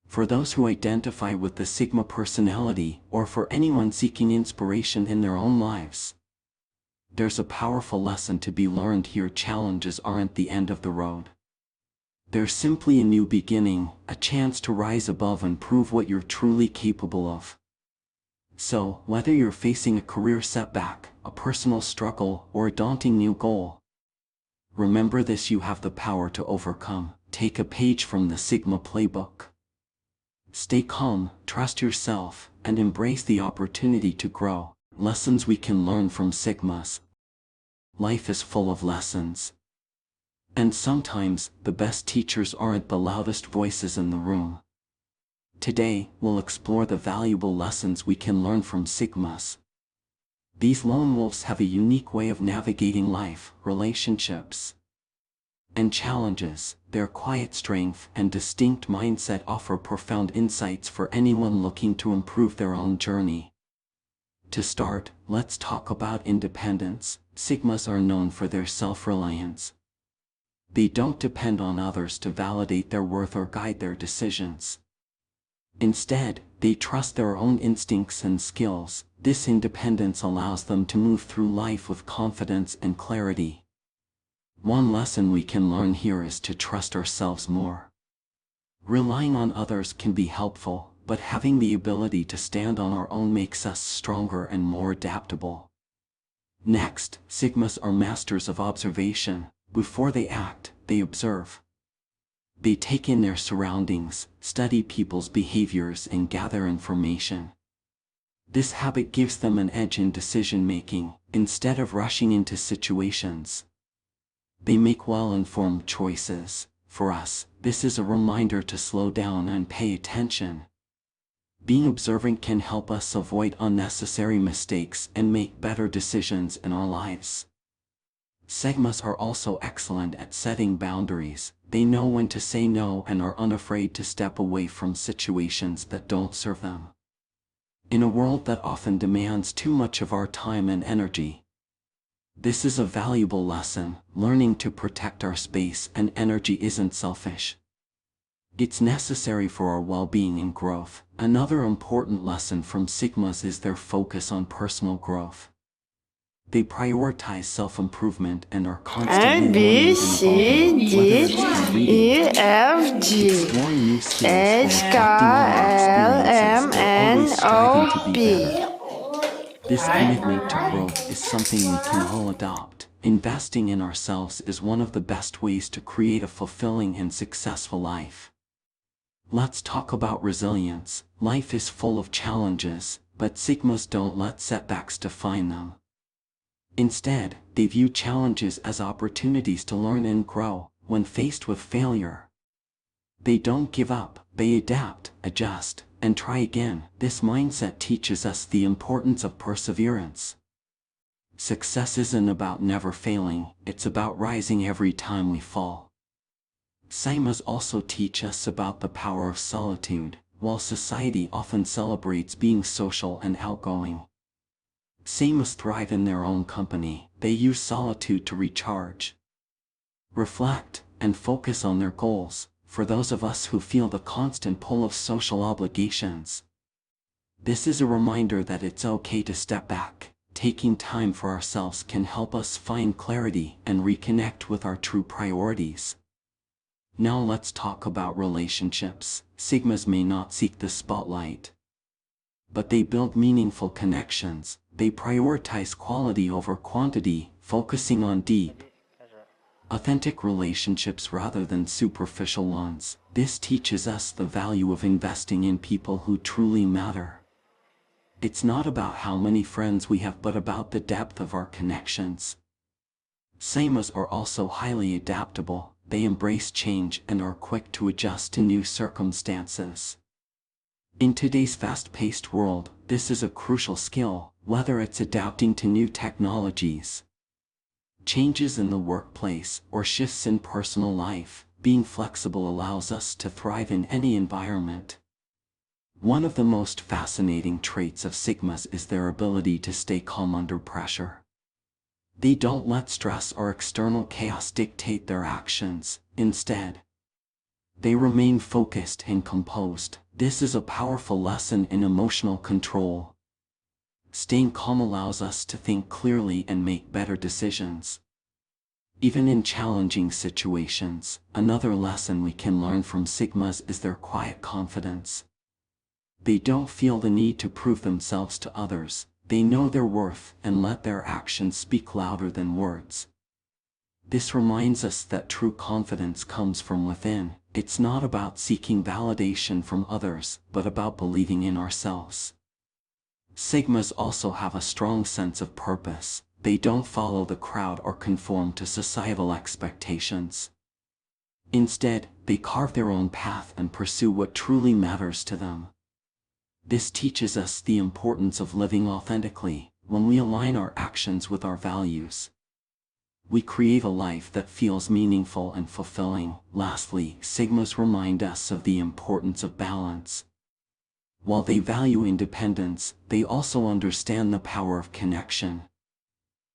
For those who identify with the Sigma personality, or for anyone seeking inspiration in their own lives, there's a powerful lesson to be learned here. Challenges aren't the end of the road. They're simply a new beginning, a chance to rise above and prove what you're truly capable of. So, whether you're facing a career setback, a personal struggle, or a daunting new goal, remember this: you have the power to overcome. Take a page from the Sigma playbook. Stay calm, trust yourself, and embrace the opportunity to grow. Lessons we can learn from Sigmas. Life is full of lessons. And sometimes, the best teachers aren't the loudest voices in the room. Today, we'll explore the valuable lessons we can learn from Sigmas. These lone wolves have a unique way of navigating life, relationships, and challenges. Their quiet strength and distinct mindset offer profound insights for anyone looking to improve their own journey. To start, let's talk about independence. Sigmas are known for their self-reliance. They don't depend on others to validate their worth or guide their decisions. Instead, they trust their own instincts and skills. This independence allows them to move through life with confidence and clarity. One lesson we can learn here is to trust ourselves more. Relying on others can be helpful, but having the ability to stand on our own makes us stronger and more adaptable. Next, Sigmas are masters of observation. Before they act, they observe. They take in their surroundings, study people's behaviors, and gather information. This habit gives them an edge in decision-making. Instead of rushing into situations, they make well-informed choices. For us, this is a reminder to slow down and pay attention. Being observant can help us avoid unnecessary mistakes and make better decisions in our lives. Sigmas are also excellent at setting boundaries. They know when to say no and are unafraid to step away from situations that don't serve them. In a world that often demands too much of our time and energy, this is a valuable lesson. Learning to protect our space and energy isn't selfish. It's necessary for our well-being and growth. Another important lesson from Sigmas is their focus on personal growth. They prioritize self-improvement and are constantly A, B, C, D, E, F, G, exploring new skills, H, or K, L, adapting to M, new experiences. They're always N, striving to O, be P. better. This commitment to growth is something we can all adopt. Investing in ourselves is one of the best ways to create a fulfilling and successful life. Let's talk about resilience. Life is full of challenges, but Sigmas don't let setbacks define them. Instead, they view challenges as opportunities to learn and grow. When faced with failure, they don't give up. They adapt, adjust, and try again. This mindset teaches us the importance of perseverance. Success isn't about never failing, it's about rising every time we fall. Sigmas also teach us about the power of solitude. While society often celebrates being social and outgoing, Sigmas thrive in their own company. They use solitude to recharge, reflect, and focus on their goals. For those of us who feel the constant pull of social obligations, this is a reminder that it's okay to step back. Taking time for ourselves can help us find clarity and reconnect with our true priorities. Now let's talk about relationships. Sigmas may not seek the spotlight, but they build meaningful connections. They prioritize quality over quantity, focusing on deep, authentic relationships rather than superficial ones. This teaches us the value of investing in people who truly matter. It's not about how many friends we have, but about the depth of our connections. Sigmas are also highly adaptable. They embrace change and are quick to adjust to new circumstances. In today's fast-paced world, this is a crucial skill, whether it's adapting to new technologies, changes in the workplace, or shifts in personal life. Being flexible allows us to thrive in any environment. One of the most fascinating traits of Sigmas is their ability to stay calm under pressure. They don't let stress or external chaos dictate their actions. Instead, they remain focused and composed. This is a powerful lesson in emotional control. Staying calm allows us to think clearly and make better decisions, even in challenging situations. Another lesson we can learn from Sigmas is their quiet confidence. They don't feel the need to prove themselves to others. They know their worth and let their actions speak louder than words. This reminds us that true confidence comes from within. It's not about seeking validation from others, but about believing in ourselves. Sigmas also have a strong sense of purpose. They don't follow the crowd or conform to societal expectations. Instead, they carve their own path and pursue what truly matters to them. This teaches us the importance of living authentically. When we align our actions with our values, we create a life that feels meaningful and fulfilling. Lastly, Sigmas remind us of the importance of balance. While they value independence, they also understand the power of connection.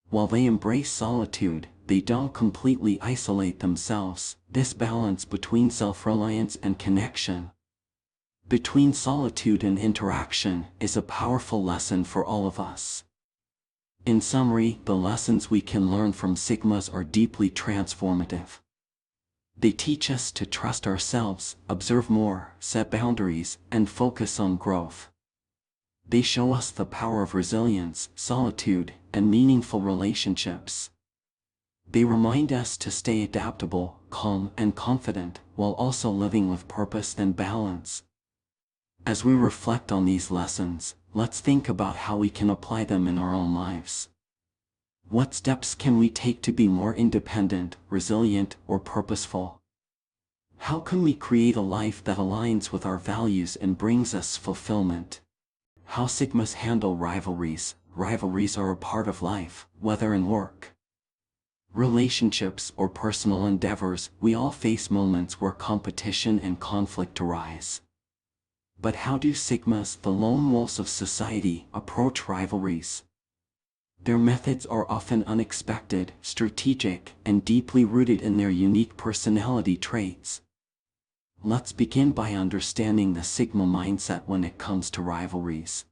While they embrace solitude, they don't completely isolate themselves. This balance between self-reliance and connection, between solitude and interaction, is a powerful lesson for all of us. In summary, the lessons we can learn from Sigmas are deeply transformative. They teach us to trust ourselves, observe more, set boundaries, and focus on growth. They show us the power of resilience, solitude, and meaningful relationships. They remind us to stay adaptable, calm, and confident, while also living with purpose and balance. As we reflect on these lessons, let's think about how we can apply them in our own lives. What steps can we take to be more independent, resilient, or purposeful? How can we create a life that aligns with our values and brings us fulfillment? How Sigmas handle rivalries. Rivalries are a part of life, whether in work, relationships, or personal endeavors. We all face moments where competition and conflict arise. But how do Sigmas, the lone wolves of society, approach rivalries? Their methods are often unexpected, strategic, and deeply rooted in their unique personality traits. Let's begin by understanding the Sigma mindset when it comes to rivalries.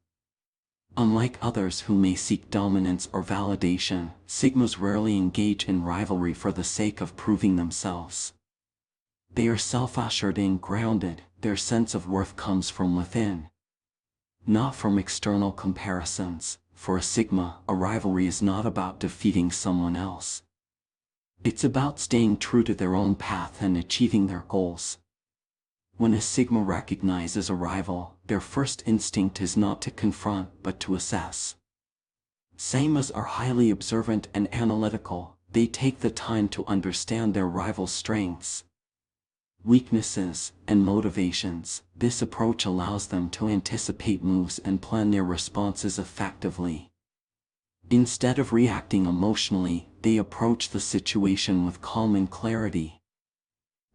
Unlike others who may seek dominance or validation, Sigmas rarely engage in rivalry for the sake of proving themselves. They are self-assured and grounded. Their sense of worth comes from within, not from external comparisons. For a Sigma, a rivalry is not about defeating someone else. It's about staying true to their own path and achieving their goals. When a Sigma recognizes a rival, their first instinct is not to confront, but to assess. Sigmas are highly observant and analytical. They take the time to understand their rival's strengths, weaknesses, and motivations. This approach allows them to anticipate moves and plan their responses effectively. Instead of reacting emotionally, they approach the situation with calm and clarity.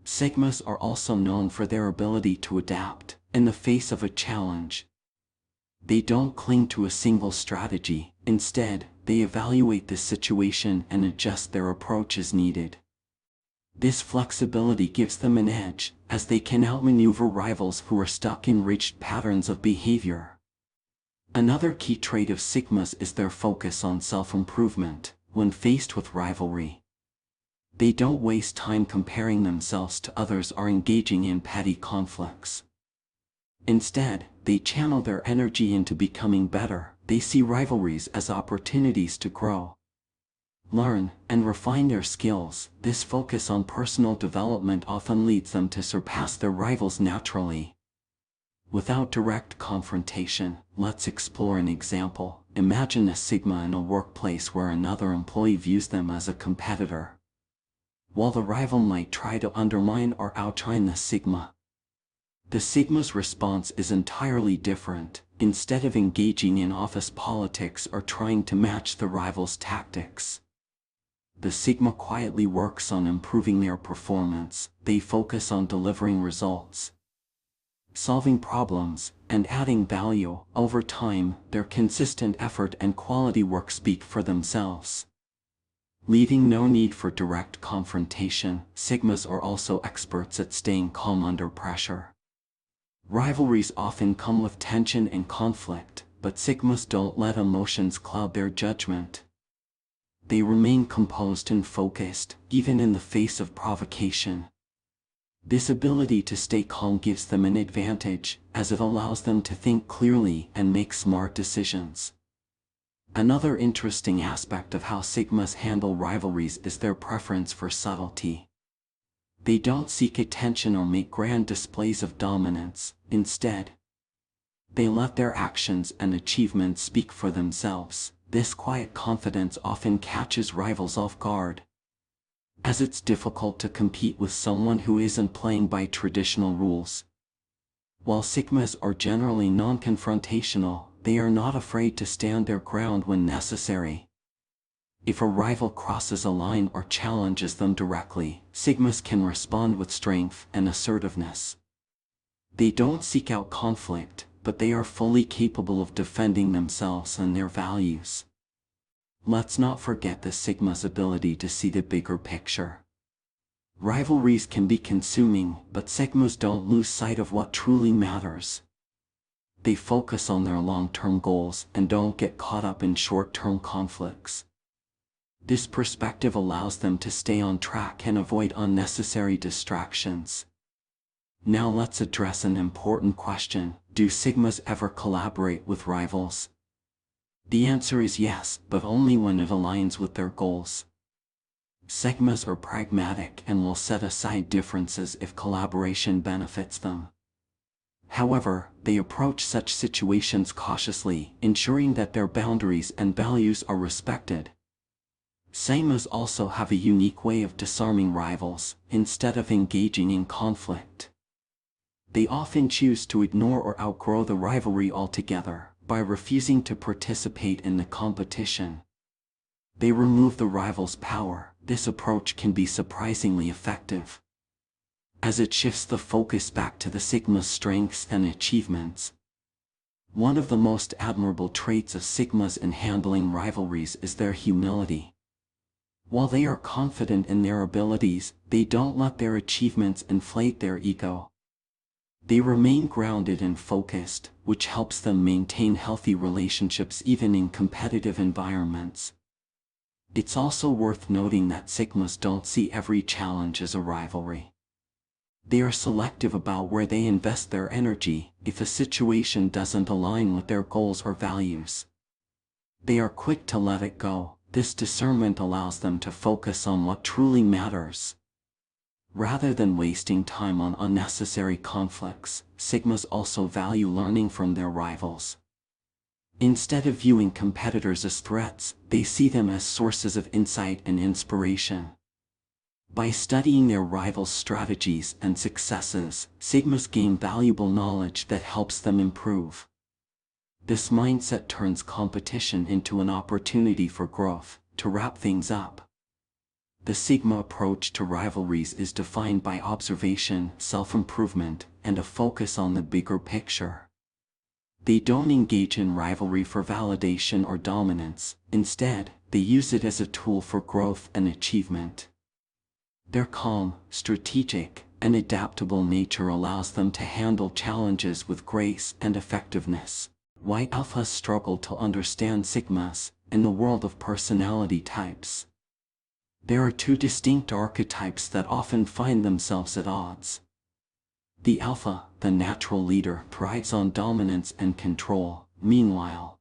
Sigmas are also known for their ability to adapt. In the face of a challenge, they don't cling to a single strategy. Instead, they evaluate the situation and adjust their approach as needed. This flexibility gives them an edge, as they can outmaneuver rivals who are stuck in rigid patterns of behavior. Another key trait of Sigmas is their focus on self-improvement. When faced with rivalry, they don't waste time comparing themselves to others or engaging in petty conflicts. Instead, they channel their energy into becoming better. They see rivalries as opportunities to grow, learn, and refine their skills. This focus on personal development often leads them to surpass their rivals naturally, without direct confrontation. Let's explore an example. Imagine a Sigma in a workplace where another employee views them as a competitor. while the rival might try to undermine or outshine the Sigma. The Sigma's response is entirely different. Instead of engaging in office politics or trying to match the rival's tactics, the Sigma quietly works on improving their performance. They focus on delivering results, solving problems, and adding value. Over time, their consistent effort and quality work speak for themselves, leaving no need for direct confrontation. Sigmas are also experts at staying calm under pressure. Rivalries often come with tension and conflict, but Sigmas don't let emotions cloud their judgment. They remain composed and focused, even in the face of provocation. This ability to stay calm gives them an advantage, as it allows them to think clearly and make smart decisions. Another interesting aspect of how Sigmas handle rivalries is their preference for subtlety. They don't seek attention or make grand displays of dominance. Instead, they let their actions and achievements speak for themselves. This quiet confidence often catches rivals off guard, as it's difficult to compete with someone who isn't playing by traditional rules. While Sigmas are generally non-confrontational, they are not afraid to stand their ground when necessary. If a rival crosses a line or challenges them directly, Sigmas can respond with strength and assertiveness. They don't seek out conflict, but they are fully capable of defending themselves and their values. Let's not forget the Sigma's ability to see the bigger picture. Rivalries can be consuming, but Sigmas don't lose sight of what truly matters. They focus on their long-term goals and don't get caught up in short-term conflicts. This perspective allows them to stay on track and avoid unnecessary distractions. Now let's address an important question. Do Sigmas ever collaborate with rivals? The answer is yes, but only when it aligns with their goals. Sigmas are pragmatic and will set aside differences if collaboration benefits them. However, they approach such situations cautiously, ensuring that their boundaries and values are respected. Sigmas also have a unique way of disarming rivals. Instead of engaging in conflict, they often choose to ignore or outgrow the rivalry altogether. By refusing to participate in the competition, they remove the rival's power. This approach can be surprisingly effective, as it shifts the focus back to the Sigma's strengths and achievements. One of the most admirable traits of Sigmas in handling rivalries is their humility. While they are confident in their abilities, they don't let their achievements inflate their ego. They remain grounded and focused, which helps them maintain healthy relationships even in competitive environments. It's also worth noting that Sigmas don't see every challenge as a rivalry. They are selective about where they invest their energy. If a situation doesn't align with their goals or values, they are quick to let it go. This discernment allows them to focus on what truly matters, rather than wasting time on unnecessary conflicts. Sigmas also value learning from their rivals. Instead of viewing competitors as threats, they see them as sources of insight and inspiration. By studying their rivals' strategies and successes, Sigmas gain valuable knowledge that helps them improve. This mindset turns competition into an opportunity for growth. To wrap things up, the Sigma approach to rivalries is defined by observation, self-improvement, and a focus on the bigger picture. They don't engage in rivalry for validation or dominance. Instead, they use it as a tool for growth and achievement. Their calm, strategic, and adaptable nature allows them to handle challenges with grace and effectiveness. Why alphas struggle to understand Sigmas. In the world of personality types, there are two distinct archetypes that often find themselves at odds. The alpha, the natural leader, thrives on dominance and control. Meanwhile,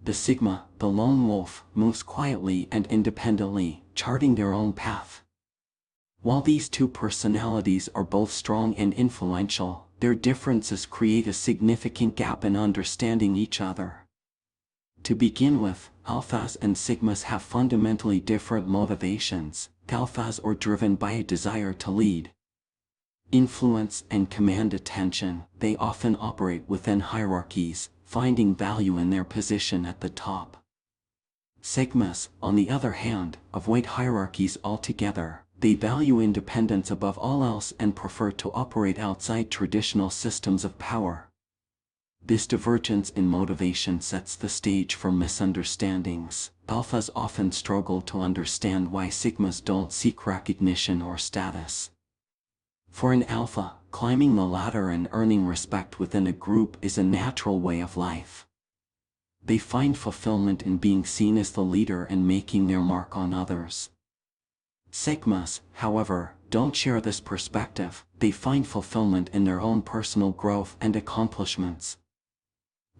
the Sigma, the lone wolf, moves quietly and independently, charting their own path. While these two personalities are both strong and influential, their differences create a significant gap in understanding each other. To begin with, alphas and sigmas have fundamentally different motivations. Alphas are driven by a desire to lead, influence, and command attention. They often operate within hierarchies, finding value in their position at the top. Sigmas, on the other hand, avoid hierarchies altogether. They value independence above all else and prefer to operate outside traditional systems of power. This divergence in motivation sets the stage for misunderstandings. Alphas often struggle to understand why sigmas don't seek recognition or status. For an alpha, climbing the ladder and earning respect within a group is a natural way of life. They find fulfillment in being seen as the leader and making their mark on others. Sigmas, however, don't share this perspective. They find fulfillment in their own personal growth and accomplishments.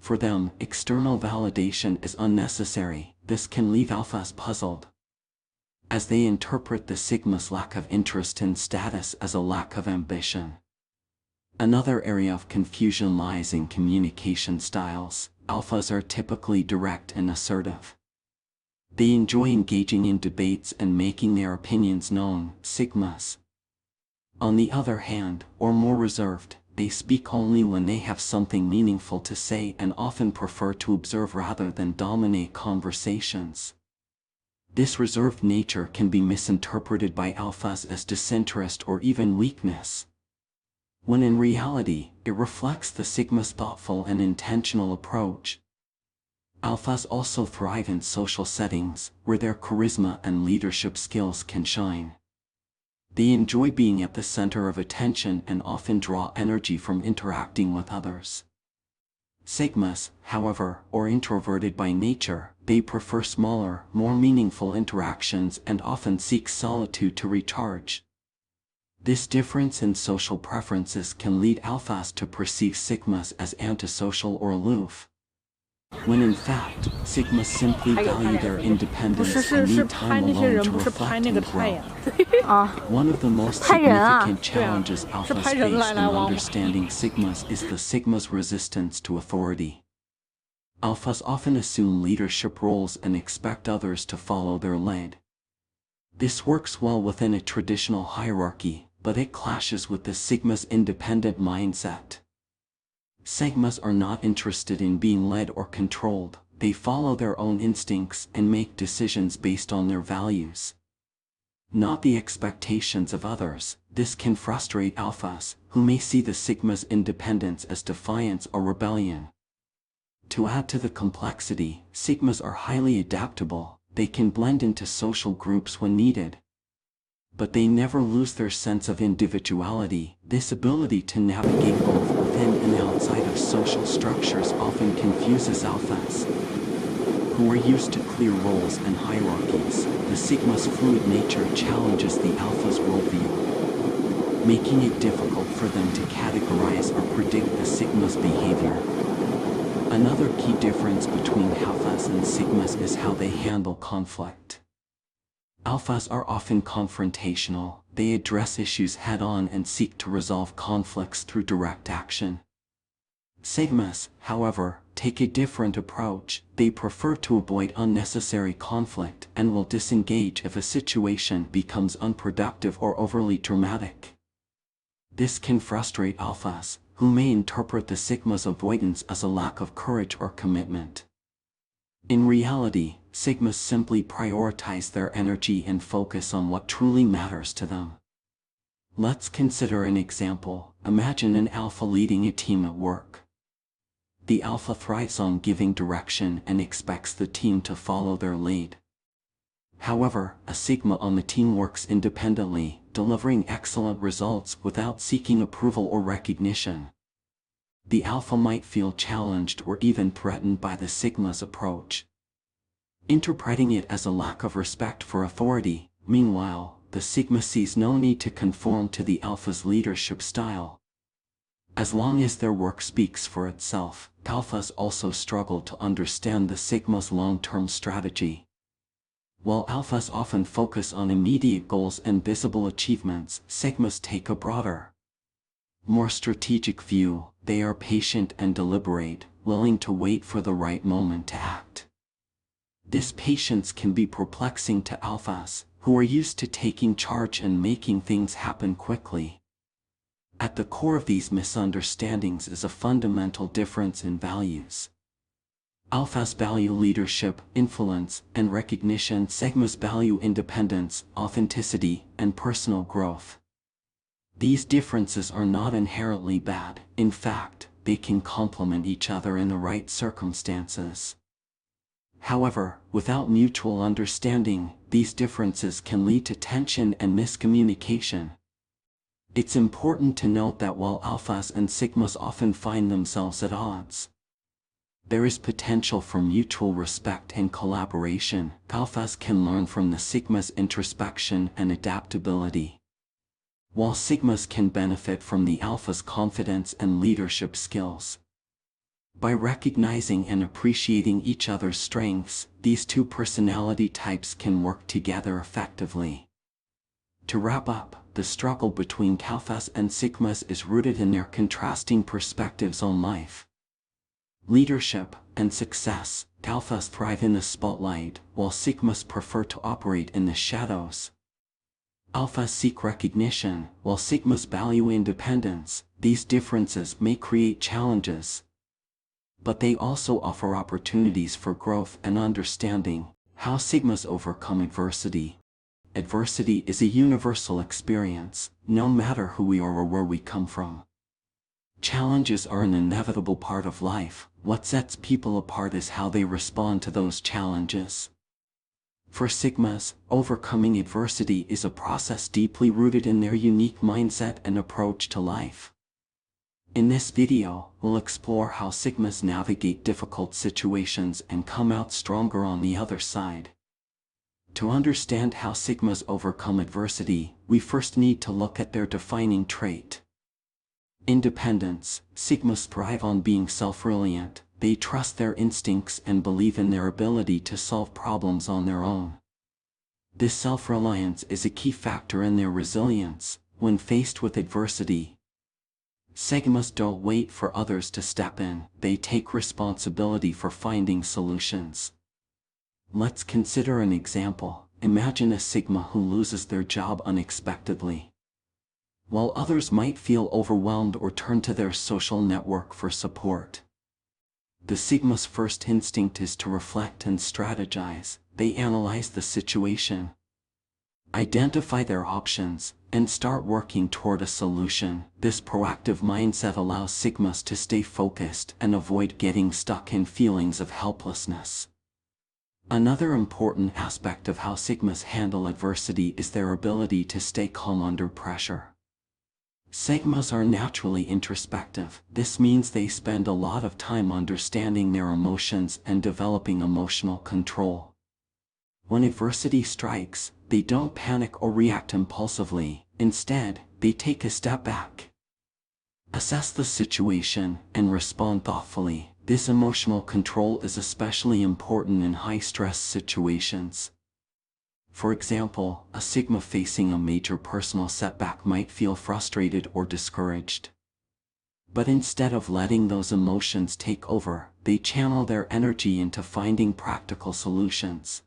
For them, external validation is unnecessary. This can leave alphas puzzled, as they interpret the sigma's lack of interest in status as a lack of ambition. Another area of confusion lies in communication styles. Alphas are typically direct and assertive. They enjoy engaging in debates and making their opinions known. Sigmas, on the other hand, are more reserved. They speak only when they have something meaningful to say and often prefer to observe rather than dominate conversations. This reserved nature can be misinterpreted by alphas as disinterest or even weakness, when in reality, it reflects the sigma's thoughtful and intentional approach. Alphas also thrive in social settings, where their charisma and leadership skills can shine. They enjoy being at the center of attention and often draw energy from interacting with others. Sigmas, however, are introverted by nature. They prefer smaller, more meaningful interactions and often seek solitude to recharge. This difference in social preferences can lead alphas to perceive sigmas as antisocial or aloof, when in fact, sigmas simply value their independence and need time alone to reflect and grow. One of the most significant challenges alphas face in understanding sigmas is the sigma's resistance to authority. Alphas often assume leadership roles and expect others to follow their lead. This works well within a traditional hierarchy, but it clashes with the sigma's independent mindset. Sigmas are not interested in being led or controlled. They follow their own instincts and make decisions based on their values, not the expectations of others. This can frustrate alphas, who may see the sigma's independence as defiance or rebellion. To add to the complexity, sigmas are highly adaptable. They can blend into social groups when needed, but they never lose their sense of individuality. This ability to navigate both within and outside of social structures often confuses alphas, who are used to clear roles and hierarchies. The sigma's fluid nature challenges the alpha's worldview, making it difficult for them to categorize or predict the sigma's behavior. Another key difference between alphas and sigmas is how they handle conflict. Alphas are often confrontational. They address issues head-on and seek to resolve conflicts through direct action. Sigmas, however, take a different approach. They prefer to avoid unnecessary conflict and will disengage if a situation becomes unproductive or overly dramatic. This can frustrate alphas, who may interpret the sigma's avoidance as a lack of courage or commitment. In reality, sigmas simply prioritize their energy and focus on what truly matters to them. Let's consider an example. Imagine an alpha leading a team at work. The alpha thrives on giving direction and expects the team to follow their lead. However, a sigma on the team works independently, delivering excellent results without seeking approval or recognition. The alpha might feel challenged or even threatened by the sigma's approach, interpreting it as a lack of respect for authority. Meanwhile, the sigma sees no need to conform to the alpha's leadership style, as long as their work speaks for itself. Alphas also struggle to understand the sigma's long-term strategy. While alphas often focus on immediate goals and visible achievements, sigmas take a broader, more strategic view. They are patient and deliberate, willing to wait for the right moment to act. This patience can be perplexing to alphas, who are used to taking charge and making things happen quickly. At the core of these misunderstandings is a fundamental difference in values. Alphas value leadership, influence, and recognition. Sigmas value independence, authenticity, and personal growth. These differences are not inherently bad. In fact, they can complement each other in the right circumstances. However, without mutual understanding, these differences can lead to tension and miscommunication. It's important to note that while alphas and sigmas often find themselves at odds, there is potential for mutual respect and collaboration. Alphas can learn from the sigmas' introspection and adaptability, while sigmas can benefit from the alpha's confidence and leadership skills. By recognizing and appreciating each other's strengths, these two personality types can work together effectively. To wrap up, the struggle between alphas and sigmas is rooted in their contrasting perspectives on life, leadership, and success. Alphas thrive in the spotlight, while sigmas prefer to operate in the shadows. Alphas seek recognition, while sigmas value independence. These differences may create challenges, but they also offer opportunities for growth and understanding. How sigmas overcome adversity. Adversity is a universal experience, no matter who we are or where we come from. Challenges are an inevitable part of life. What sets people apart is how they respond to those challenges. For sigmas, overcoming adversity is a process deeply rooted in their unique mindset and approach to life. In this video, we'll explore how sigmas navigate difficult situations and come out stronger on the other side. To understand how sigmas overcome adversity, we first need to look at their defining trait. Independence. Sigmas thrive on being self-reliant. They trust their instincts and believe in their ability to solve problems on their own. This self-reliance is a key factor in their resilience. When faced with adversity, sigmas don't wait for others to step in. They take responsibility for finding solutions. Let's consider an example. Imagine a sigma who loses their job unexpectedly. While others might feel overwhelmed or turn to their social network for support, the sigma's first instinct is to reflect and strategize. They analyze the situation, identify their options, and start working toward a solution. This proactive mindset allows sigmas to stay focused and avoid getting stuck in feelings of helplessness. Another important aspect of how sigmas handle adversity is their ability to stay calm under pressure. Sigmas are naturally introspective. This means they spend a lot of time understanding their emotions and developing emotional control. When adversity strikes, they don't panic or react impulsively. Instead, they take a step back, assess the situation, and respond thoughtfully. This emotional control is especially important in high-stress situations. For example, a sigma facing a major personal setback might feel frustrated or discouraged. But instead of letting those emotions take over, they channel their energy into finding practical solutions.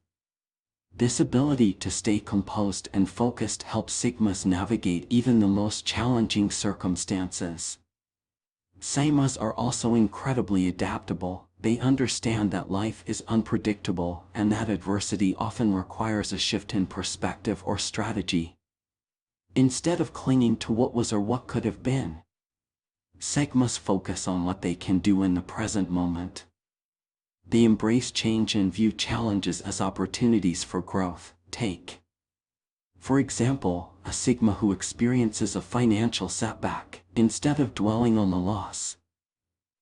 This ability to stay composed and focused helps sigmas navigate even the most challenging circumstances. Sigmas are also incredibly adaptable. They understand that life is unpredictable and that adversity often requires a shift in perspective or strategy. Instead of clinging to what was or what could have been, sigmas focus on what they can do in the present moment. They embrace change and view challenges as opportunities for growth. Take, for example, a sigma who experiences a financial setback. Instead of dwelling on the loss,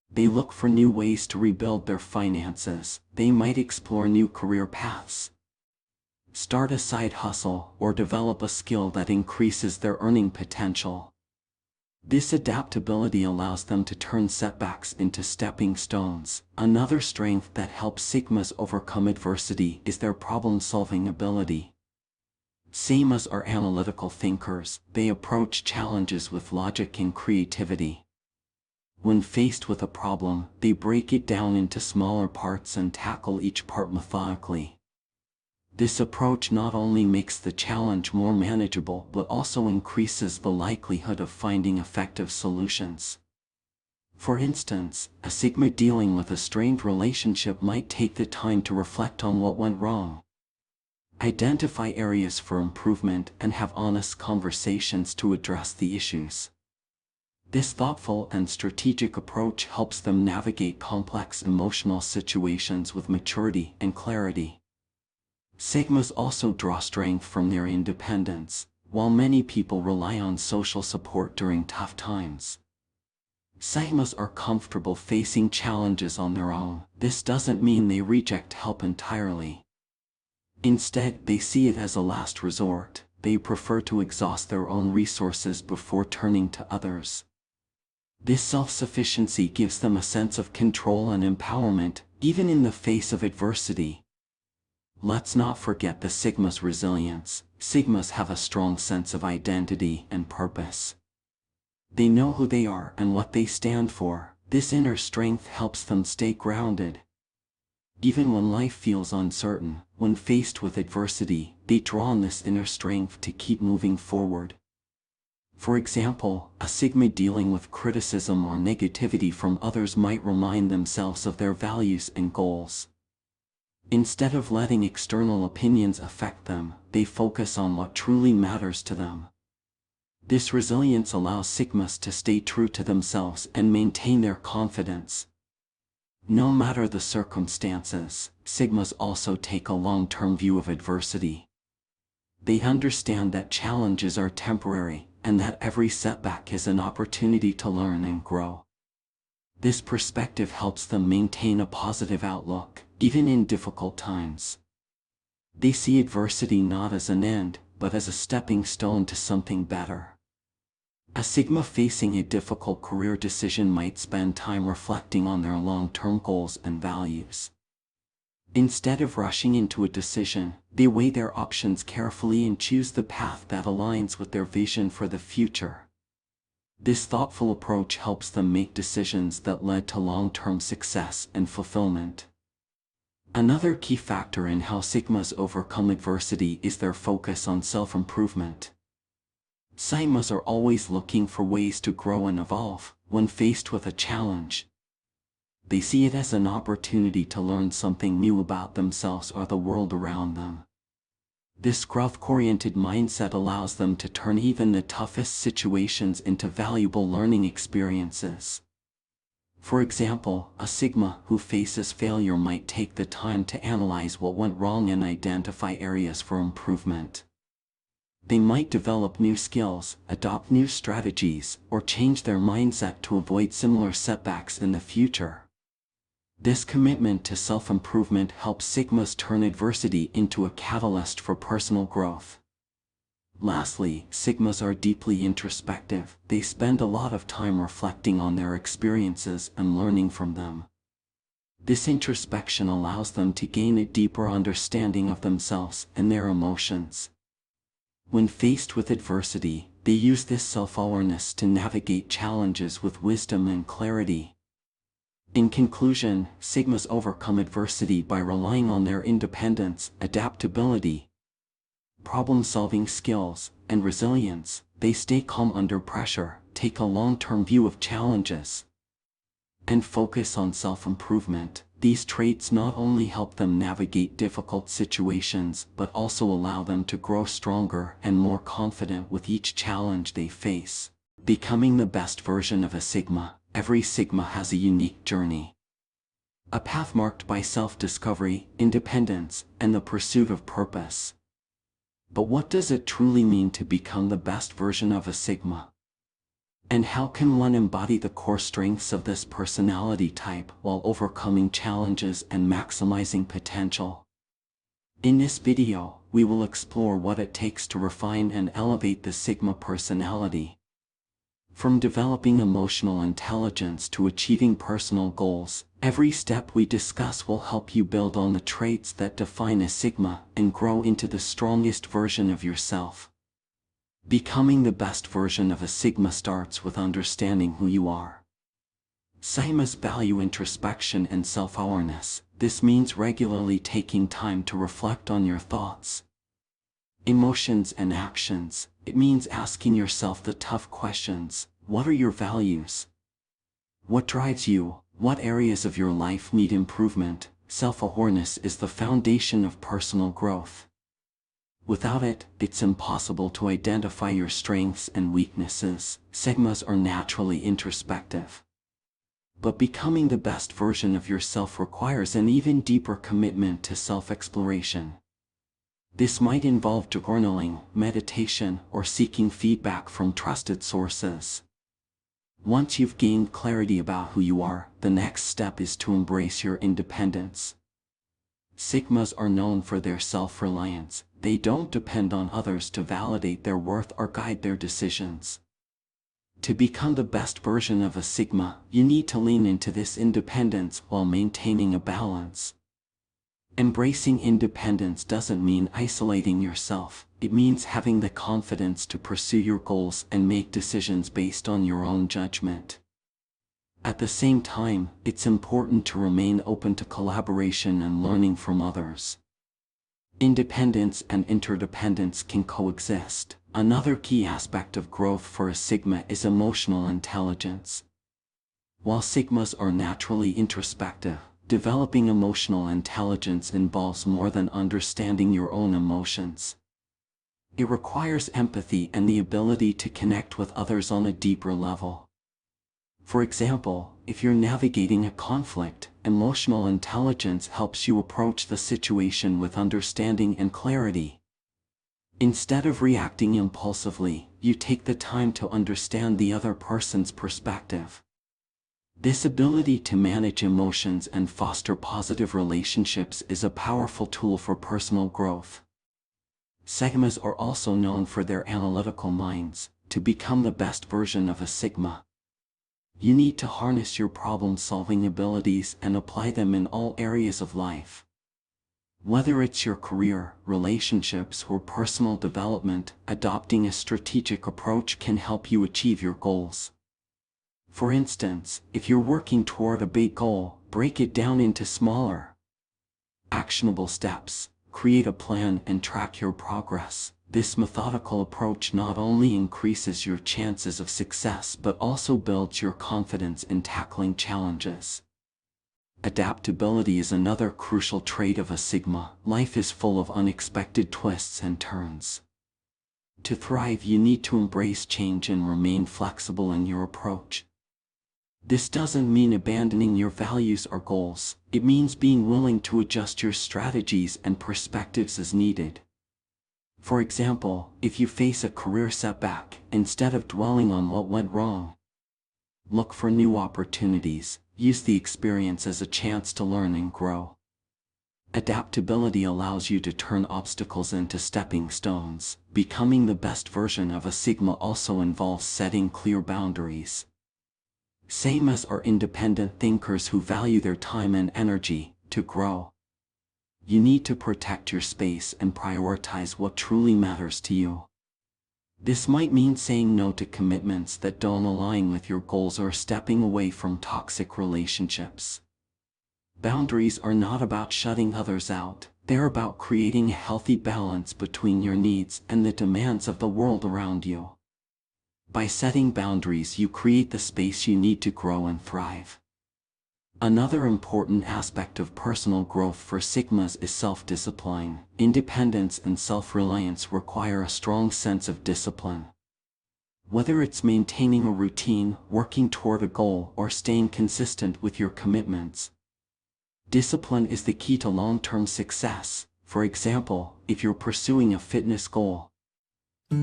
they look for new ways to rebuild their finances. They might explore new career paths, start a side hustle, or develop a skill that increases their earning potential. This adaptability allows them to turn setbacks into stepping stones. Another strength that helps sigmas overcome adversity is their problem-solving ability. Sigmas are analytical thinkers. They approach challenges with logic and creativity. When faced with a problem, they break it down into smaller parts and tackle each part methodically. This approach not only makes the challenge more manageable but also increases the likelihood of finding effective solutions. For instance, a Sigma dealing with a strained relationship might take the time to reflect on what went wrong, identify areas for improvement, and have honest conversations to address the issues. This thoughtful and strategic approach helps them navigate complex emotional situations with maturity and clarity. Sigmas also draw strength from their independence. While many people rely on social support during tough times, Sigmas are comfortable facing challenges on their own. This doesn't mean they reject help entirely. Instead, they see it as a last resort. They prefer to exhaust their own resources before turning to others. This self-sufficiency gives them a sense of control and empowerment, even in the face of adversity. Let's not forget the Sigma's resilience. Sigmas have a strong sense of identity and purpose. They know who they are and what they stand for. This inner strength helps them stay grounded. Even when life feels uncertain, when faced with adversity, they draw on this inner strength to keep moving forward. For example, a Sigma dealing with criticism or negativity from others might remind themselves of their values and goals. Instead of letting external opinions affect them, they focus on what truly matters to them. This resilience allows Sigmas to stay true to themselves and maintain their confidence. No matter the circumstances, Sigmas also take a long-term view of adversity. They understand that challenges are temporary, and that every setback is an opportunity to learn and grow. This perspective helps them maintain a positive outlook, even in difficult times. They see adversity not as an end, but as a stepping stone to something better. A Sigma facing a difficult career decision might spend time reflecting on their long-term goals and values. Instead of rushing into a decision, they weigh their options carefully and choose the path that aligns with their vision for the future. This thoughtful approach helps them make decisions that lead to long-term success and fulfillment. Another key factor in how Sigmas overcome adversity is their focus on self-improvement. Sigmas are always looking for ways to grow and evolve. When faced with a challenge, they see it as an opportunity to learn something new about themselves or the world around them. This growth-oriented mindset allows them to turn even the toughest situations into valuable learning experiences. For example, a Sigma who faces failure might take the time to analyze what went wrong and identify areas for improvement. They might develop new skills, adopt new strategies, or change their mindset to avoid similar setbacks in the future. This commitment to self-improvement helps Sigmas turn adversity into a catalyst for personal growth. Lastly, Sigmas are deeply introspective. They spend a lot of time reflecting on their experiences and learning from them. This introspection allows them to gain a deeper understanding of themselves and their emotions. When faced with adversity, they use this self-awareness to navigate challenges with wisdom and clarity. In conclusion, Sigmas overcome adversity by relying on their independence, adaptability, problem-solving skills, and resilience. They stay calm under pressure, take a long-term view of challenges, and focus on self-improvement. These traits not only help them navigate difficult situations, but also allow them to grow stronger and more confident with each challenge they face. Becoming the best version of a Sigma. Every Sigma has a unique journey. A path marked by self-discovery, independence, and the pursuit of purpose. But what does it truly mean to become the best version of a Sigma? And how can one embody the core strengths of this personality type while overcoming challenges and maximizing potential? In this video, we will explore what it takes to refine and elevate the Sigma personality. From developing emotional intelligence to achieving personal goals, every step we discuss will help you build on the traits that define a Sigma and grow into the strongest version of yourself. Becoming the best version of a Sigma starts with understanding who you are. Sigmas value introspection and self-awareness. This means regularly taking time to reflect on your thoughts, emotions, and actions. It means asking yourself the tough questions. What are your values? What drives you? What areas of your life need improvement? Self-awareness is the foundation of personal growth. Without it, it's impossible to identify your strengths and weaknesses. Sigmas are naturally introspective. But becoming the best version of yourself requires an even deeper commitment to self-exploration. This might involve journaling, meditation, or seeking feedback from trusted sources. Once you've gained clarity about who you are, the next step is to embrace your independence. Sigmas are known for their self-reliance. They don't depend on others to validate their worth or guide their decisions. To become the best version of a Sigma, you need to lean into this independence while maintaining a balance. Embracing independence doesn't mean isolating yourself. It means having the confidence to pursue your goals and make decisions based on your own judgment. At the same time, it's important to remain open to collaboration and learning from others. Independence and interdependence can coexist. Another key aspect of growth for a Sigma is emotional intelligence. While Sigmas are naturally introspective, developing emotional intelligence involves more than understanding your own emotions. It requires empathy and the ability to connect with others on a deeper level. For example, if you're navigating a conflict, emotional intelligence helps you approach the situation with understanding and clarity. Instead of reacting impulsively, you take the time to understand the other person's perspective. This ability to manage emotions and foster positive relationships is a powerful tool for personal growth. Sigmas are also known for their analytical minds. To become the best version of a Sigma, you need to harness your problem-solving abilities and apply them in all areas of life. Whether it's your career, relationships, or personal development, adopting a strategic approach can help you achieve your goals. For instance, if you're working toward a big goal, break it down into smaller, actionable steps. Create a plan and track your progress. This methodical approach not only increases your chances of success but also builds your confidence in tackling challenges. Adaptability is another crucial trait of a Sigma. Life is full of unexpected twists and turns. To thrive, you need to embrace change and remain flexible in your approach. This doesn't mean abandoning your values or goals. It means being willing to adjust your strategies and perspectives as needed. For example, if you face a career setback, instead of dwelling on what went wrong, look for new opportunities. Use the experience as a chance to learn and grow. Adaptability allows you to turn obstacles into stepping stones. Becoming the best version of a Sigma also involves setting clear boundaries. Sigmas are independent thinkers who value their time and energy. To grow, you need to protect your space and prioritize what truly matters to you. This might mean saying no to commitments that don't align with your goals or stepping away from toxic relationships. Boundaries are not about shutting others out. They're about creating a healthy balance between your needs and the demands of the world around you. By setting boundaries, you create the space you need to grow and thrive. Another important aspect of personal growth for Sigmas is self-discipline. Independence and self-reliance require a strong sense of discipline. Whether it's maintaining a routine, working toward a goal, or staying consistent with your commitments, discipline is the key to long-term success. For example, if you're pursuing a fitness goal,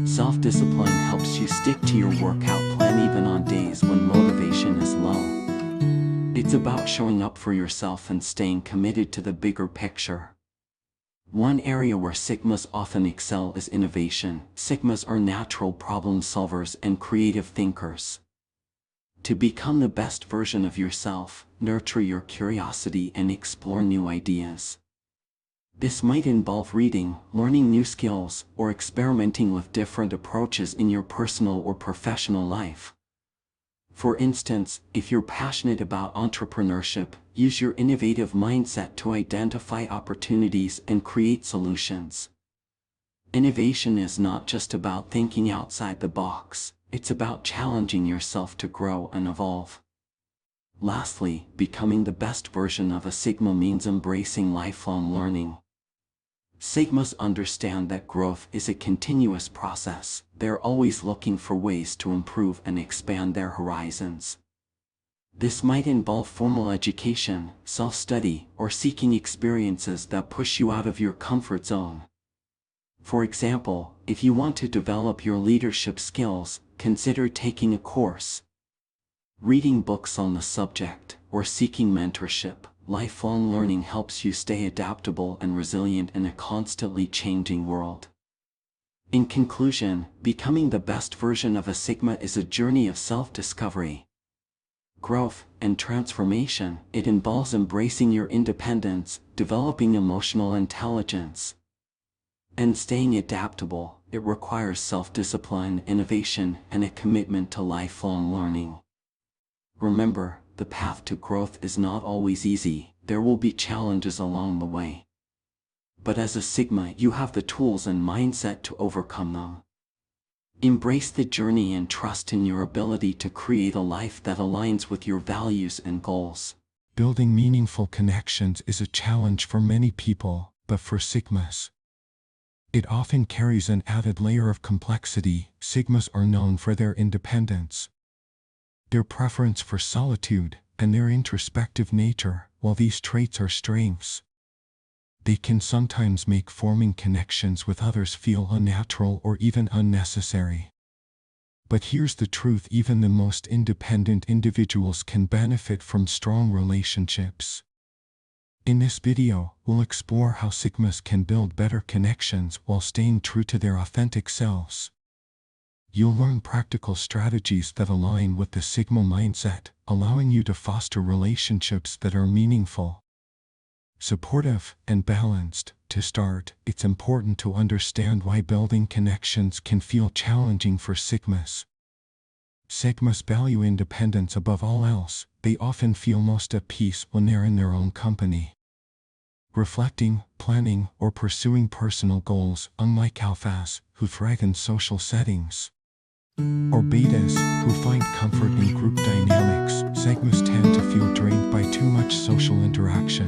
self-discipline helps you stick to your workout plan even on days when motivation is low. It's about showing up for yourself and staying committed to the bigger picture. One area where Sigmas often excel is innovation. Sigmas are natural problem solvers and creative thinkers. To become the best version of yourself, nurture your curiosity and explore new ideas. This might involve reading, learning new skills, or experimenting with different approaches in your personal or professional life. For instance, if you're passionate about entrepreneurship, use your innovative mindset to identify opportunities and create solutions. Innovation is not just about thinking outside the box, it's about challenging yourself to grow and evolve. Lastly, becoming the best version of a Sigma means embracing lifelong learning. Sigmas understand that growth is a continuous process. They're always looking for ways to improve and expand their horizons. This might involve formal education, self-study, or seeking experiences that push you out of your comfort zone. For example, if you want to develop your leadership skills, consider taking a course, reading books on the subject, or seeking mentorship. Lifelong learning helps you stay adaptable and resilient in a constantly changing world. In conclusion, becoming the best version of a Sigma is a journey of self-discovery, growth, and transformation. It involves embracing your independence, developing emotional intelligence, and staying adaptable. It requires self-discipline, innovation, and a commitment to lifelong learning. Remember, the path to growth is not always easy. There will be challenges along the way. But as a Sigma, you have the tools and mindset to overcome them. Embrace the journey and trust in your ability to create a life that aligns with your values and goals. Building meaningful connections is a challenge for many people, but for Sigmas, it often carries an added layer of complexity. Sigmas are known for their independence, their preference for solitude, and their introspective nature. While these traits are strengths, they can sometimes make forming connections with others feel unnatural or even unnecessary. But here's the truth: even the most independent individuals can benefit from strong relationships. In this video, we'll explore how Sigmas can build better connections while staying true to their authentic selves. You'll learn practical strategies that align with the Sigma mindset, allowing you to foster relationships that are meaningful, supportive, and balanced. To start, it's important to understand why building connections can feel challenging for Sigmas. Sigmas value independence above all else. They often feel most at peace when they're in their own company, reflecting, planning, or pursuing personal goals, unlike alphas, who thrive in social settings, or betas, who find comfort in group dynamics. Sigmas tend to feel drained by too much social interaction.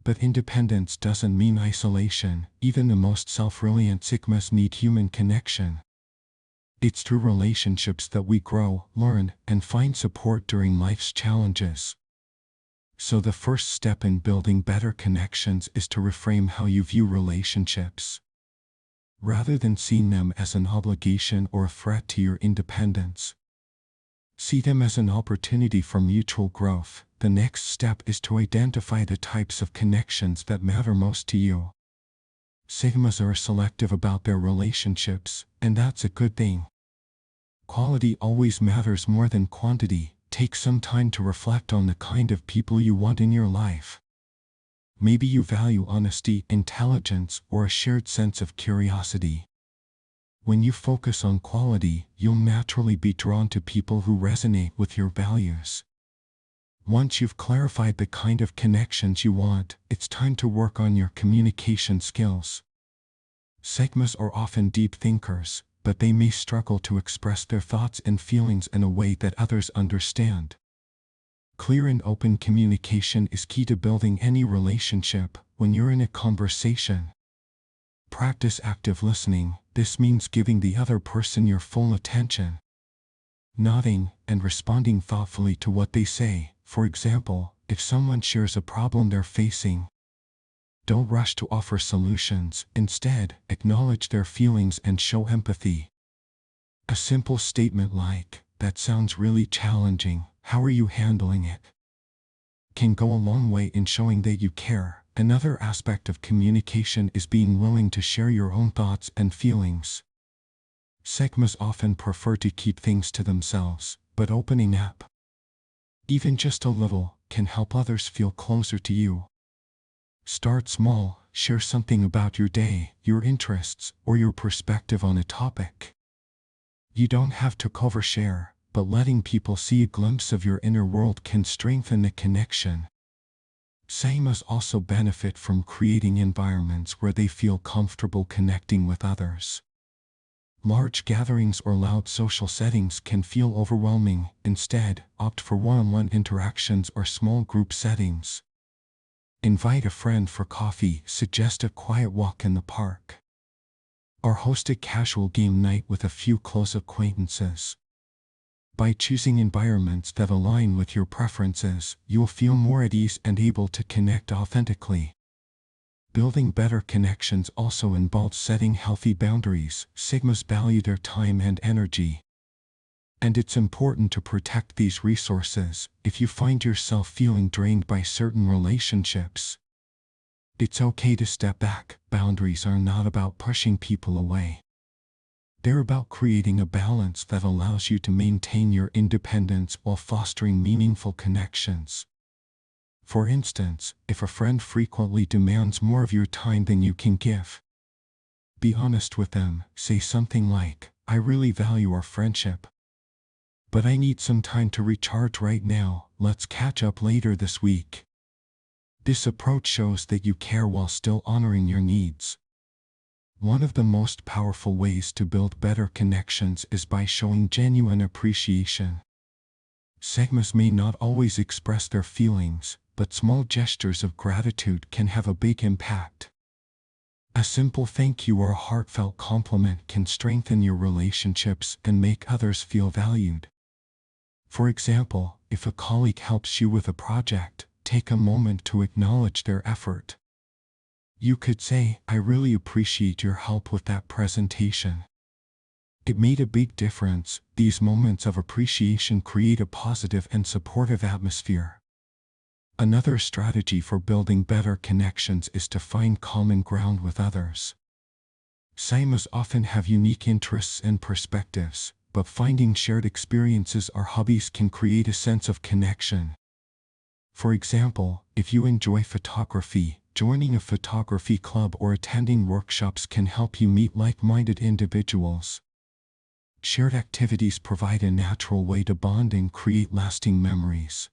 But independence doesn't mean isolation. Even the most self-reliant Sigmas need human connection. It's through relationships that we grow, learn, and find support during life's challenges. So the first step in building better connections is to reframe how you view relationships. Rather than seeing them as an obligation or a threat to your independence, see them as an opportunity for mutual growth. The next step is to identify the types of connections that matter most to you. Sigmas are selective about their relationships, and that's a good thing. Quality always matters more than quantity. Take some time to reflect on the kind of people you want in your life. Maybe you value honesty, intelligence, or a shared sense of curiosity. When you focus on quality, you'll naturally be drawn to people who resonate with your values. Once you've clarified the kind of connections you want, it's time to work on your communication skills. Sigmas are often deep thinkers, but they may struggle to express their thoughts and feelings in a way that others understand. Clear and open communication is key to building any relationship. When you're in a conversation, practice active listening. This means giving the other person your full attention, nodding, and responding thoughtfully to what they say. For example, if someone shares a problem they're facing, don't rush to offer solutions. Instead, acknowledge their feelings and show empathy. A simple statement like, "That sounds really challenging. How are you handling it?" can go a long way in showing that you care. Another aspect of communication is being willing to share your own thoughts and feelings. Sigmas often prefer to keep things to themselves, but opening up, even just a little, can help others feel closer to you. Start small. Share something about your day, your interests, or your perspective on a topic. You don't have to overshare, but letting people see a glimpse of your inner world can strengthen the connection. Sigmas also benefit from creating environments where they feel comfortable connecting with others. Large gatherings or loud social settings can feel overwhelming. Instead, opt for one-on-one interactions or small group settings. Invite a friend for coffee, suggest a quiet walk in the park, or host a casual game night with a few close acquaintances. By choosing environments that align with your preferences, you'll feel more at ease and able to connect authentically. Building better connections also involves setting healthy boundaries. Sigmas value their time and energy, and it's important to protect these resources. If you find yourself feeling drained by certain relationships, it's okay to step back. Boundaries are not about pushing people away. They're about creating a balance that allows you to maintain your independence while fostering meaningful connections. For instance, if a friend frequently demands more of your time than you can give, be honest with them. Say something like, "I really value our friendship, but I need some time to recharge right now. Let's catch up later this week." This approach shows that you care while still honoring your needs. One of the most powerful ways to build better connections is by showing genuine appreciation. Sigmas may not always express their feelings, but small gestures of gratitude can have a big impact. A simple thank you or a heartfelt compliment can strengthen your relationships and make others feel valued. For example, if a colleague helps you with a project, take a moment to acknowledge their effort. You could say, "I really appreciate your help with that presentation. It made a big difference." These moments of appreciation create a positive and supportive atmosphere. Another strategy for building better connections is to find common ground with others. Sigmas often have unique interests and perspectives, but finding shared experiences or hobbies can create a sense of connection. For example, if you enjoy photography, joining a photography club or attending workshops can help you meet like-minded individuals. Shared activities provide a natural way to bond and create lasting memories.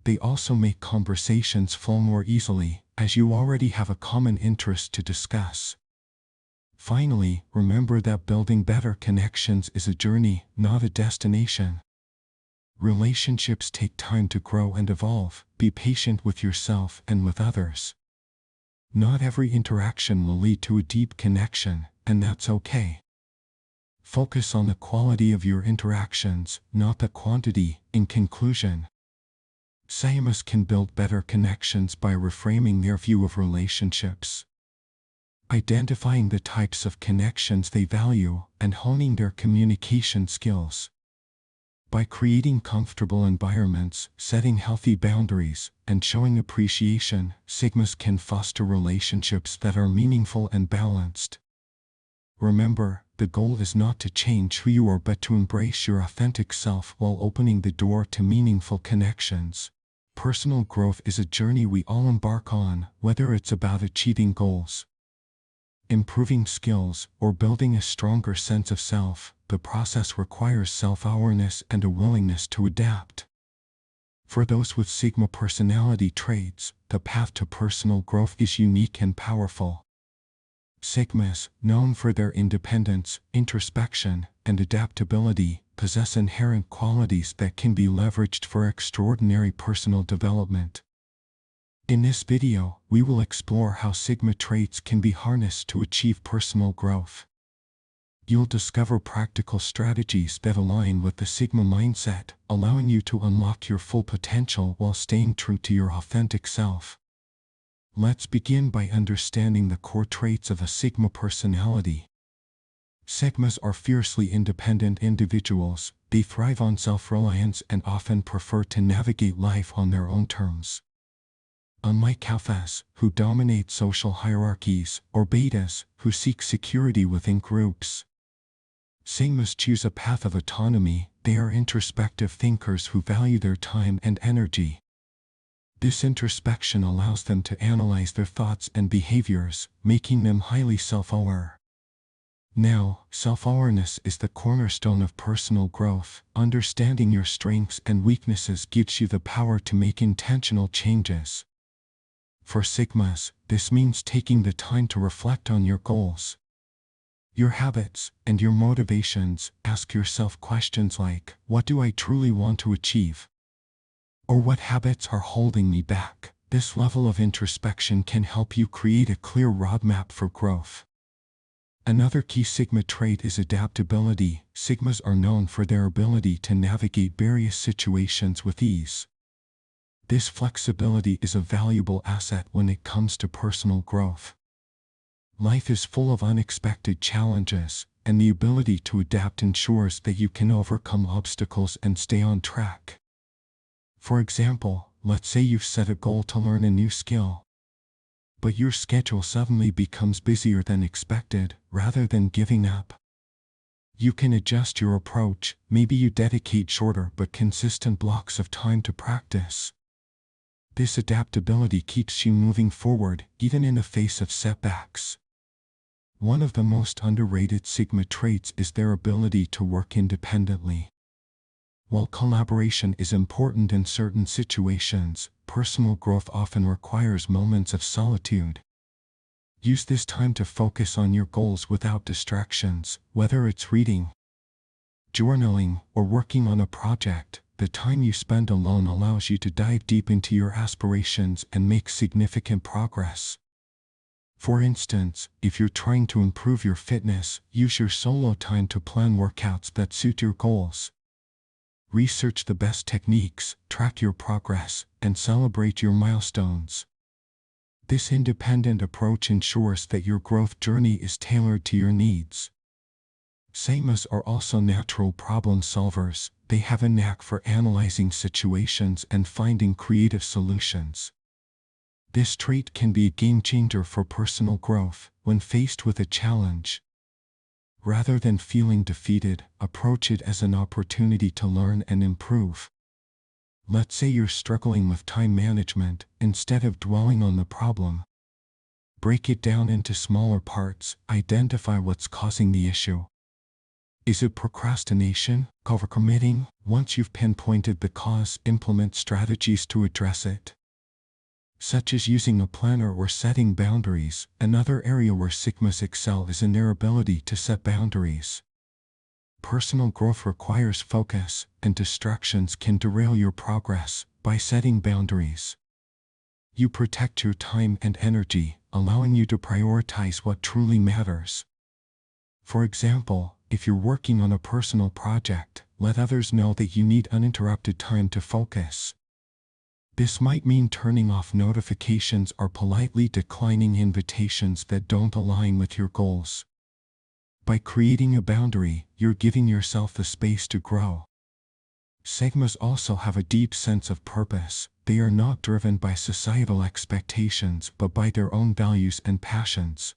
They also make conversations flow more easily, as you already have a common interest to discuss. Finally, remember that building better connections is a journey, not a destination. Relationships take time to grow and evolve. Be patient with yourself and with others. Not every interaction will lead to a deep connection, and that's okay. Focus on the quality of your interactions, not the quantity. In conclusion, Sigmas can build better connections by reframing their view of relationships, identifying the types of connections they value, and honing their communication skills. By creating comfortable environments, setting healthy boundaries, and showing appreciation, Sigmas can foster relationships that are meaningful and balanced. Remember, the goal is not to change who you are but to embrace your authentic self while opening the door to meaningful connections. Personal growth is a journey we all embark on, whether it's about achieving goals, improving skills, or building a stronger sense of self. The process requires self-awareness and a willingness to adapt. For those with Sigma personality traits, the path to personal growth is unique and powerful. Sigmas, known for their independence, introspection, and adaptability, possess inherent qualities that can be leveraged for extraordinary personal development. In this video, we will explore how Sigma traits can be harnessed to achieve personal growth. You'll discover practical strategies that align with the Sigma mindset, allowing you to unlock your full potential while staying true to your authentic self. Let's begin by understanding the core traits of a Sigma personality. Sigmas are fiercely independent individuals. They thrive on self-reliance and often prefer to navigate life on their own terms. Unlike alphas, who dominate social hierarchies, or betas, who seek security within groups, Sigmas choose a path of autonomy. They are introspective thinkers who value their time and energy. This introspection allows them to analyze their thoughts and behaviors, making them highly self-aware. Now, self-awareness is the cornerstone of personal growth. Understanding your strengths and weaknesses gives you the power to make intentional changes. For Sigmas, this means taking the time to reflect on your goals, your habits, and your motivations. Ask yourself questions like, what do I truly want to achieve? Or what habits are holding me back? This level of introspection can help you create a clear roadmap for growth. Another key Sigma trait is adaptability. Sigmas are known for their ability to navigate various situations with ease. This flexibility is a valuable asset when it comes to personal growth. Life is full of unexpected challenges, and the ability to adapt ensures that you can overcome obstacles and stay on track. For example, let's say you've set a goal to learn a new skill, but your schedule suddenly becomes busier than expected. Rather than giving up, you can adjust your approach. Maybe you dedicate shorter but consistent blocks of time to practice. This adaptability keeps you moving forward, even in the face of setbacks. One of the most underrated Sigma traits is their ability to work independently. While collaboration is important in certain situations, personal growth often requires moments of solitude. Use this time to focus on your goals without distractions. Whether it's reading, journaling, or working on a project, the time you spend alone allows you to dive deep into your aspirations and make significant progress. For instance, if you're trying to improve your fitness, use your solo time to plan workouts that suit your goals. Research the best techniques, track your progress, and celebrate your milestones. This independent approach ensures that your growth journey is tailored to your needs. Sigmas are also natural problem solvers. They have a knack for analyzing situations and finding creative solutions. This trait can be a game changer for personal growth. When faced with a challenge, rather than feeling defeated, approach it as an opportunity to learn and improve. Let's say you're struggling with time management. Instead of dwelling on the problem, break it down into smaller parts. Identify what's causing the issue. Is it procrastination, overcommitting? Once you've pinpointed the cause, implement strategies to address it, such as using a planner or setting boundaries. Another area where Sigmas excel is in their ability to set boundaries. Personal growth requires focus, and distractions can derail your progress. By setting boundaries, you protect your time and energy, allowing you to prioritize what truly matters. For example, if you're working on a personal project, let others know that you need uninterrupted time to focus. This might mean turning off notifications or politely declining invitations that don't align with your goals. By creating a boundary, you're giving yourself the space to grow. Sigmas also have a deep sense of purpose. They are not driven by societal expectations but by their own values and passions.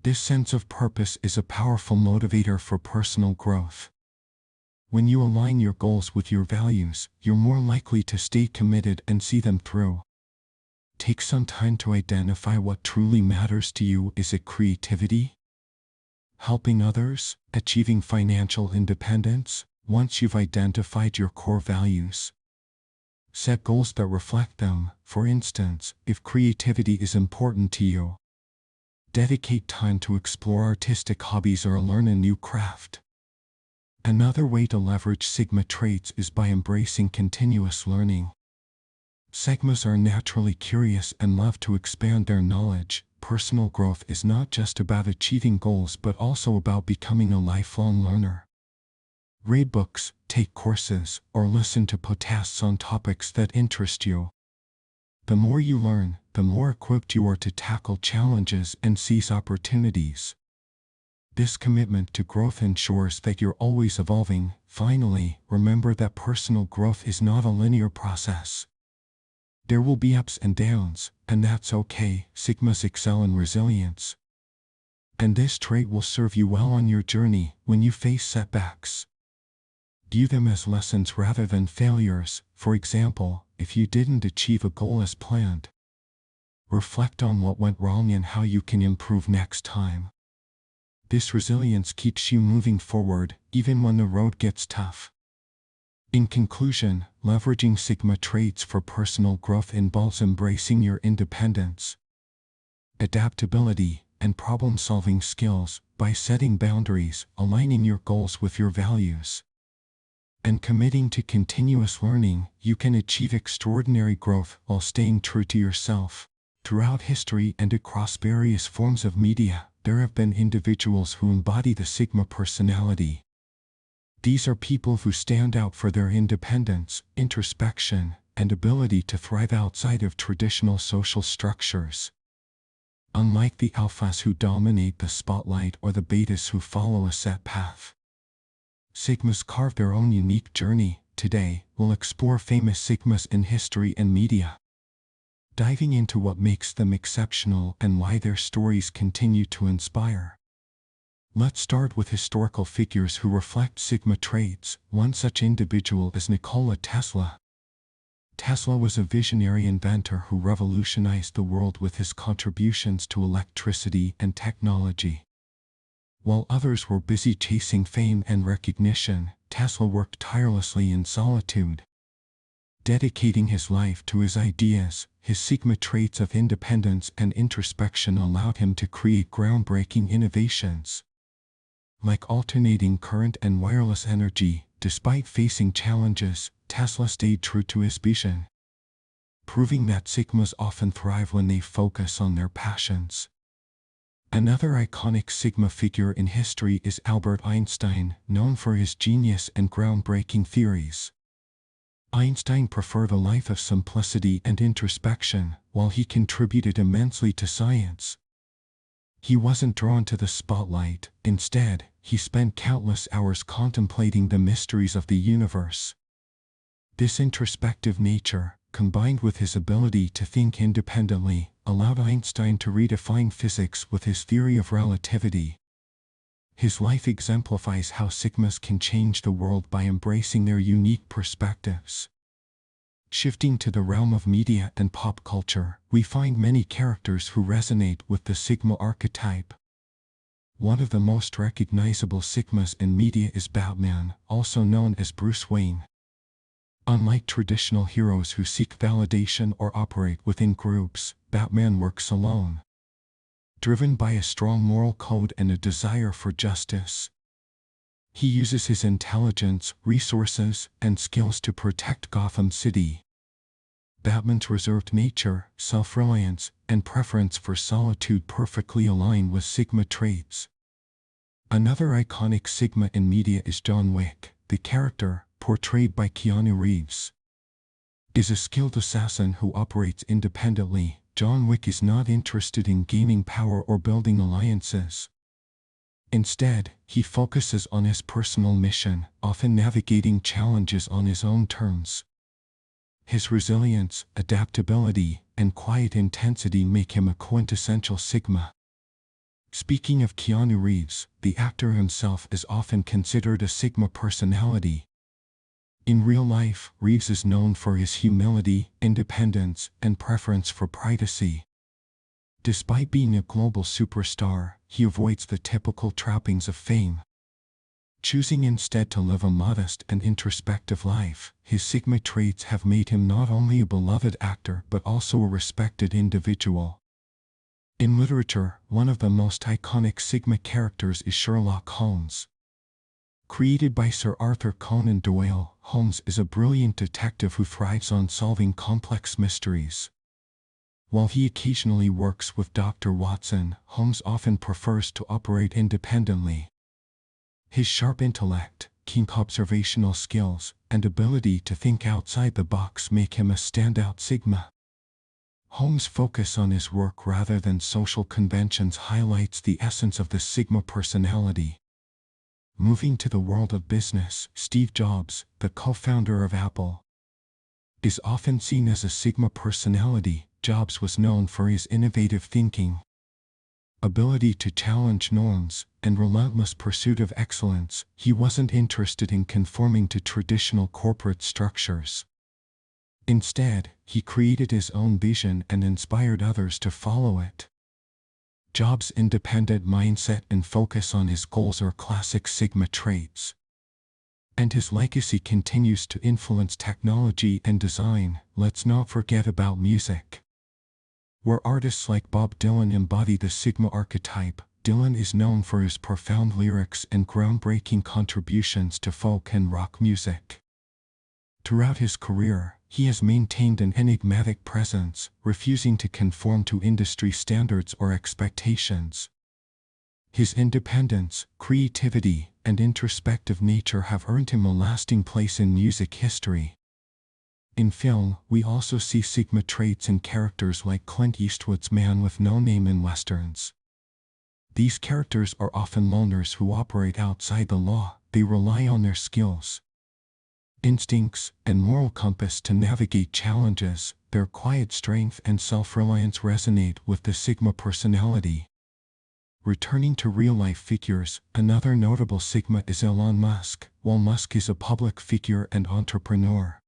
This sense of purpose is a powerful motivator for personal growth. When you align your goals with your values, you're more likely to stay committed and see them through. Take some time to identify what truly matters to you. Is it creativity? Helping others? Achieving financial independence? Once you've identified your core values, set goals that reflect them. For instance, if creativity is important to you, dedicate time to explore artistic hobbies or learn a new craft. Another way to leverage Sigma traits is by embracing continuous learning. Sigmas are naturally curious and love to expand their knowledge. Personal growth is not just about achieving goals but also about becoming a lifelong learner. Read books, take courses, or listen to podcasts on topics that interest you. The more you learn, the more equipped you are to tackle challenges and seize opportunities. This commitment to growth ensures that you're always evolving. Finally, remember that personal growth is not a linear process. There will be ups and downs, and that's okay. Sigmas excel in resilience, and this trait will serve you well on your journey. When you face setbacks, view them as lessons rather than failures. For example, if you didn't achieve a goal as planned, reflect on what went wrong and how you can improve next time. This resilience keeps you moving forward, even when the road gets tough. In conclusion, leveraging Sigma traits for personal growth involves embracing your independence, adaptability, and problem-solving skills by setting boundaries, aligning your goals with your values, and committing to continuous learning. You can achieve extraordinary growth while staying true to yourself. Throughout history and across various forms of media, there have been individuals who embody the Sigma personality. These are people who stand out for their independence, introspection, and ability to thrive outside of traditional social structures. Unlike the alphas who dominate the spotlight or the betas who follow a set path, Sigmas carve their own unique journey. Today, we'll explore famous Sigmas in history and media, diving into what makes them exceptional and why their stories continue to inspire. Let's start with historical figures who reflect Sigma traits. One such individual is Nikola Tesla. Tesla was a visionary inventor who revolutionized the world with his contributions to electricity and technology. While others were busy chasing fame and recognition, Tesla worked tirelessly in solitude, dedicating his life to his ideas. His Sigma traits of independence and introspection allowed him to create groundbreaking innovations, like alternating current and wireless energy. Despite facing challenges, Tesla stayed true to his vision, proving that Sigmas often thrive when they focus on their passions. Another iconic Sigma figure in history is Albert Einstein, known for his genius and groundbreaking theories. Einstein preferred a life of simplicity and introspection, while he contributed immensely to science. He wasn't drawn to the spotlight. Instead, he spent countless hours contemplating the mysteries of the universe. This introspective nature, combined with his ability to think independently, allowed Einstein to redefine physics with his theory of relativity. His life exemplifies how Sigmas can change the world by embracing their unique perspectives. Shifting to the realm of media and pop culture, we find many characters who resonate with the Sigma archetype. One of the most recognizable Sigmas in media is Batman, also known as Bruce Wayne. Unlike traditional heroes who seek validation or operate within groups, Batman works alone, driven by a strong moral code and a desire for justice. He uses his intelligence, resources, and skills to protect Gotham City. Batman's reserved nature, self-reliance, and preference for solitude perfectly align with Sigma traits. Another iconic Sigma in media is John Wick. The character, portrayed by Keanu Reeves, is a skilled assassin who operates independently. John Wick is not interested in gaining power or building alliances. Instead, he focuses on his personal mission, often navigating challenges on his own terms. His resilience, adaptability, and quiet intensity make him a quintessential Sigma. Speaking of Keanu Reeves, the actor himself is often considered a Sigma personality. In real life, Reeves is known for his humility, independence, and preference for privacy. Despite being a global superstar, he avoids the typical trappings of fame, choosing instead to live a modest and introspective life. His Sigma traits have made him not only a beloved actor but also a respected individual. In literature, one of the most iconic Sigma characters is Sherlock Holmes. Created by Sir Arthur Conan Doyle, Holmes is a brilliant detective who thrives on solving complex mysteries. While he occasionally works with Dr. Watson, Holmes often prefers to operate independently. His sharp intellect, keen observational skills, and ability to think outside the box make him a standout Sigma. Holmes' focus on his work rather than social conventions highlights the essence of the Sigma personality. Moving to the world of business, Steve Jobs, the co-founder of Apple, is often seen as a Sigma personality. Jobs was known for his innovative thinking, ability to challenge norms, and relentless pursuit of excellence. He wasn't interested in conforming to traditional corporate structures. Instead, he created his own vision and inspired others to follow it. Jobs' independent mindset and focus on his goals are classic Sigma traits. And his legacy continues to influence technology and design. Let's not forget about music. Where artists like Bob Dylan embody the Sigma archetype, Dylan is known for his profound lyrics and groundbreaking contributions to folk and rock music. Throughout his career, he has maintained an enigmatic presence, refusing to conform to industry standards or expectations. His independence, creativity, and introspective nature have earned him a lasting place in music history. In film, we also see Sigma traits in characters like Clint Eastwood's Man with No Name in westerns. These characters are often loners who operate outside the law. They rely on their skills, instincts, and moral compass to navigate challenges. Their quiet strength and self-reliance resonate with the Sigma personality. Returning to real-life figures, another notable Sigma is Elon Musk. While Musk is a public figure and entrepreneur,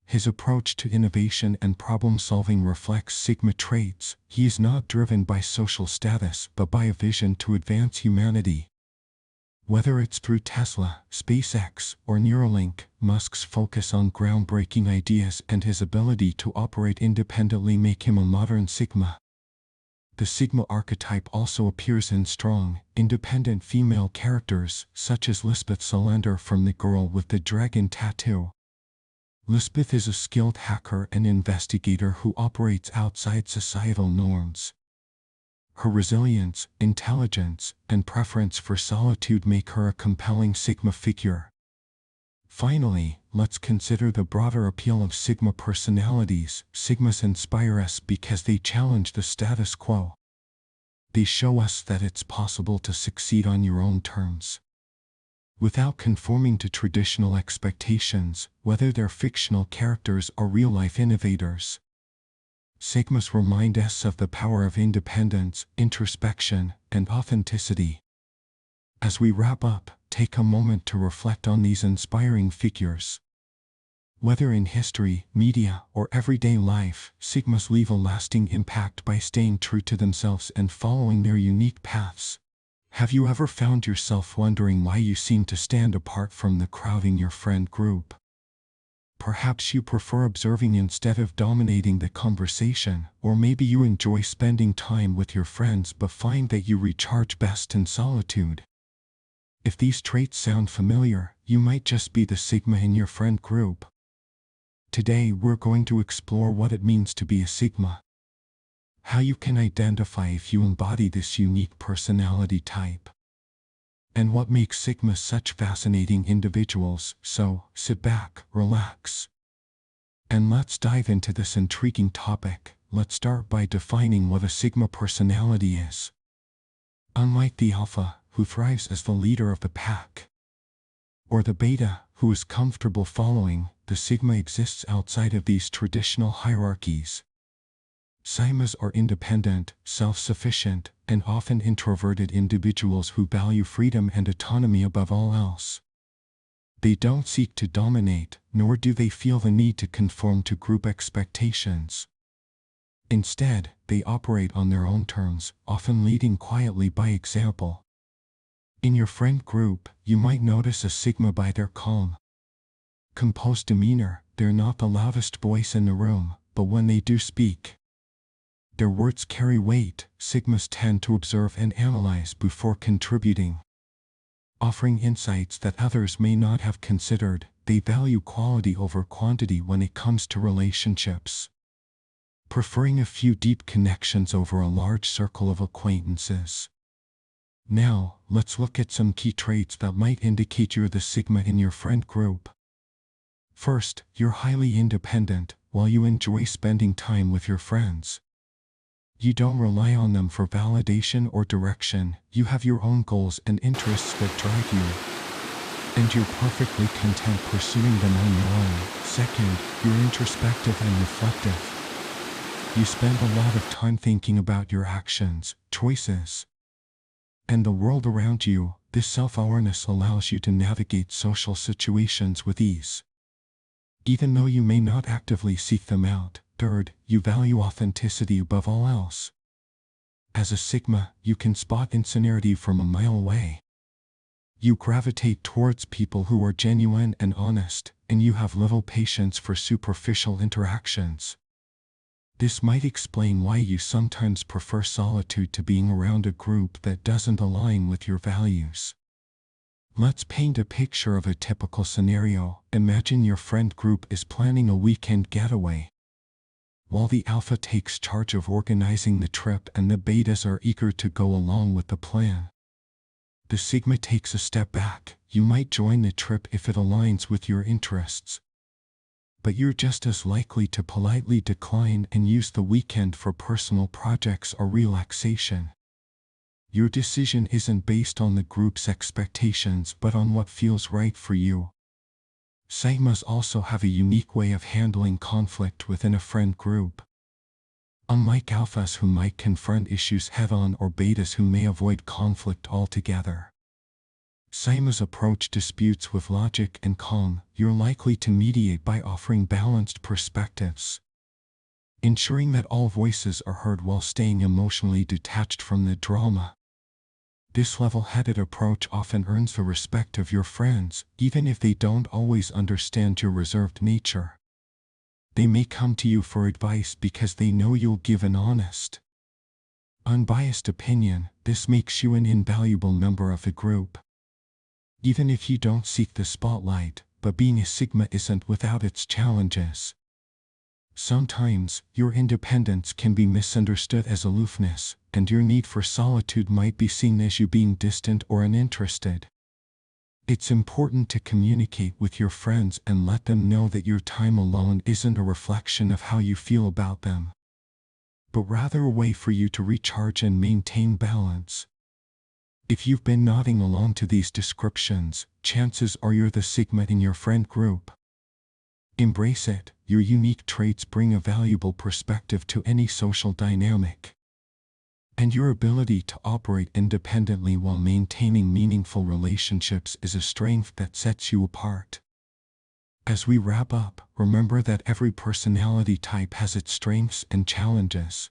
his approach to innovation and problem-solving reflects Sigma traits. He is not driven by social status but by a vision to advance humanity. Whether it's through Tesla, SpaceX, or Neuralink, Musk's focus on groundbreaking ideas and his ability to operate independently make him a modern Sigma. The Sigma archetype also appears in strong, independent female characters, such as Lisbeth Salander from The Girl with the Dragon Tattoo. Lisbeth is a skilled hacker and investigator who operates outside societal norms. Her resilience, intelligence, and preference for solitude make her a compelling Sigma figure. Finally, let's consider the broader appeal of Sigma personalities. Sigmas inspire us because they challenge the status quo. They show us that it's possible to succeed on your own terms, without conforming to traditional expectations, whether they're fictional characters or real-life innovators. Sigmas remind us of the power of independence, introspection, and authenticity. As we wrap up, take a moment to reflect on these inspiring figures. Whether in history, media, or everyday life, Sigmas leave a lasting impact by staying true to themselves and following their unique paths. Have you ever found yourself wondering why you seem to stand apart from the crowd in your friend group? Perhaps you prefer observing instead of dominating the conversation, or maybe you enjoy spending time with your friends but find that you recharge best in solitude. If these traits sound familiar, you might just be the Sigma in your friend group. Today we're going to explore what it means to be a Sigma, how you can identify if you embody this unique personality type, and what makes Sigmas such fascinating individuals. So, sit back, relax, and let's dive into this intriguing topic. Let's start by defining what a Sigma personality is. Unlike the Alpha, who thrives as the leader of the pack, or the Beta, who is comfortable following, the Sigma exists outside of these traditional hierarchies. Sigmas are independent, self-sufficient, and often introverted individuals who value freedom and autonomy above all else. They don't seek to dominate, nor do they feel the need to conform to group expectations. Instead, they operate on their own terms, often leading quietly by example. In your friend group, you might notice a Sigma by their calm, composed demeanor. They're not the loudest voice in the room, but when they do speak, their words carry weight. Sigmas tend to observe and analyze before contributing, offering insights that others may not have considered. They value quality over quantity when it comes to relationships, preferring a few deep connections over a large circle of acquaintances. Now, let's look at some key traits that might indicate you're the Sigma in your friend group. First, you're highly independent. While you enjoy spending time with your friends, you don't rely on them for validation or direction. You have your own goals and interests that drive you, and you're perfectly content pursuing them on your own. Second, you're introspective and reflective. You spend a lot of time thinking about your actions, choices, and the world around you. This self-awareness allows you to navigate social situations with ease, even though you may not actively seek them out. Third, you value authenticity above all else. As a Sigma, you can spot insincerity from a mile away. You gravitate towards people who are genuine and honest, and you have little patience for superficial interactions. This might explain why you sometimes prefer solitude to being around a group that doesn't align with your values. Let's paint a picture of a typical scenario. Imagine your friend group is planning a weekend getaway. While the alpha takes charge of organizing the trip and the betas are eager to go along with the plan, the Sigma takes a step back. You might join the trip if it aligns with your interests, but you're just as likely to politely decline and use the weekend for personal projects or relaxation. Your decision isn't based on the group's expectations but on what feels right for you. Sigmas also have a unique way of handling conflict within a friend group. Unlike alphas who might confront issues head-on or betas who may avoid conflict altogether, Sigmas approach disputes with logic and calm. You're likely to mediate by offering balanced perspectives, ensuring that all voices are heard while staying emotionally detached from the drama. This level-headed approach often earns the respect of your friends, even if they don't always understand your reserved nature. They may come to you for advice because they know you'll give an honest, unbiased opinion. This makes you an invaluable member of the group, even if you don't seek the spotlight. But being a Sigma isn't without its challenges. Sometimes, your independence can be misunderstood as aloofness, and your need for solitude might be seen as you being distant or uninterested. It's important to communicate with your friends and let them know that your time alone isn't a reflection of how you feel about them, but rather a way for you to recharge and maintain balance. If you've been nodding along to these descriptions, chances are you're the Sigma in your friend group. Embrace it. Your unique traits bring a valuable perspective to any social dynamic, and your ability to operate independently while maintaining meaningful relationships is a strength that sets you apart. As we wrap up, remember that every personality type has its strengths and challenges.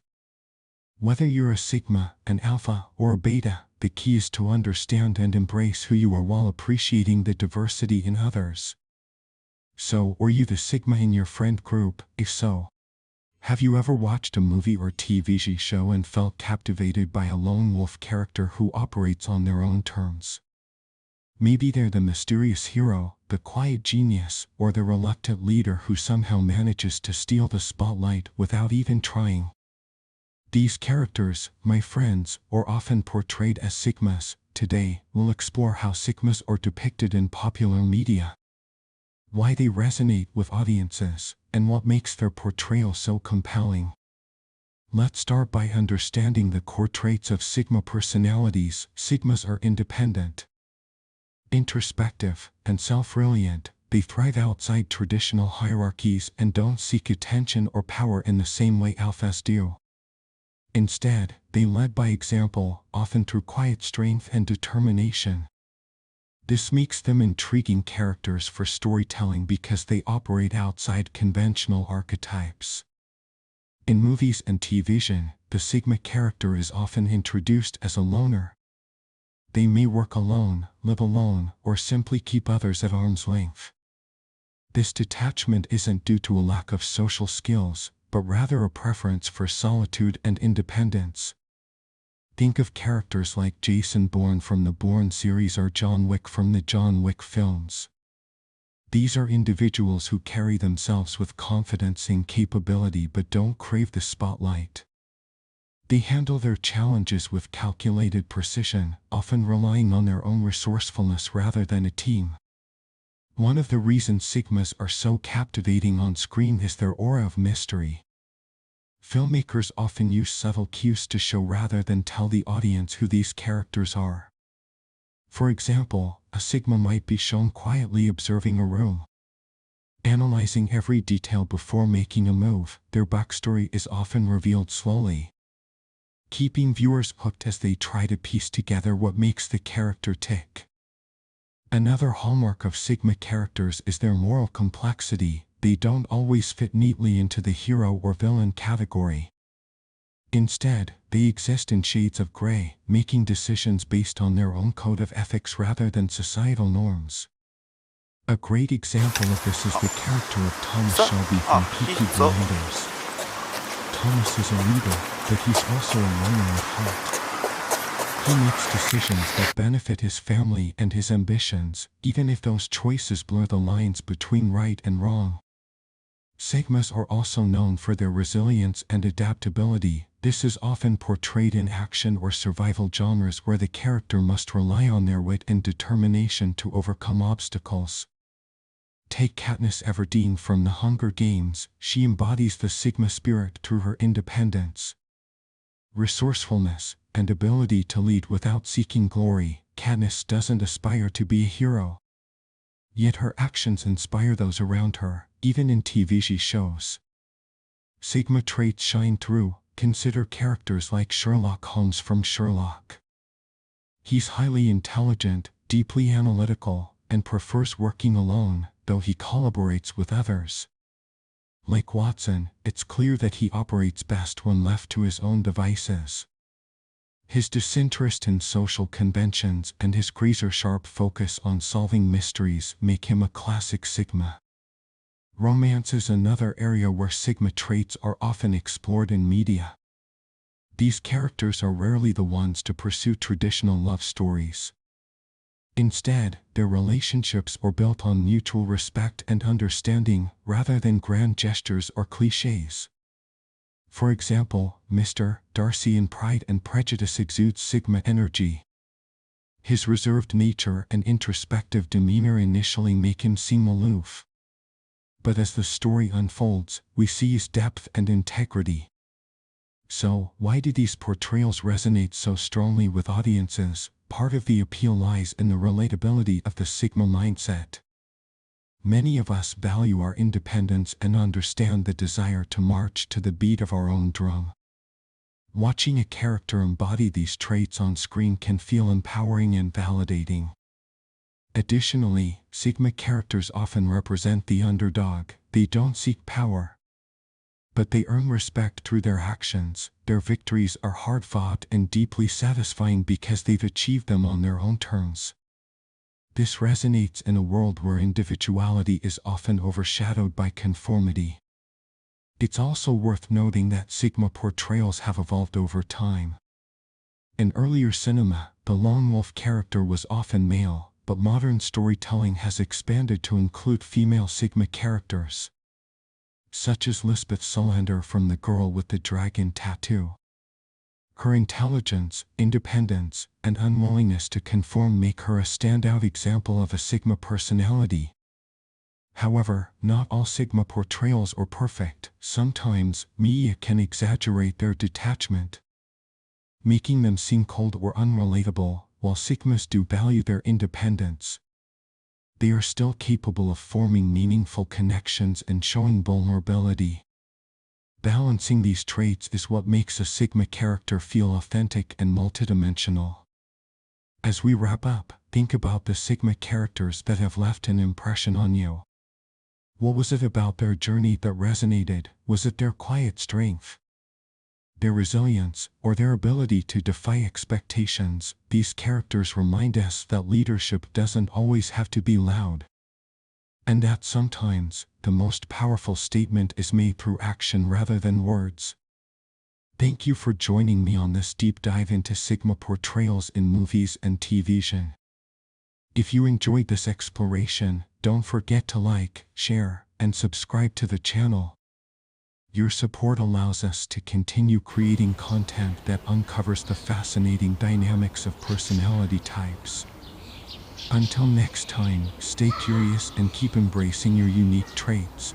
Whether you're a Sigma, an Alpha, or a Beta, the key is to understand and embrace who you are while appreciating the diversity in others. So, were you the Sigma in your friend group? If so, have you ever watched a movie or TV show and felt captivated by a lone wolf character who operates on their own terms? Maybe they're the mysterious hero, the quiet genius, or the reluctant leader who somehow manages to steal the spotlight without even trying. These characters, my friends, are often portrayed as Sigmas. Today, we'll explore how Sigmas are depicted in popular media, why they resonate with audiences, and what makes their portrayal so compelling. Let's start by understanding the core traits of Sigma personalities. Sigmas are independent, introspective, and self-reliant. They thrive outside traditional hierarchies and don't seek attention or power in the same way Alphas do. Instead, they lead by example, often through quiet strength and determination. This makes them intriguing characters for storytelling because they operate outside conventional archetypes. In movies and television, the Sigma character is often introduced as a loner. They may work alone, live alone, or simply keep others at arm's length. This detachment isn't due to a lack of social skills, but rather a preference for solitude and independence. Think of characters like Jason Bourne from the Bourne series or John Wick from the John Wick films. These are individuals who carry themselves with confidence and capability but don't crave the spotlight. They handle their challenges with calculated precision, often relying on their own resourcefulness rather than a team. One of the reasons Sigmas are so captivating on screen is their aura of mystery. Filmmakers often use subtle cues to show rather than tell the audience who these characters are. For example, a Sigma might be shown quietly observing a room, analyzing every detail before making a move. Their backstory is often revealed slowly, keeping viewers hooked as they try to piece together what makes the character tick. Another hallmark of Sigma characters is their moral complexity. They don't always fit neatly into the hero or villain category. Instead, they exist in shades of gray, making decisions based on their own code of ethics rather than societal norms. A great example of this is the character of Thomas Shelby from Peaky Blinders. Thomas is a leader, but he's also a loner at heart. He makes decisions that benefit his family and his ambitions, even if those choices blur the lines between right and wrong. Sigmas are also known for their resilience and adaptability. This is often portrayed in action or survival genres where the character must rely on their wit and determination to overcome obstacles. Take Katniss Everdeen from The Hunger Games. She embodies the Sigma spirit through her independence, resourcefulness, and ability to lead without seeking glory. Katniss doesn't aspire to be a hero, yet her actions inspire those around her, even in TV shows. Sigma traits shine through. Consider characters like Sherlock Holmes from Sherlock. He's highly intelligent, deeply analytical, and prefers working alone, though he collaborates with others. Like Watson, it's clear that he operates best when left to his own devices. His disinterest in social conventions and his razor-sharp focus on solving mysteries make him a classic Sigma. Romance is another area where Sigma traits are often explored in media. These characters are rarely the ones to pursue traditional love stories. Instead, their relationships are built on mutual respect and understanding, rather than grand gestures or cliches. For example, Mr. Darcy in Pride and Prejudice exudes Sigma energy. His reserved nature and introspective demeanor initially make him seem aloof. But as the story unfolds, we see his depth and integrity. So, why do these portrayals resonate so strongly with audiences? Part of the appeal lies in the relatability of the Sigma mindset. Many of us value our independence and understand the desire to march to the beat of our own drum. Watching a character embody these traits on screen can feel empowering and validating. Additionally, Sigma characters often represent the underdog. They don't seek power, but they earn respect through their actions. Their victories are hard-fought and deeply satisfying because they've achieved them on their own terms. This resonates in a world where individuality is often overshadowed by conformity. It's also worth noting that Sigma portrayals have evolved over time. In earlier cinema, the lone wolf character was often male, but modern storytelling has expanded to include female Sigma characters, such as Lisbeth Salander from The Girl with the Dragon Tattoo. Her intelligence, independence, and unwillingness to conform make her a standout example of a Sigma personality. However, not all Sigma portrayals are perfect. Sometimes, media can exaggerate their detachment, making them seem cold or unrelatable. While Sigmas do value their independence, they are still capable of forming meaningful connections and showing vulnerability. Balancing these traits is what makes a Sigma character feel authentic and multidimensional. As we wrap up, think about the Sigma characters that have left an impression on you. What was it about their journey that resonated? Was it their quiet strength, their resilience, or their ability to defy expectations? These characters remind us that leadership doesn't always have to be loud, and that sometimes the most powerful statement is made through action rather than words. Thank you for joining me on this deep dive into Sigma portrayals in movies and TV. If you enjoyed this exploration, don't forget to like, share, and subscribe to the channel. Your support allows us to continue creating content that uncovers the fascinating dynamics of personality types. Until next time, stay curious and keep embracing your unique traits.